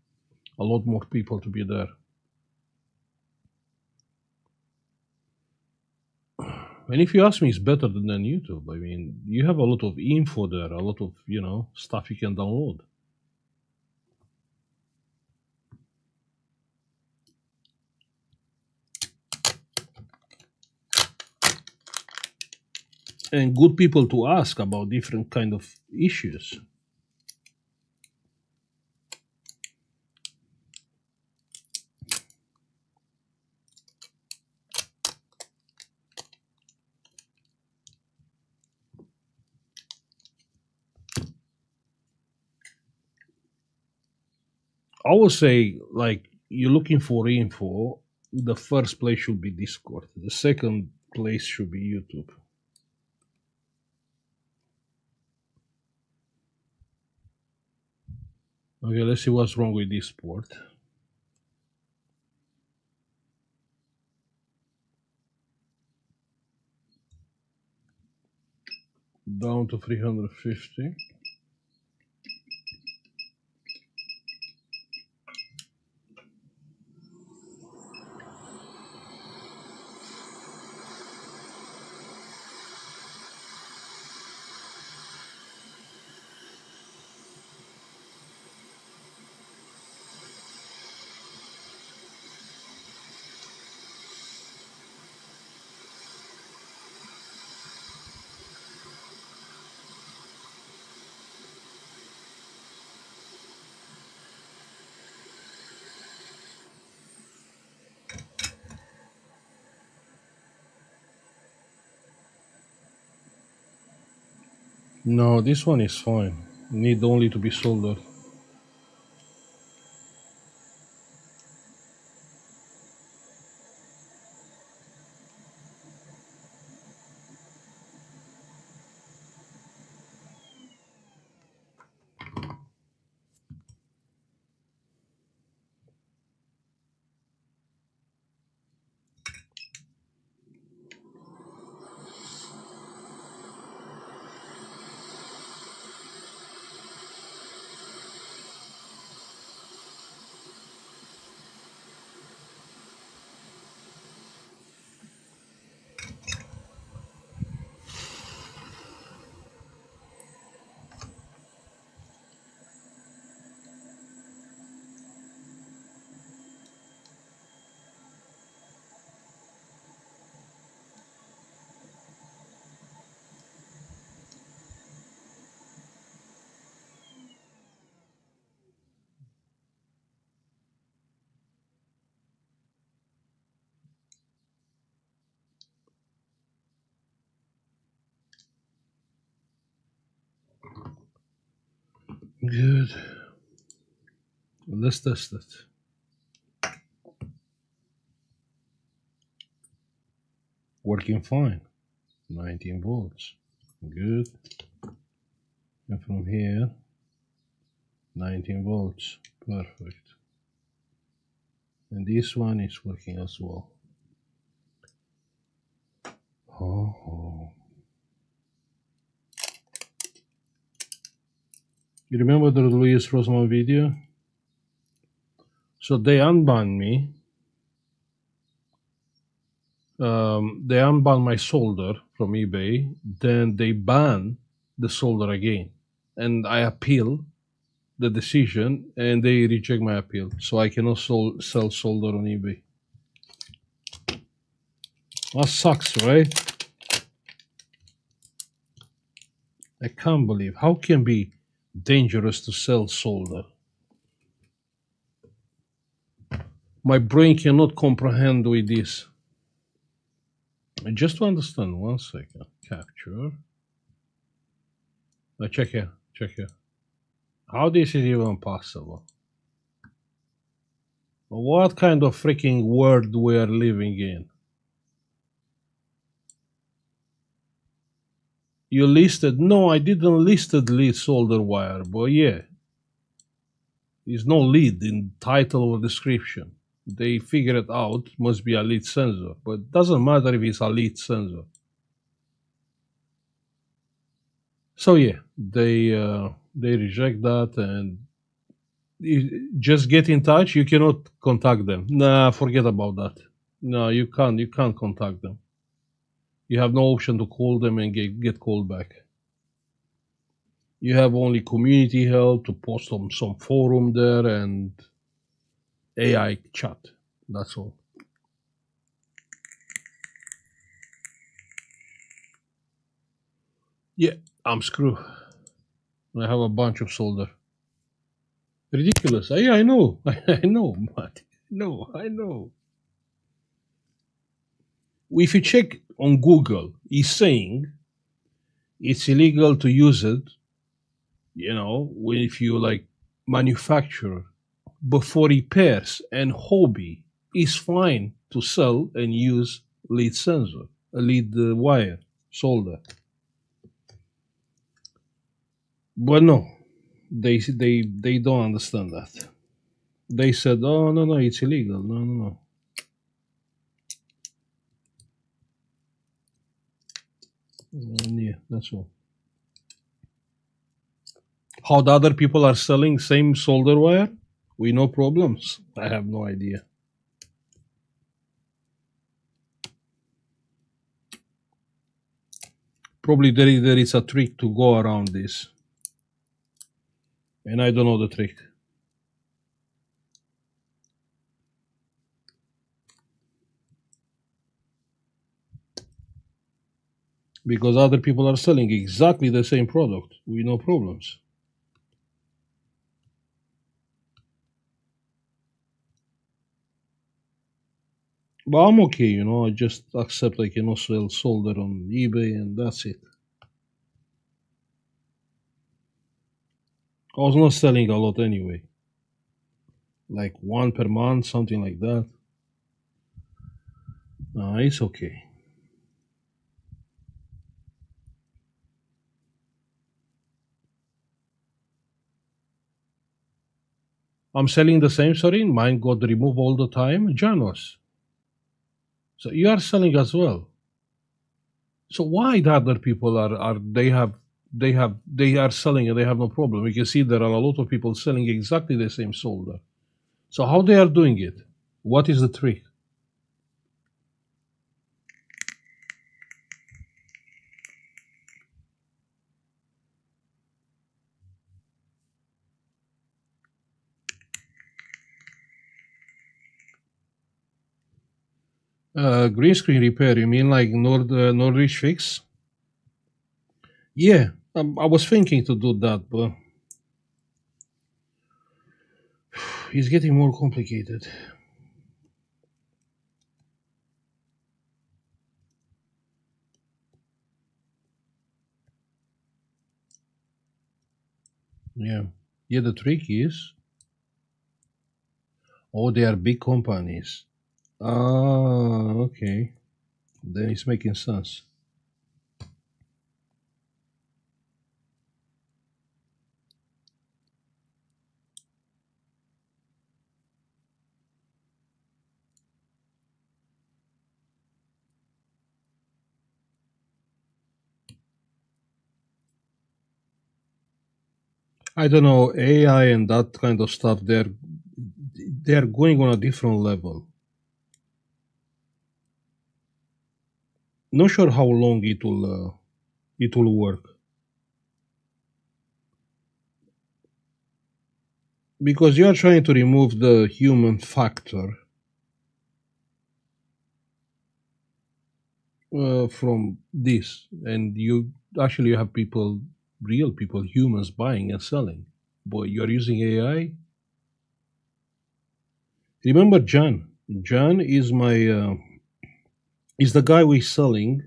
a lot more people to be there. And if you ask me, it's better than YouTube. I mean, you have a lot of info there, a lot of, you know, stuff you can download. And good people to ask about different kind of issues. I would say, like, you're looking for info, the first place should be Discord. The second place should be YouTube. Okay, let's see what's wrong with this port. Down to 350. No, this one is fine. Need only to be soldered. Good. Let's test it. Working fine. 19 volts. Good. And from here, 19 volts. Perfect. And this one is working as well. Oh. You remember the Louis Rossmann video? So they unbanned me. They unbanned my solder from eBay. Then they ban the solder again. And I appeal the decision and they reject my appeal. So I cannot sell solder on eBay. That sucks, right? I can't believe how can be dangerous to sell solder. My brain cannot comprehend with this. Just to understand, 1 second. Capture. Check here. Check here. How this is even possible? What kind of freaking world we are living in? You listed? No, I didn't listed lead solder wire, but yeah. There's no lead in title or description. They figure it out, must be a lead sensor, but it doesn't matter if it's a lead sensor. So yeah, they reject that and just get in touch. You cannot contact them. Nah, forget about that. No, you can't contact them. You have no option to call them and get called back. You have only community help to post on some forum there and AI chat. That's all. Yeah, I'm screwed. I have a bunch of solder. Ridiculous. Yeah, I know. I know, but no, I know. If you check on Google, it's saying it's illegal to use it, if you like manufacture, but for repairs and hobby, it's fine to sell and use lead sensor, a lead wire, solder. But no, they don't understand that. They said, "Oh no, it's illegal." No. And yeah, that's all. How the other people are selling same solder wire with no problems? I have no idea. Probably there is a trick to go around this, and I don't know the trick. Because other people are selling exactly the same product with no problems. But I'm okay, I just accept I cannot sell solder on eBay and that's it. I was not selling a lot anyway. Like one per month, something like that. It's okay. I'm selling the same, sorry. Mine got removed all the time. Janos. So you are selling as well. So why the other people they are selling and they have no problem? You can see there are a lot of people selling exactly the same solder. So how they are doing it? What is the trick? Green screen repair. You mean like Norwich fix? Yeah, I was thinking to do that, but it's getting more complicated. Yeah. Yeah, the trick is, they are big companies. Ah, okay. Then it's making sense. I don't know, AI and that kind of stuff, they're going on a different level. Not sure how long it will work. Because you are trying to remove the human factor from this, and you actually have people, real people, humans buying and selling. But you are using AI. Remember John? John is is the guy who is selling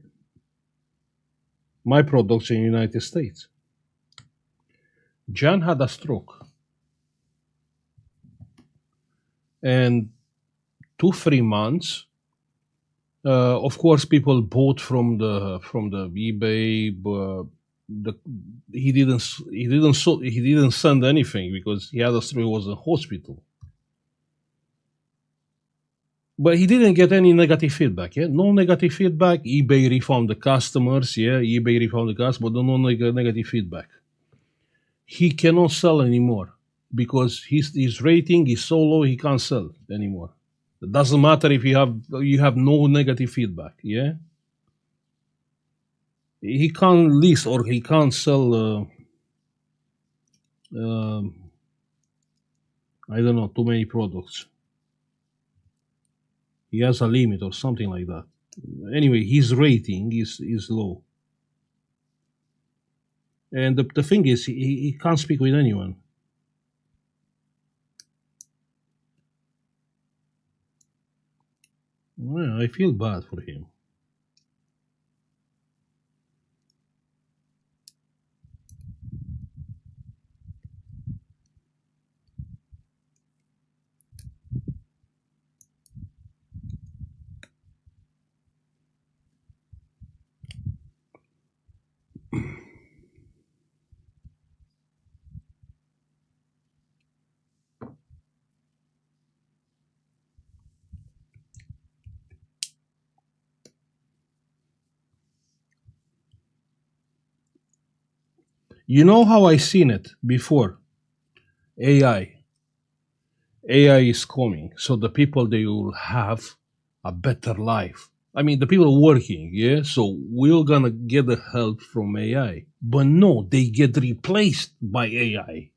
my products in the United States. John had a stroke, and 2 3 months. Of course, people bought from the eBay, but he didn't send anything because he had a stroke. He was in hospital, but he didn't get any negative feedback. Yeah, no negative feedback. eBay refund the customers. Yeah, eBay refund the customers, but no negative feedback. He cannot sell anymore because his rating is so low he can't sell anymore. It doesn't matter if you have no negative feedback. Yeah. He can't lease or he can't sell. I don't know, too many products. He has a limit or something like that. Anyway, his rating is low. And the thing is, he can't speak with anyone. Well, I feel bad for him. You know how I seen it before? AI. AI is coming, so the people they will have a better life. I mean, the people working, yeah. So we're gonna get the help from AI, but no, they get replaced by AI.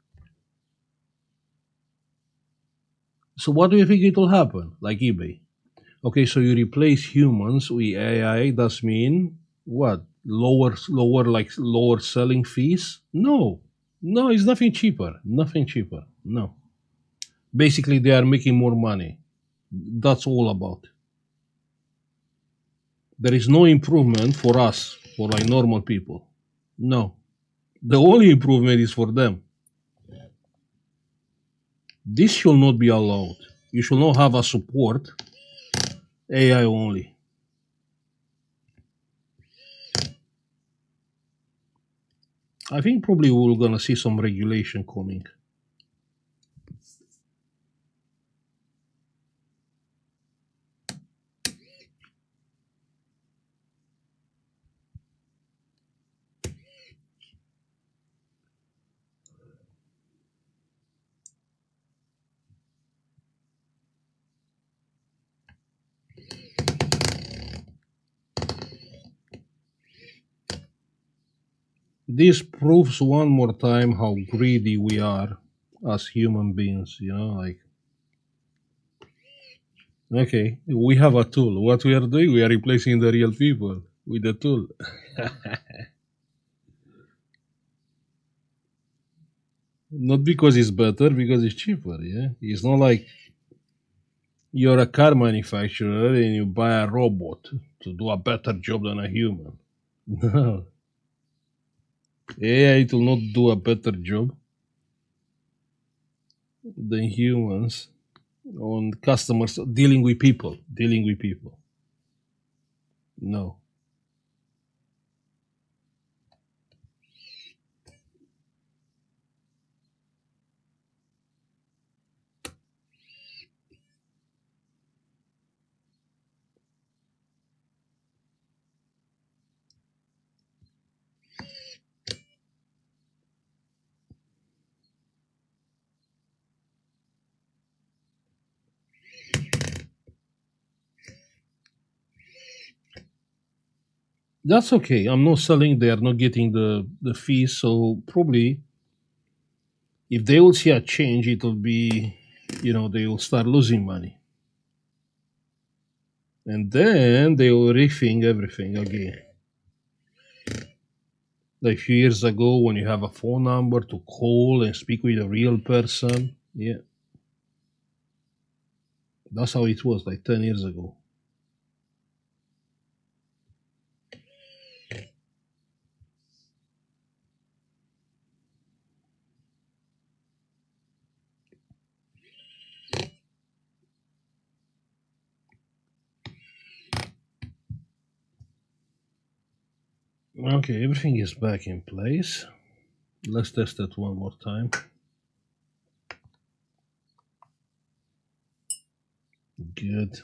So what do you think it will happen? Like eBay. Okay, so you replace humans with AI. Does mean what? Lower selling fees? No, no, it's nothing cheaper. Nothing cheaper. No. Basically, they are making more money. That's all about. There is no improvement for us, for like normal people. No. The only improvement is for them. This should not be allowed. You should not have a support AI only. I think probably we're gonna see some regulation coming. This proves one more time how greedy we are as human beings, like okay, we have a tool. What we are doing, we are replacing the real people with the tool. Not because it's better, because it's cheaper, yeah? It's not like you're a car manufacturer and you buy a robot to do a better job than a human. No. AI it will not do a better job than humans on customers dealing with people. Dealing with people. No. That's okay. I'm not selling. They are not getting the fees. So probably if they will see a change, it will be, they will start losing money. And then they will rethink everything again. Like a few years ago, when you have a phone number to call and speak with a real person, yeah, that's how it was like 10 years ago. Okay, everything is back in place. Let's test it one more time. Good.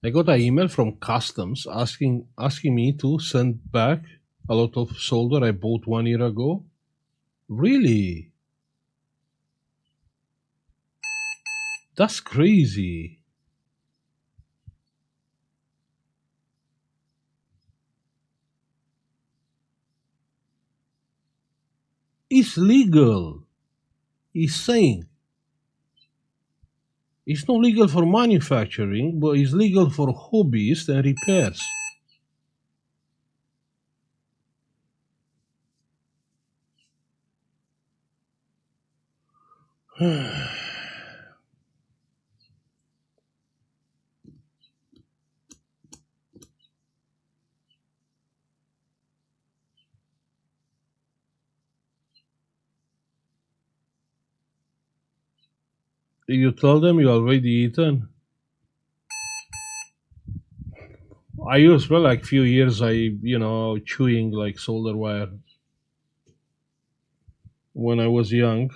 I got an email from customs asking me to send back a lot of solder I bought 1 year ago. Really? That's crazy. It's legal. He's saying it's not legal for manufacturing, but it's legal for hobbyists and repairs. You tell them you already eaten. I used for like few years. Chewing like solder wire when I was young.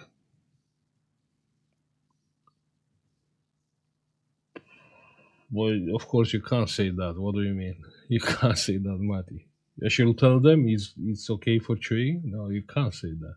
Well, of course you can't say that. What do you mean? You can't say that, Matty. I should tell them it's okay for chewing. No, you can't say that.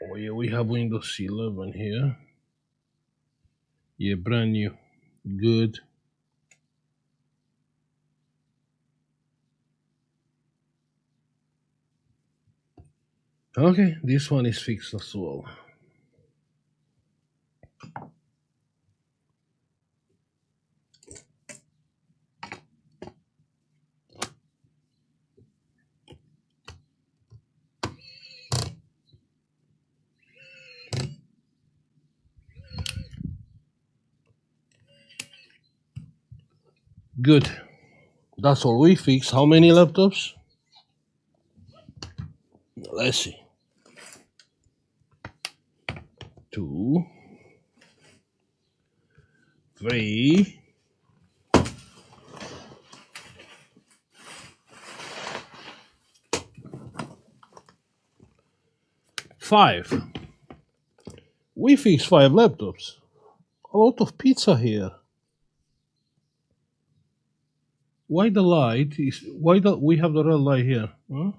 Oh yeah, we have Windows 11 here. Yeah, brand new. Good. Okay, this one is fixed as well. Good. That's all we fix. How many laptops? Let's see. 2, 3, 5. We fix 5 laptops. A lot of pizza here. Why the light is? Why do we have the red light here? Huh?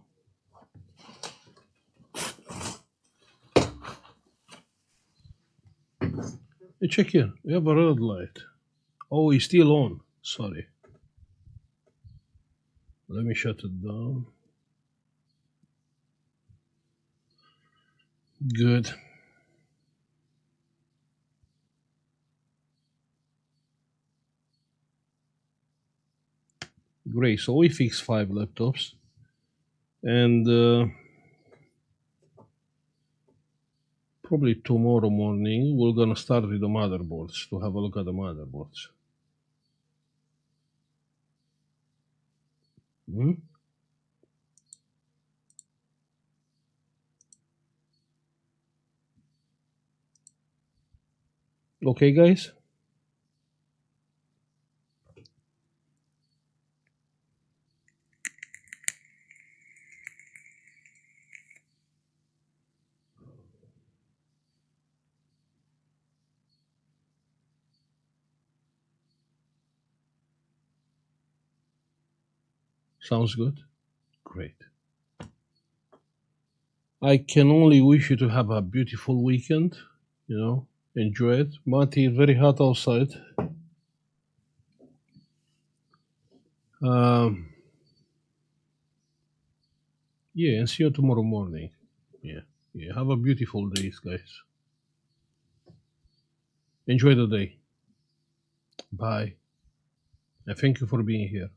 Hey, check here. We have a red light. Oh, it's still on. Sorry. Let me shut it down. Good. Great. So we fixed 5 laptops, and probably tomorrow morning we're gonna start with the motherboards to have a look at the motherboards. Hmm? Okay, guys. Sounds good. Great. I can only wish you to have a beautiful weekend. Enjoy it. Marty, it's very hot outside. Um, yeah, and see you tomorrow morning. Yeah, yeah. Have a beautiful day, guys. Enjoy the day. Bye. And thank you for being here.